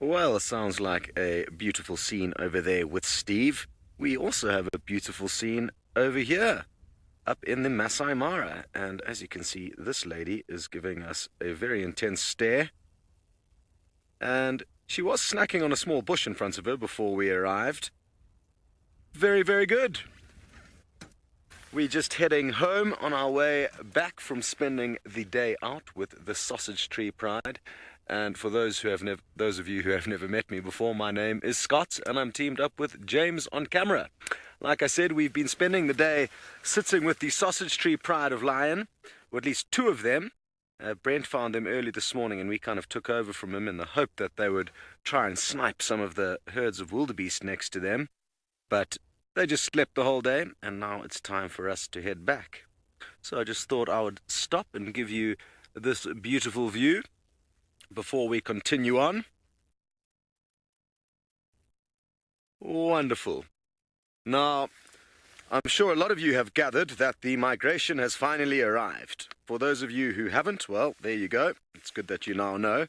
S2: Well, sounds like a beautiful scene over there with Steve. We also have a beautiful scene over here, up in the Masai Mara. And as you can see, this lady is giving us a very intense stare. And she was snacking on a small bush in front of her before we arrived. Very, very good. We're just heading home on our way back from spending the day out with the Sausage Tree Pride. And for those of you who have never met me before, my name is Scott, and I'm teamed up with James on camera. Like I said, we've been spending the day sitting with the Sausage Tree Pride of Lion, or at least two of them. Brent found them early this morning, and we kind of took over from him in the hope that they would try and snipe some of the herds of wildebeest next to them. But they just slept the whole day, and now it's time for us to head back. So I just thought I would stop and give you this beautiful view before we continue on. Wonderful. Now, I'm sure a lot of you have gathered that the migration has finally arrived. For those of you who haven't, well, there you go. It's good that you now know.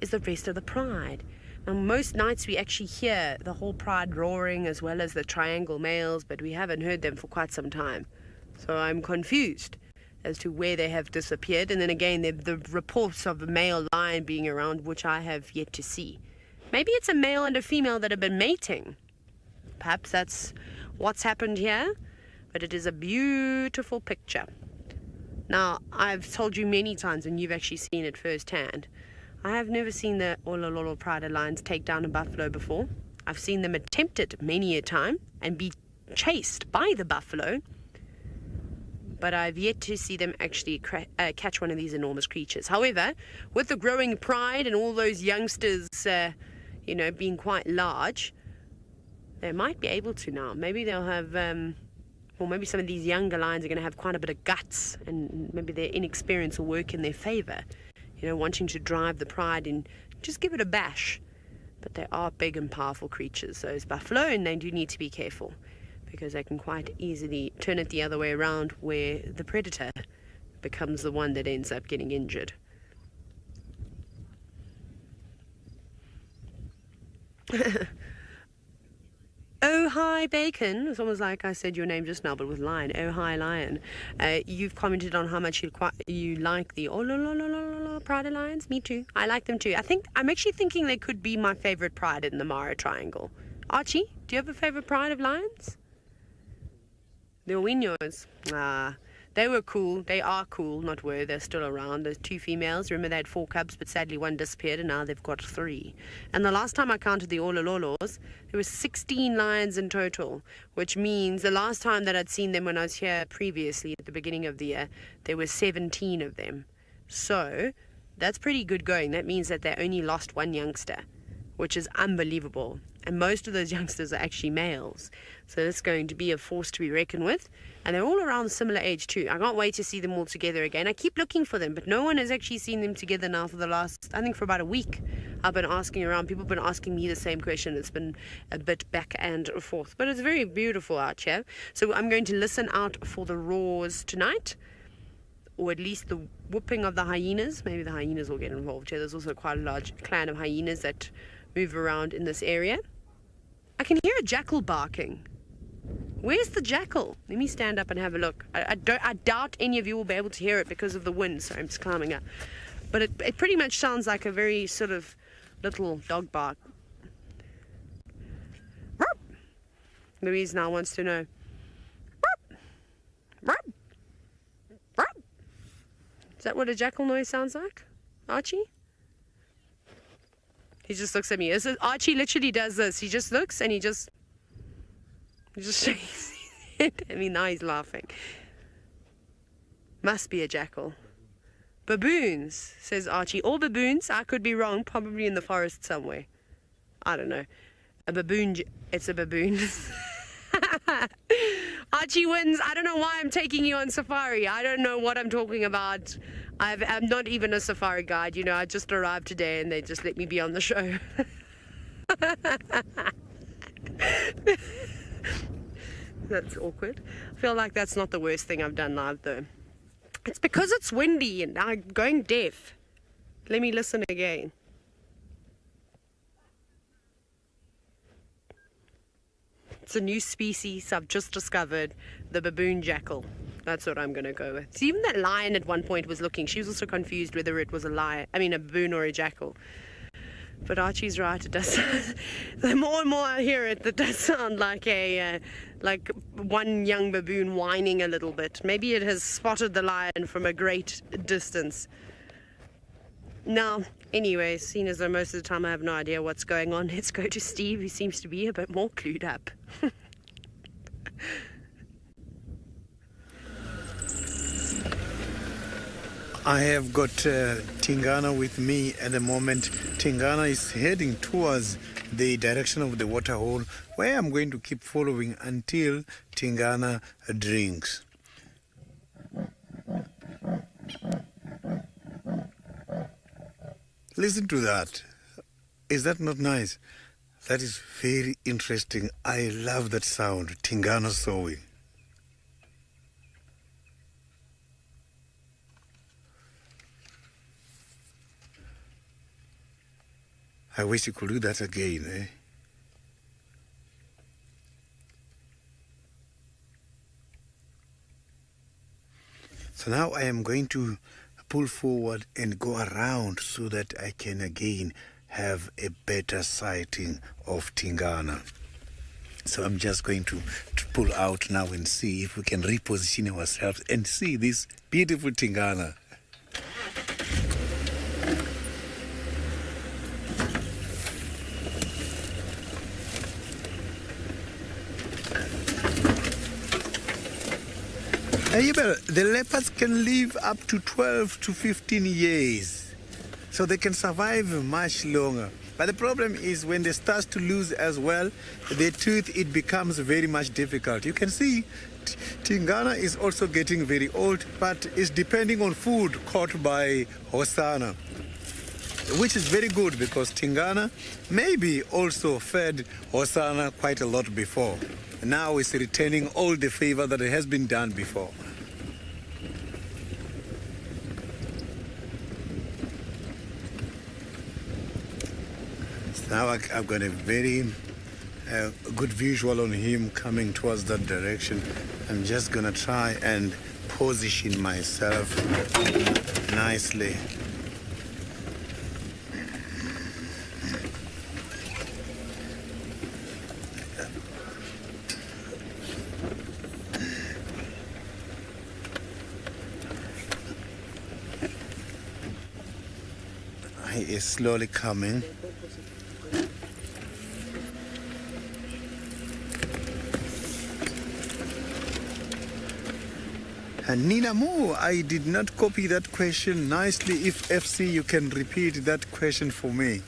S4: is the rest of the pride. Now, most nights we actually hear the whole pride roaring as well as the triangle males, but we haven't heard them for quite some time. So I'm confused as to where they have disappeared. And then again, the reports of a male lion being around, which I have yet to see. Maybe it's a male and a female that have been mating. Perhaps that's what's happened here, but it is a beautiful picture. Now, I've told you many times, and you've actually seen it firsthand, I have never seen the Olololo Pride lions take down a buffalo before. I've seen them attempt it many a time and be chased by the buffalo, but I've yet to see them actually catch one of these enormous creatures. However, with the growing pride and all those youngsters, being quite large, they might be able to now. Maybe they'll have, maybe some of these younger lions are going to have quite a bit of guts, and maybe their inexperience will work in their favor. Wanting to drive the pride and just give it a bash. But they are big and powerful creatures, those buffalo, and they do need to be careful because they can quite easily turn it the other way around where the predator becomes the one that ends up getting injured. Oh, hi, Bacon. It's almost like I said your name just now, but with lion. Oh, hi, lion. You've commented on how much you like the Pride lions. Me too. I like them too. I'm actually thinking they could be my favorite pride in the Mara Triangle. Archie, do you have a favorite pride of lions? The Owinos. They were cool. They are cool, not were. They're still around. There's 2 females. Remember, they had 4 cubs, but sadly one disappeared, and now they've got 3. And the last time I counted the Olololos, there were 16 lions in total, which means the last time that I'd seen them when I was here previously at the beginning of the year, there were 17 of them. So that's pretty good going. That means that they only lost 1 youngster, which is unbelievable. And most of those youngsters are actually males. So it's going to be a force to be reckoned with. And they're all around similar age too. I can't wait to see them all together again. I keep looking for them, but no one has actually seen them together now for the last, I think for about a week. I've been asking around. People have been asking me the same question. It's been a bit back and forth. But it's very beautiful out here. So I'm going to listen out for the roars tonight. Or at least the whooping of the hyenas. Maybe the hyenas will get involved here. There's also quite a large clan of hyenas that move around in this area. I can hear a jackal barking. Where's the jackal? Let me stand up and have a look. I doubt any of you will be able to hear it because of the wind, so I'm just climbing up. But it pretty much sounds like a very sort of little dog bark. Louise now wants to know. Is that what a jackal noise sounds like, Archie? He just looks at me. Archie literally does this. He just looks and he just He just shakes his head at me. Now he's laughing. Must be a jackal. Baboons, says Archie. Or baboons, I could be wrong, probably in the forest somewhere. I don't know. A baboon, it's a baboon. Archie wins. I don't know why I'm taking you on safari. I don't know what I'm talking about. I'm not even a safari guide, you know. I just arrived today and they just let me be on the show. That's awkward. I feel like that's not the worst thing I've done live though. It's because it's windy and I'm going deaf. Let me listen again. It's a new species I've just discovered, the baboon jackal. That's what I'm going to go with. See, even that lion at one point was looking. She was also confused whether it was a baboon or a jackal. But Archie's right, it does. The more and more I hear it, does sound like like one young baboon whining a little bit. Maybe it has spotted the lion from a great distance. Now, anyway, seeing as though most of the time I have no idea what's going on, let's go to Steve, who seems to be a bit more clued up.
S3: I have got Tingana with me at the moment. Tingana is heading towards the direction of the waterhole, where I'm going to keep following until Tingana drinks. Listen to that. Is that not nice? That is very interesting. I love that sound, Tingana sowing. I wish you could do that again, eh? So now I am going to pull forward and go around so that I can again have a better sighting of Tingana. So I'm just going to pull out now and see if we can reposition ourselves and see this beautiful Tingana. The leopards can live up to 12 to 15 years, so they can survive much longer. But the problem is when they start to lose as well, the tooth, it becomes very much difficult. You can see Tingana is also getting very old, but is depending on food caught by Hosanna, which is very good because Tingana maybe also fed Hosanna quite a lot before. Now it's retaining all the favor that has been done before. So now I've got a very good visual on him coming towards that direction. I'm just going to try and position myself nicely. He is slowly coming. And Nina Mo, I did not copy that question nicely. If FC, you can repeat that question for me.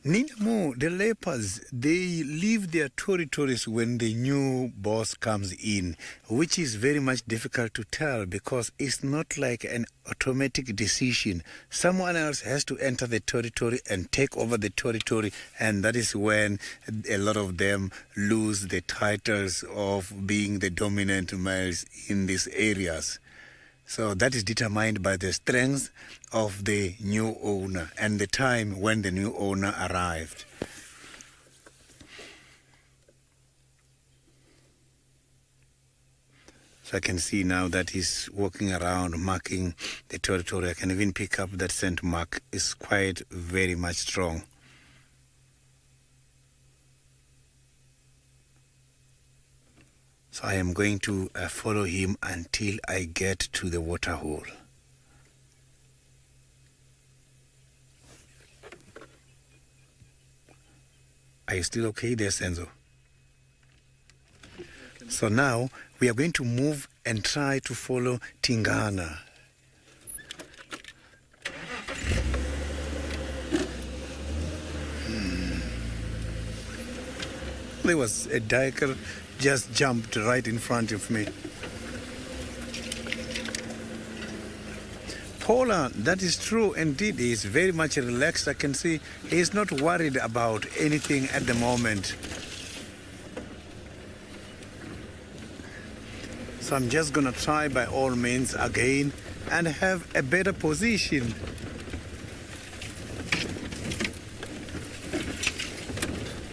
S3: Nina Mo, the leopards, they leave their territories when the new boss comes in, which is very much difficult to tell because it's not like an automatic decision. Someone else has to enter the territory and take over the territory, and that is when a lot of them lose the titles of being the dominant males in these areas. So that is determined by the strength of the new owner and the time when the new owner arrived. So I can see now that he's walking around marking the territory. I can even pick up that scent mark. It's quite very much strong. So I am going to follow him until I get to the waterhole. Are you still okay there, Senzo? So now we are going to move and try to follow Tingana. There was a duiker just jumped right in front of me. Paula, that is true indeed. He is very much relaxed. I can see he is not worried about anything at the moment. So I'm just going to try by all means again and have a better position.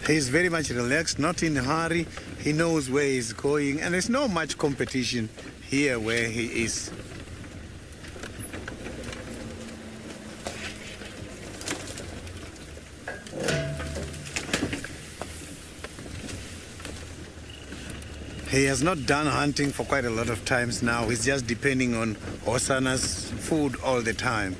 S3: He's very much relaxed, not in a hurry. He knows where he's going, and there's not much competition here where he is. He has not done hunting for quite a lot of times now. He's just depending on Osana's food all the time.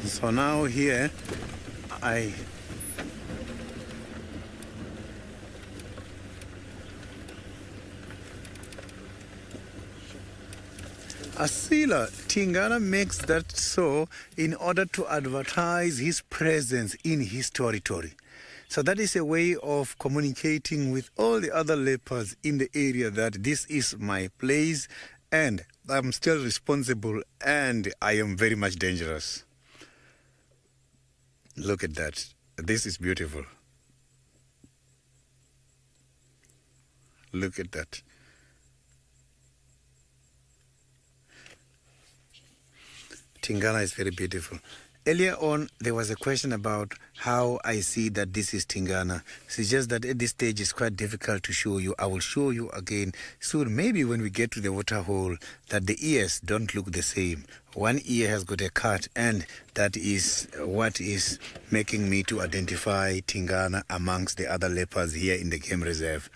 S3: So now here, Asila, Tingana makes that so in order to advertise his presence in his territory. So that is a way of communicating with all the other leopards in the area that this is my place and I'm still responsible and I am very much dangerous. Look at that. This is beautiful. Look at that. Tingana is very beautiful. Earlier on, there was a question about how I see that this is Tingana. It's just that at this stage, it's quite difficult to show you. I will show you again soon. Maybe when we get to the waterhole, that the ears don't look the same. One ear has got a cut, and that is what is making me to identify Tingana amongst the other leopards here in the game reserve.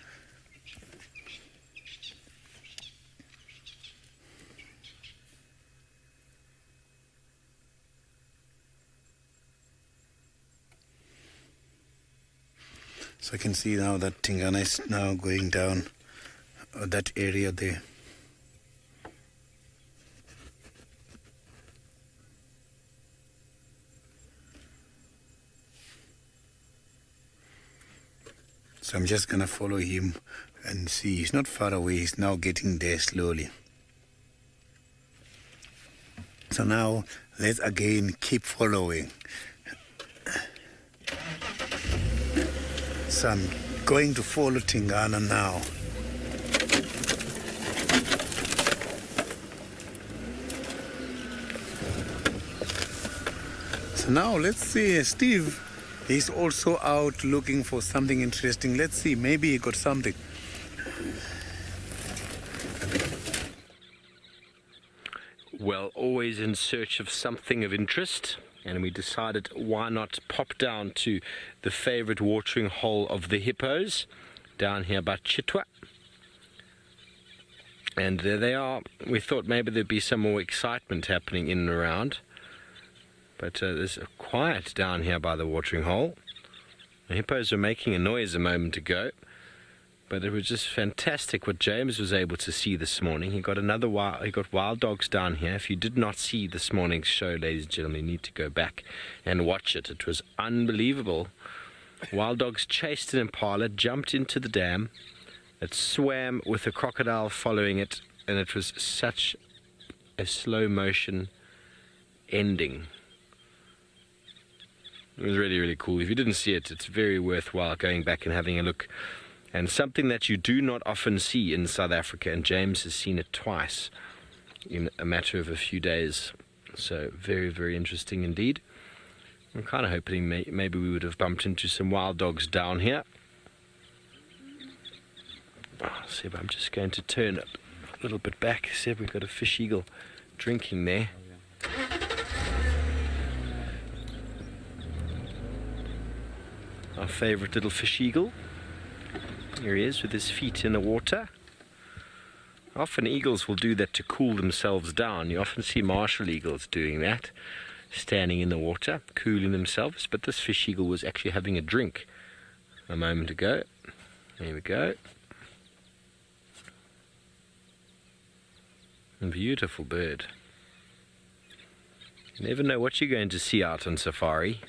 S3: So I can see now that Tingana is now going down that area there. So I'm just going to follow him and see. He's not far away. He's now getting there slowly. So now let's again keep following. So I'm going to follow Tingana now. So now let's see, Steve is also out looking for something interesting. Let's see, maybe he got something.
S2: Well, always in search of something of interest. And we decided why not pop down to the favorite watering hole of the hippos down here by Chitwa. And there they are. We thought maybe there'd be some more excitement happening in and around. But there's quiet down here by the watering hole. The hippos were making a noise a moment ago. But it was just fantastic what James was able to see this morning. He got wild dogs down here. If you did not see this morning's show, ladies and gentlemen, you need to go back and watch it. It was unbelievable. Wild dogs chased an impala, jumped into the dam. It swam with a crocodile following it, and it was such a slow motion ending. It was really, really cool. If you didn't see it, it's very worthwhile going back and having a look. And something that you do not often see in South Africa, and James has seen it twice in a matter of a few days. So very, very interesting indeed. I'm kind of hoping maybe we would have bumped into some wild dogs down here. See if I'm just going to turn a little bit back. See if we've got a fish eagle drinking there. Our favourite little fish eagle. Here he is with his feet in the water. Often eagles will do that to cool themselves down. You often see martial eagles doing that, standing in the water, cooling themselves. But this fish eagle was actually having a drink a moment ago. There we go. A beautiful bird. You never know what you're going to see out on safari.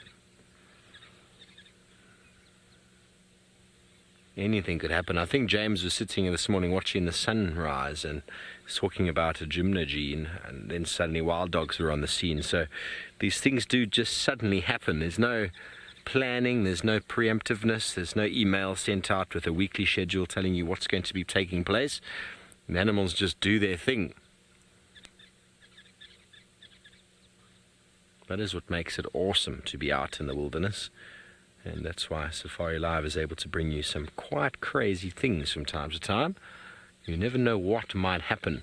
S2: Anything could happen. I think James was sitting this morning watching the sunrise and was talking about a gymnogene, and then suddenly wild dogs were on the scene. So these things do just suddenly happen. There's no planning, there's no preemptiveness, there's no email sent out with a weekly schedule telling you what's going to be taking place. The animals just do their thing. That is what makes it awesome to be out in the wilderness. And that's why Safari Live is able to bring you some quite crazy things from time to time. You never know what might happen.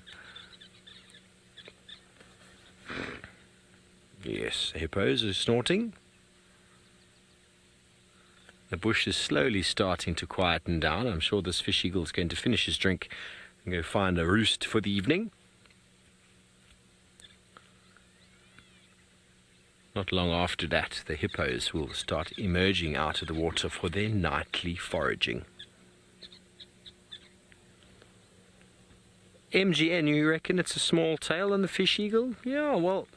S2: Yes, hippos are snorting. The bush is slowly starting to quieten down. I'm sure this fish eagle is going to finish his drink and go find a roost for the evening. Not long after that, the hippos will start emerging out of the water for their nightly foraging. MGN, you reckon it's a small tail on the fish eagle? Yeah, well,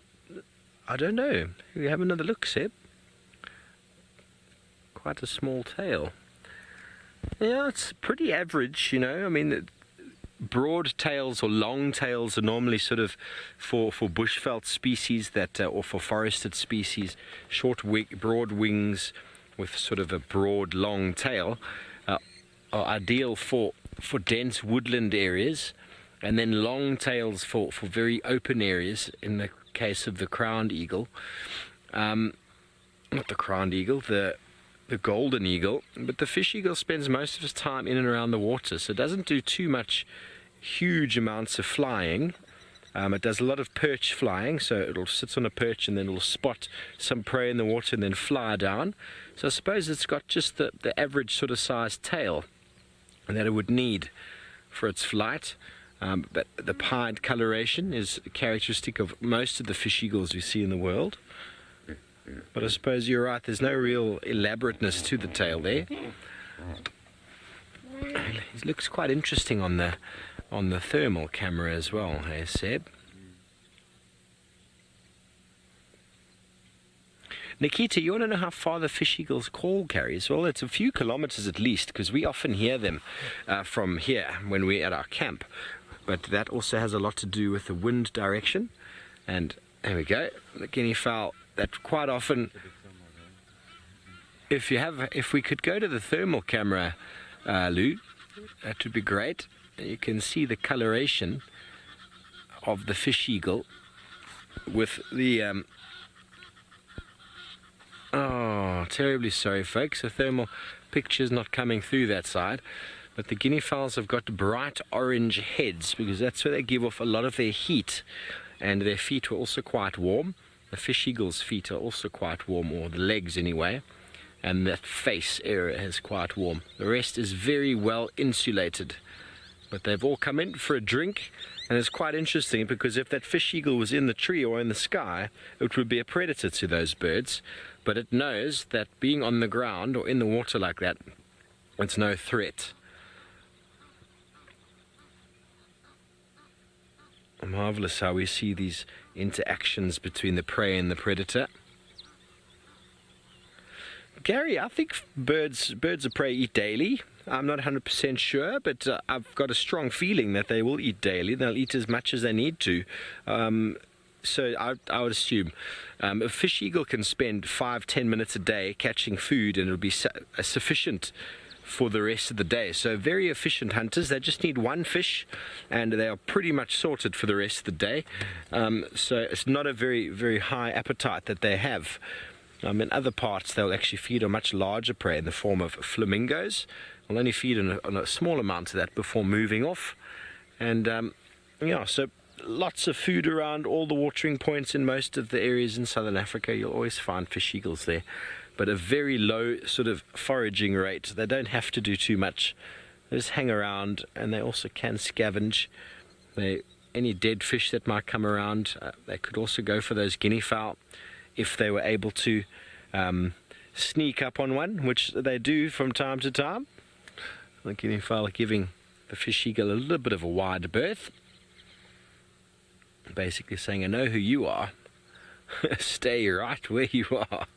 S2: I don't know. We have another look, Seb. Quite a small tail. Yeah, it's pretty average, you know. I mean, broad tails or long tails are normally sort of for bushveld species that, or for forested species. Broad wings with sort of a broad, long tail are ideal for dense woodland areas, and then long tails for very open areas. In the case of the crowned eagle, not the crowned eagle, the golden eagle, but the fish eagle spends most of its time in and around the water, so it doesn't do too much huge amounts of flying. It does a lot of perch flying, so it'll sit on a perch and then it'll spot some prey in the water and then fly down. So I suppose it's got just the average sort of sized tail that it would need for its flight. But the pied coloration is characteristic of most of the fish eagles we see in the world. But I suppose you're right, there's no real elaborateness to the tail there. It looks quite interesting on the thermal camera as well, hey Seb? Nikita, you want to know how far the fish eagle's call carries? Well, it's a few kilometers at least, because we often hear them from here when we're at our camp. But that also has a lot to do with the wind direction. And there we go, the guinea fowl, that quite often, if we could go to the thermal camera, Lou, that would be great. You can see the coloration of the fish eagle with the oh, terribly sorry folks, the thermal picture's not coming through that side, but the guinea fowls have got bright orange heads because that's where they give off a lot of their heat, and their feet were also quite warm. The fish eagle's feet are also quite warm, or the legs anyway, and that face area is quite warm. The rest is very well insulated. But they've all come in for a drink, and it's quite interesting because if that fish eagle was in the tree or in the sky, it would be a predator to those birds. But it knows that being on the ground or in the water like that, it's no threat. Marvelous how we see these interactions between the prey and the predator. Gary, I think birds of prey eat daily. I'm not 100% sure, but I've got a strong feeling that they will eat daily. They'll eat as much as they need to. So I would assume a fish eagle can spend 5-10 minutes a day catching food, and it'll be sufficient for the rest of the day. So very efficient hunters. They just need one fish, and they are pretty much sorted for the rest of the day. So it's not a very, very high appetite that they have. In other parts, they'll actually feed on much larger prey in the form of flamingos. They'll only feed on a small amount of that before moving off. And yeah, so lots of food around all the watering points in most of the areas in southern Africa. You'll always find fish eagles there, but a very low sort of foraging rate. They don't have to do too much. They just hang around, and they also can scavenge. Any dead fish that might come around, they could also go for those guinea fowl if they were able to sneak up on one, which they do from time to time. The guinea fowl are giving the fish eagle a little bit of a wide berth, basically saying, I know who you are. Stay right where you are.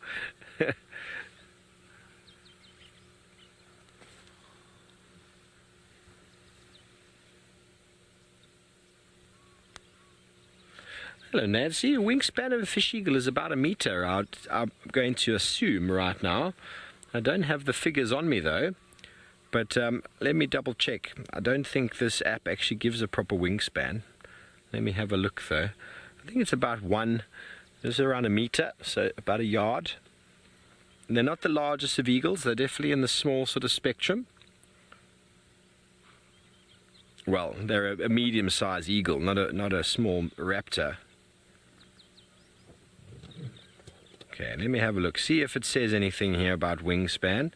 S2: Hello Nancy, a wingspan of a fish eagle is about 1 meter. I'm going to assume right now. I don't have the figures on me though, but let me double check. I don't think this app actually gives a proper wingspan. Let me have a look though. I think it's about it's around 1 meter, so about 1 yard. And they're not the largest of eagles, they're definitely in the small sort of spectrum. Well, they're a medium-sized eagle, not a small raptor. Okay, let me have a look, see if it says anything here about wingspan.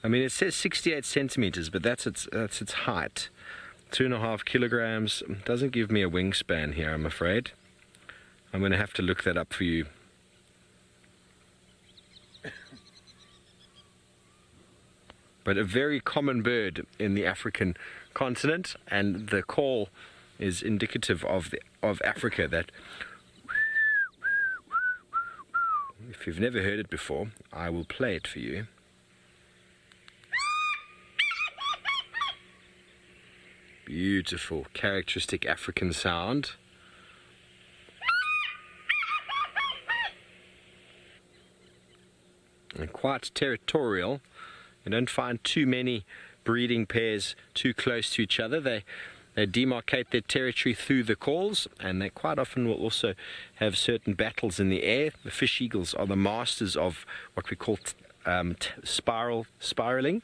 S2: I mean, it says 68 centimeters, but that's its height. 2.5 kilograms. Doesn't give me a wingspan here, I'm afraid. I'm going to have to look that up for you. But a very common bird in the African continent, and the call is indicative of Africa. That if you've never heard it before, I will play it for you. Beautiful, characteristic African sound. And quite territorial. You don't find too many breeding pairs too close to each other. They demarcate their territory through the calls, and they quite often will also have certain battles in the air. The fish eagles are the masters of what we call spiraling,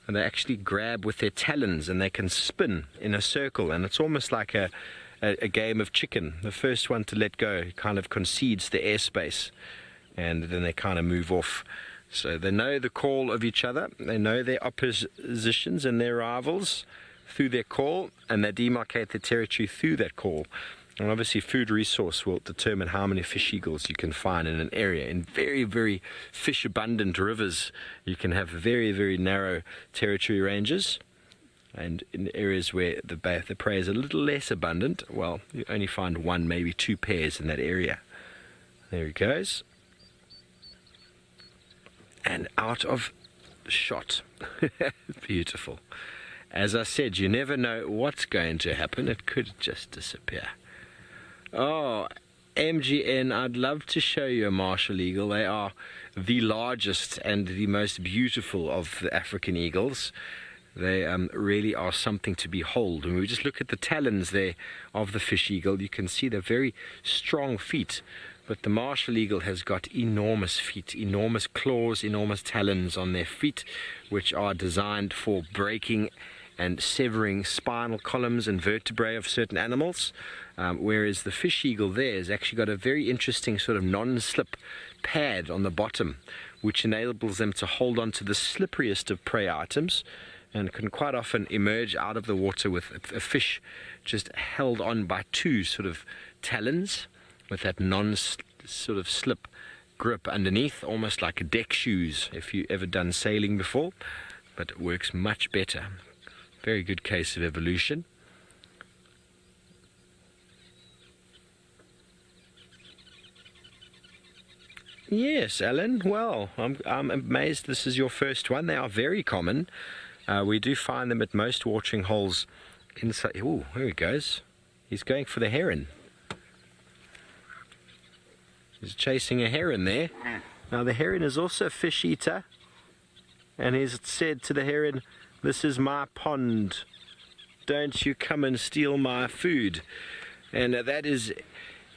S2: and they actually grab with their talons and they can spin in a circle, and it's almost like a game of chicken. The first one to let go kind of concedes the airspace, and then they kind of move off. So they know the call of each other, they know their oppositions and their rivals through their call, and they demarcate their territory through that call. And obviously food resource will determine how many fish eagles you can find in an area. In very, very fish abundant rivers, you can have very, very narrow territory ranges. And in areas where the prey is a little less abundant, well, you only find 1, maybe 2 pairs in that area. There he goes. And out of shot. Beautiful. As I said, you never know what's going to happen. It could just disappear. Oh, MGN, I'd love to show you a martial eagle. They are the largest and the most beautiful of the African eagles. They really are something to behold. When we just look at the talons there of the fish eagle, you can see they're very strong feet. But the martial eagle has got enormous feet, enormous claws, enormous talons on their feet, which are designed for breaking and severing spinal columns and vertebrae of certain animals. Whereas the fish eagle there has actually got a very interesting sort of non-slip pad on the bottom, which enables them to hold on to the slipperiest of prey items, and can quite often emerge out of the water with a fish just held on by 2 sort of talons, with that sort of slip grip underneath, almost like deck shoes if you've ever done sailing before, but it works much better. Very good case of evolution. Yes, Alan, well, I'm amazed this is your first one. They are very common. We do find them at most watering holes inside. Oh, here he goes. He's going for the heron. He's chasing a heron there. Now the heron is also a fish eater, and he's said to the heron, "This is my pond. Don't you come and steal my food." And that is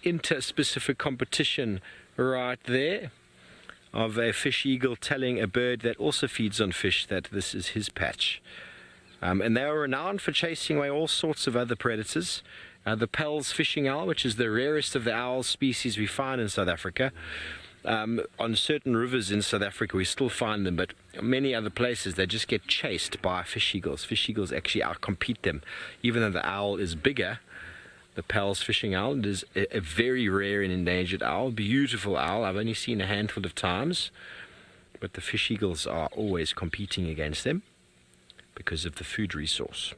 S2: interspecific competition right there of a fish eagle telling a bird that also feeds on fish that this is his patch. And they are renowned for chasing away all sorts of other predators, The Pell's fishing owl, which is the rarest of the owl species we find in South Africa. On certain rivers in South Africa we still find them, but many other places they just get chased by fish eagles. Fish eagles actually outcompete them. Even though the owl is bigger, the Pell's fishing owl is a very rare and endangered owl, beautiful owl. I've only seen a handful of times, but the fish eagles are always competing against them because of the food resource.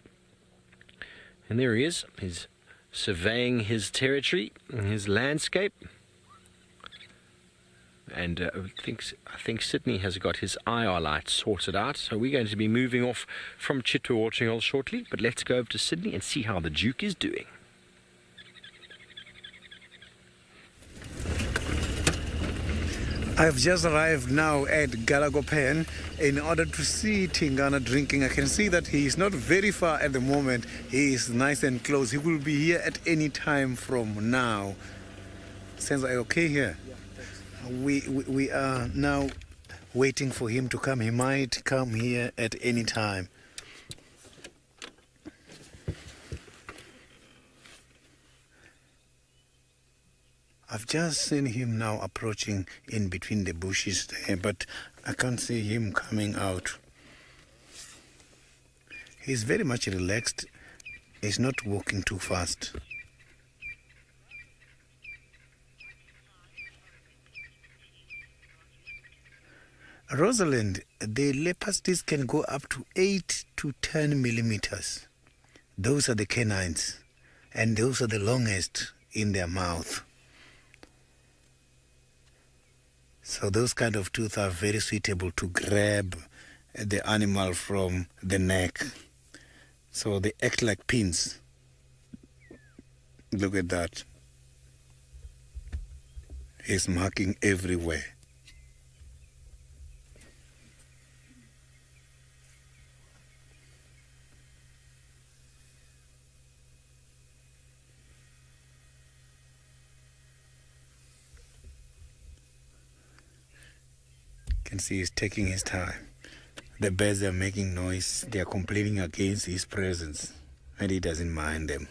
S2: And there he is. He's surveying his territory and his landscape. And I think Sydney has got his IR light sorted out. So we're going to be moving off from Chitwa Watering Hole shortly. But let's go over to Sydney and see how the Duke is doing.
S3: I've just arrived now at Galagopen in order to see Tingana drinking. I can see that he is not very far at the moment. He is nice and close. He will be here at any time from now. Sounds like okay here? Yeah, thanks. We are now waiting for him to come. He might come here at any time. I've just seen him now approaching in between the bushes there, but I can't see him coming out. He's very much relaxed. He's not walking too fast. Rosalind, the leopards can go up to 8 to 10 millimeters. Those are the canines, and those are the longest in their mouth. So those kind of tooth are very suitable to grab the animal from the neck. So they act like pins. Look at that. He's marking everywhere. Can see he's taking his time. The birds are making noise. They are complaining against his presence, and he doesn't mind them.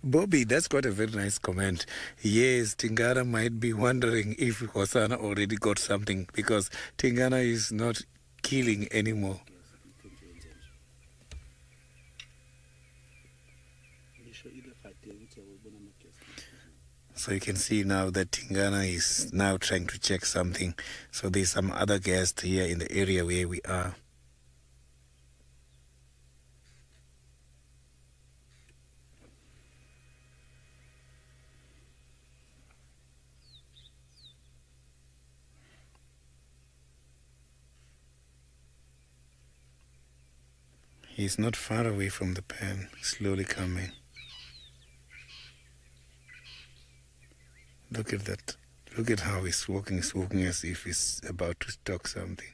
S3: Bobby, that's quite a very nice comment. Yes, Tingana might be wondering if Hosanna already got something, because Tingana is not killing anymore. So you can see now that Tingana is now trying to check something. So there's some other guests here in the area where we are. He's not far away from the pen, slowly coming. Look at that. Look at how he's walking. He's walking as if he's about to stalk something.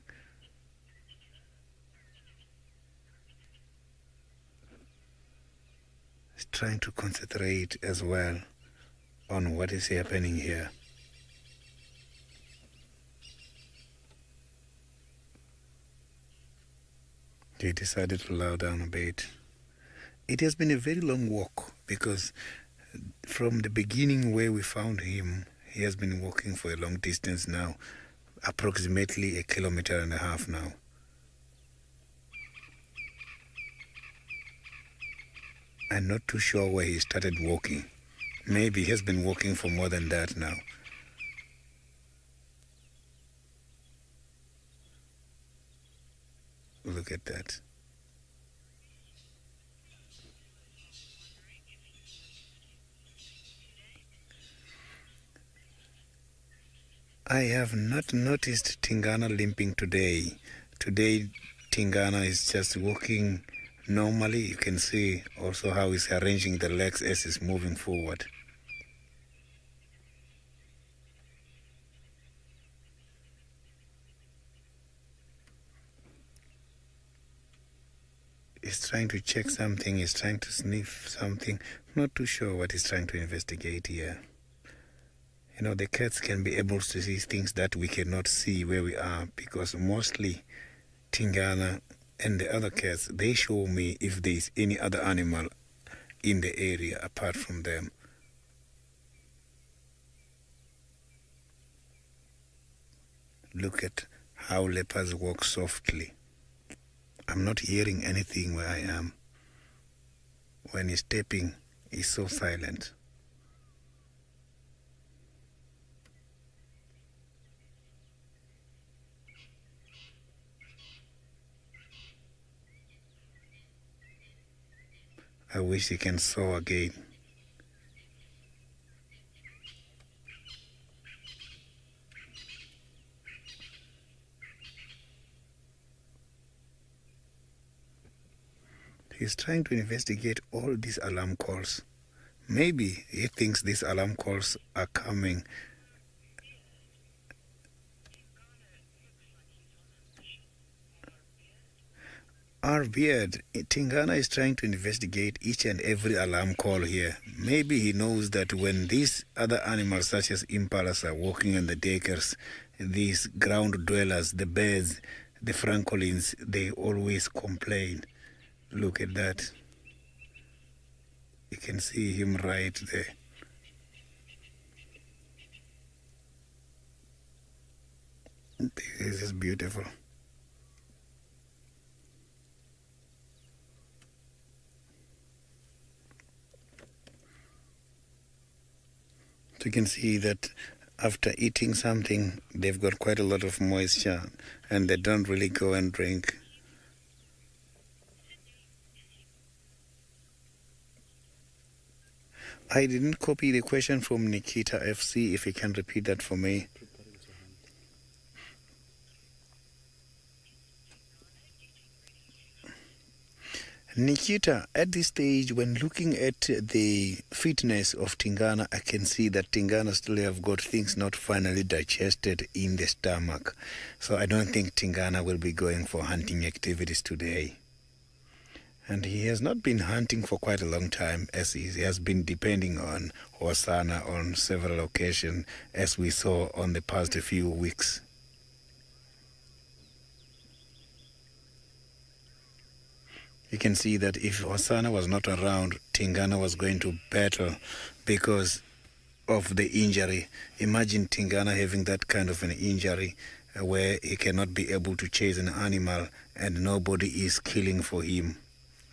S3: He's trying to concentrate as well on what is happening here. He decided to lie down a bit. It has been a very long walk, because from the beginning where we found him, he has been walking for a long distance now, approximately 1.5 kilometers now. I'm not too sure where he started walking. Maybe he has been walking for more than that now. Look at that. I have not noticed Tingana limping today. Today, Tingana is just walking normally. You can see also how he's arranging the legs as he's moving forward. He's trying to check something. He's trying to sniff something. Not too sure what he's trying to investigate here. You know, the cats can be able to see things that we cannot see where we are, because mostly Tingana and the other cats, they show me if there is any other animal in the area apart from them. Look at how leopards walk softly. I'm not hearing anything where I am. When he's stepping, he's so silent. I wish he can soar again. He's trying to investigate all these alarm calls. Maybe he thinks these alarm calls are coming. Our beard, Tingana is trying to investigate each and every alarm call here. Maybe he knows that when these other animals such as impalas are walking on the daycares, these ground dwellers, the birds, the francolins, they always complain. Look at that. You can see him right there. This is beautiful. You can see that after eating something, they've got quite a lot of moisture and they don't really go and drink. I didn't copy the question from Nikita FC, if you can repeat that for me. Nikita, at this stage, when looking at the fitness of Tingana, I can see that Tingana still have got things not finally digested in the stomach. So I don't think Tingana will be going for hunting activities today. And he has not been hunting for quite a long time, as he has been depending on Hosana on several occasions, as we saw on the past few weeks. You can see that if Hosana was not around, Tingana was going to battle because of the injury. Imagine Tingana having that kind of an injury where he cannot be able to chase an animal and nobody is killing for him.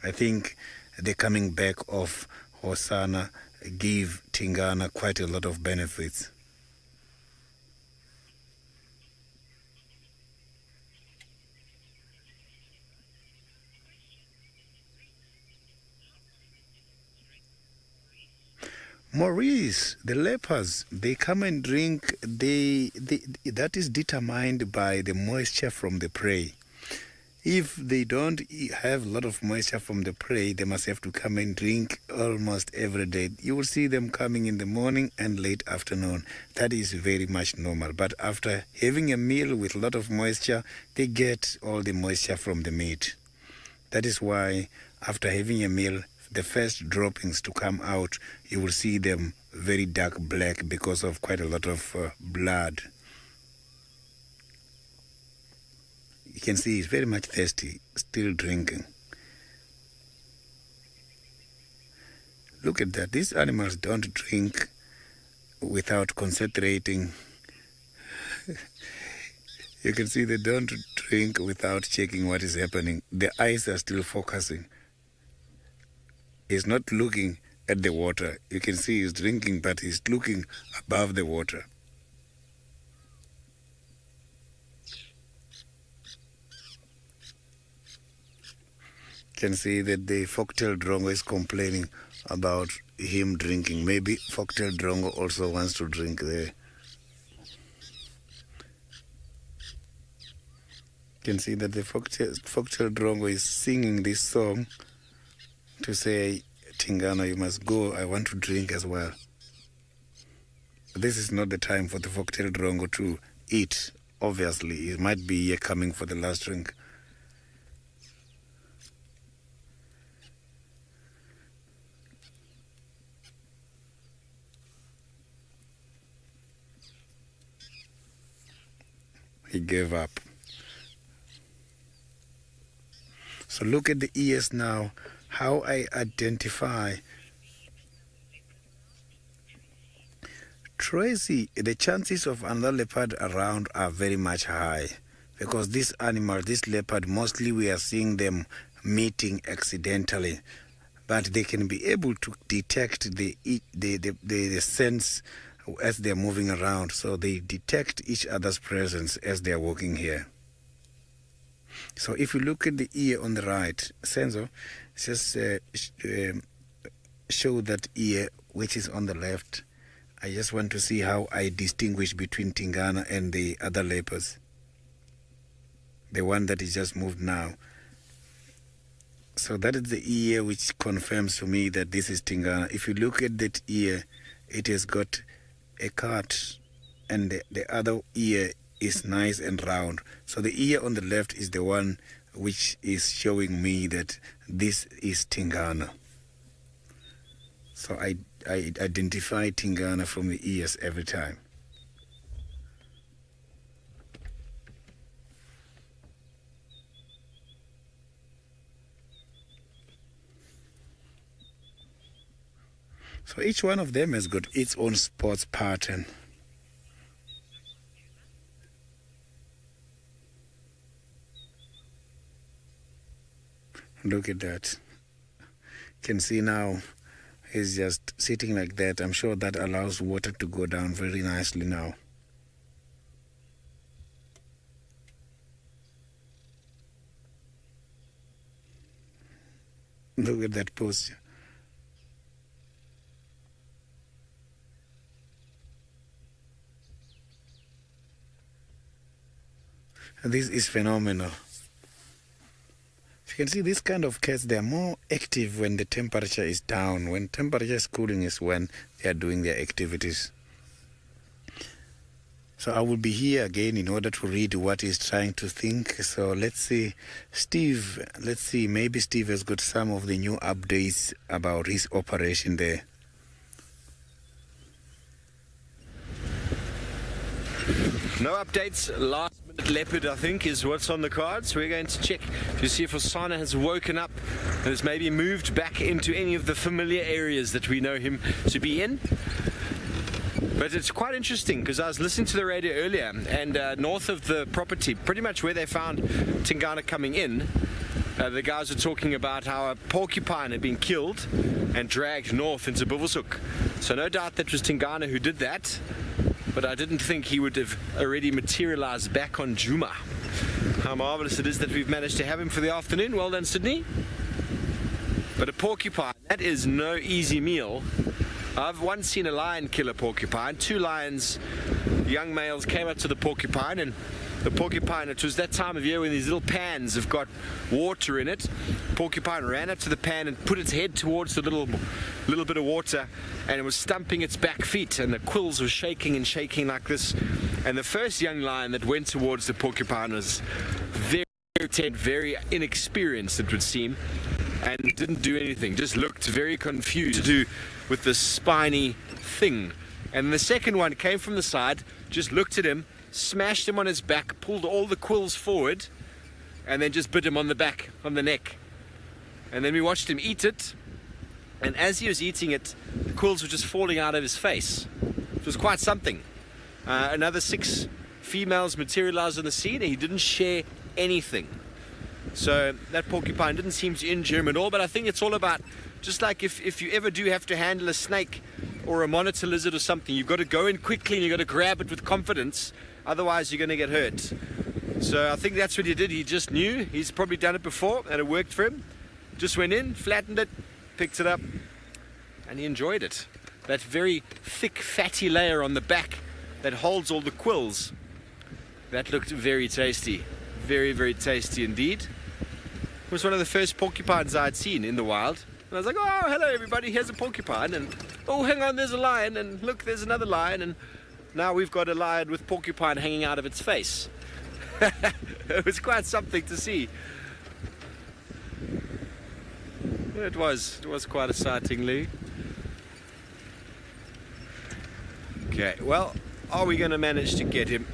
S3: I think the coming back of Hosana gave Tingana quite a lot of benefits. Maurice, the lepers, they come and drink. That is determined by the moisture from the prey. If they don't have a lot of moisture from the prey, they must have to come and drink almost every day. You will see them coming in the morning and late afternoon. That is very much normal. But after having a meal with a lot of moisture, they get all the moisture from the meat. That is why after having a meal, the first droppings to come out, you will see them very dark black because of quite a lot of blood. You can see he's very much thirsty, still drinking. Look at that. These animals don't drink without concentrating. You can see they don't drink without checking what is happening. The eyes are still focusing. He's not looking at the water. You can see he's drinking, but he's looking above the water. You can see that the fork-tailed drongo is complaining about him drinking. Maybe fork-tailed drongo also wants to drink there. You can see that the fork-tailed drongo is singing this song to say, Tingana, you must go, I want to drink as well. This is not the time for the fork-tailed drongo to eat. Obviously, it might be here coming for the last drink. He gave up. So look at the ears now, how I identify. Tracy, the chances of another leopard around are very much high because this animal, this leopard, mostly we are seeing them meeting accidentally, but they can be able to detect the scents as they're moving around, so they detect each other's presence as they're walking here. So if you look at the ear on the right, Senzo, just show that ear which is on the left. I just want to see how I distinguish between Tingana and the other leopards. The one that is just moved now. So that is the ear which confirms to me that this is Tingana. If you look at that ear, it has got a cut, and the other ear is nice and round. So the ear on the left is the one which is showing me that this is Tingana. So I identify Tingana from the ears every time. So each one of them has got its own sports pattern. Look at that. You can see now he's just sitting like that. I'm sure that allows water to go down very nicely now. Look at that posture. This is phenomenal. You can see these kind of cats, they are more active when the temperature is down. When temperature is cooling is when they are doing their activities. So I will be here again in order to read what he's trying to think. So let's see, Steve, let's see, maybe Steve has got some of the new updates about his operation there.
S2: No updates. Last minute leopard, I think, is what's on the cards. We're going to check to see if Osana has woken up and has maybe moved back into any of the familiar areas that we know him to be in. But it's quite interesting because I was listening to the radio earlier, and north of the property, pretty much where they found Tingana coming in, the guys were talking about how a porcupine had been killed and dragged north into Buvilshoek. So no doubt that was Tingana who did that. But I didn't think he would have already materialized back on Juma. How marvelous it is that we've managed to have him for the afternoon. Well done, Sydney. But a porcupine, that is no easy meal. I've once seen a lion kill a porcupine. Two lions, young males, came up to the porcupine, and the porcupine, it was that time of year when these little pans have got water in it. Porcupine ran up to the pan and put its head towards the little bit of water, and it was stumping its back feet, and the quills were shaking and shaking like this. And the first young lion that went towards the porcupine was very inexperienced, it would seem, and didn't do anything, just looked very confused to do with this spiny thing. And the second one came from the side, just looked at him, smashed him on his back, pulled all the quills forward, and then just bit him on the back, on the neck. And then we watched him eat it, and as he was eating it, the quills were just falling out of his face. It was quite something. Another 6 females materialized on the scene, and he didn't share anything. So that porcupine didn't seem to injure him at all, but I think it's all about, just like if you ever do have to handle a snake or a monitor lizard or something, you've got to go in quickly and you've got to grab it with confidence, otherwise you're going to get hurt. So I think that's what he did. He just knew. He's probably done it before and it worked for him. Just went in, flattened it, picked it up, and he enjoyed it. That very thick, fatty layer on the back that holds all the quills, that looked very tasty. Very tasty indeed. It was one of the first porcupines I'd seen in the wild. And I was like, oh, hello everybody, here's a porcupine. And oh, hang on, there's a lion. And look, there's another lion. And now we've got a lion with porcupine hanging out of its face. It was quite something to see. It was quite a sighting, Lee. Okay, well, are we going to manage to get him?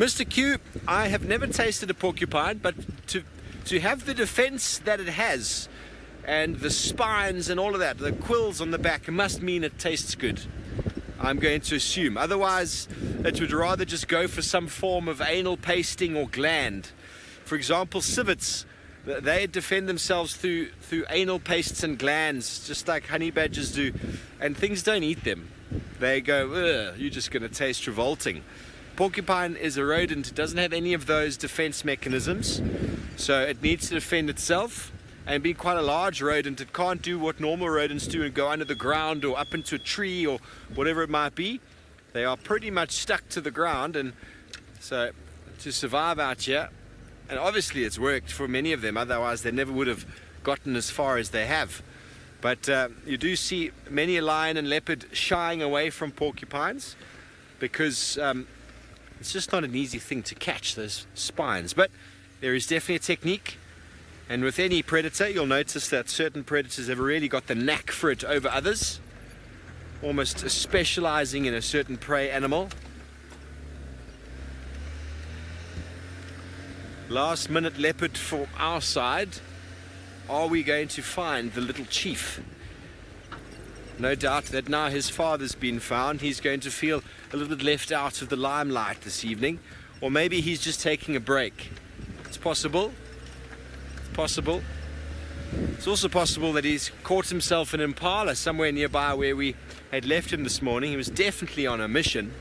S2: Mr. Q, I have never tasted a porcupine, but to have the defense that it has, and the spines and all of that, the quills on the back, must mean it tastes good. I'm going to assume. Otherwise, it would rather just go for some form of anal pasting or gland. For example, civets, they defend themselves through anal pastes and glands, just like honey badgers do, and things don't eat them. They go, ugh, you're just going to taste revolting. Porcupine is a rodent. It doesn't have any of those defense mechanisms, so it needs to defend itself. And being quite a large rodent, it can't do what normal rodents do and go under the ground or up into a tree or whatever it might be. They are pretty much stuck to the ground, and so to survive out here, and obviously it's worked for many of them, otherwise they never would have gotten as far as they have. But you do see many a lion and leopard shying away from porcupines because it's just not an easy thing to catch, those spines. But there is definitely a technique. And with any predator, you'll notice that certain predators have really got the knack for it over others, almost specializing in a certain prey animal. Last minute leopard for our side. Are we going to find the little chief? No doubt that now his father's been found, he's going to feel a little bit left out of the limelight this evening. Or maybe he's just taking a break. It's possible. Possible. It's also possible that he's caught himself an impala somewhere nearby where we had left him this morning. He was definitely on a mission.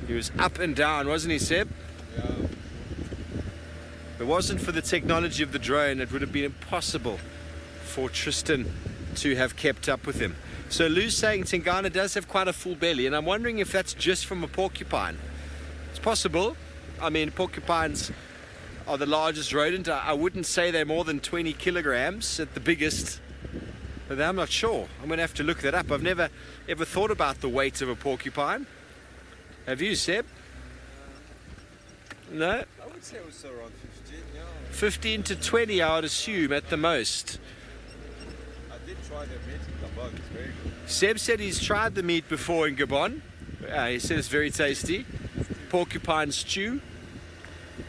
S2: He was up and down, wasn't he, Seb?
S6: Yeah.
S2: If it wasn't for the technology of the drone, it would have been impossible for Tristan to have kept up with him. So Lou's saying Tingana does have quite a full belly, and I'm wondering if that's just from a porcupine. It's possible. I mean, porcupines are the largest rodent. I wouldn't say they're more than 20 kilograms at the biggest, but I'm not sure. I'm going to have to look that up. I've never ever thought about the weight of a porcupine. Have you, Seb? No?
S6: I would say also around 15, yeah.
S2: 15 to 20, I would assume, at the most.
S6: I did try the meat in Gabon, it's very good.
S2: Seb said he's tried the meat before in Gabon. He said it's very tasty. Porcupine stew.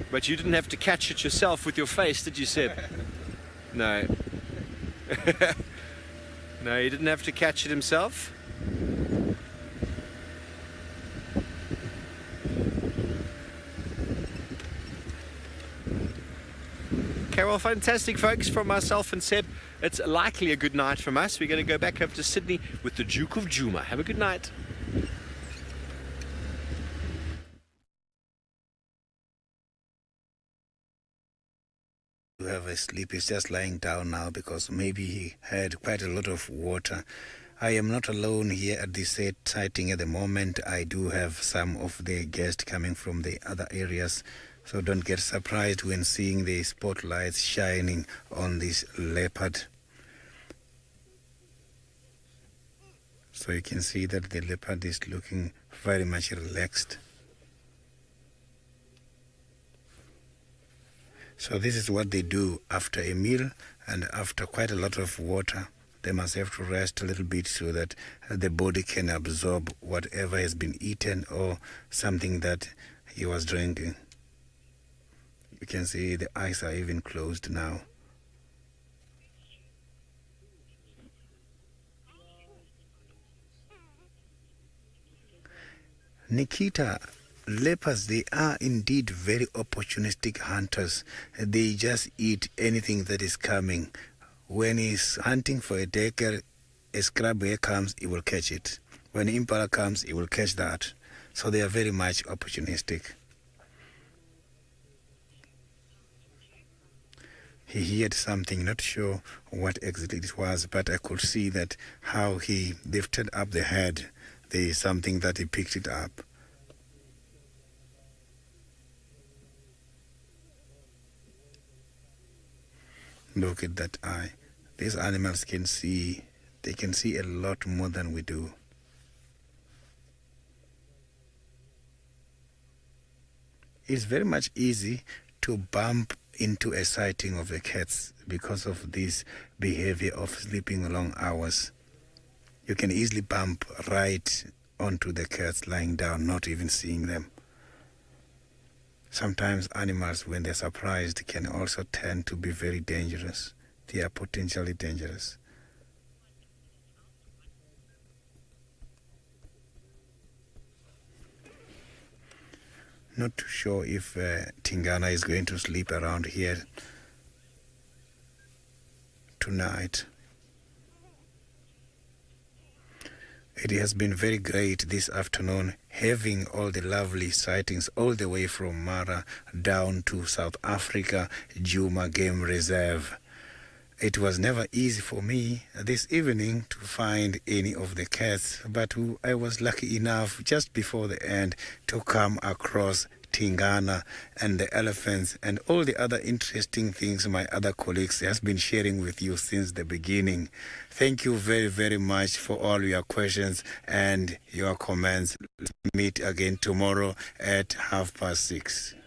S2: But you didn't have to catch it yourself with your face, did you, Seb? No. No, he didn't have to catch it himself. Okay, well, fantastic, folks. From myself and Seb, it's likely a good night from us. We're going to go back up to Sydney with the Duke of Djuma. Have a good night.
S3: To have a sleep, he's just lying down now because maybe he had quite a lot of water. I am not alone here at this sighting at the moment. I do have some of the guests coming from the other areas, so don't get surprised when seeing the spotlights shining on this leopard. So you can see that the leopard is looking very much relaxed. So this is what they do after a meal and after quite a lot of water. They must have to rest a little bit so that the body can absorb whatever has been eaten or something that he was drinking. You can see the eyes are even closed now. Nikita, leopards, they are indeed very opportunistic hunters. They just eat anything that is coming. When he's hunting for a deer, a scrub hare comes, he will catch it. When impala comes, he will catch that. So they are very much opportunistic. He heard something, not sure what exactly it was, but I could see that how he lifted up the head. There is something that he picked it up. Look at that eye. These animals can see. They can see a lot more than we do. It's very much easy to bump into a sighting of the cats because of this behavior of sleeping long hours. You can easily bump right onto the cats lying down, not even seeing them. Sometimes animals, when they're surprised, can also tend to be very dangerous. They are potentially dangerous. Not too sure if Tingana is going to sleep around here tonight. It has been very great this afternoon, having all the lovely sightings all the way from Mara down to South Africa, Djuma Game Reserve. It was never easy for me this evening to find any of the cats, but I was lucky enough just before the end to come across Tingana and the elephants and all the other interesting things my other colleagues has been sharing with you since the beginning. Thank you very, very much for all your questions and your comments. Let's meet again tomorrow at 6:30.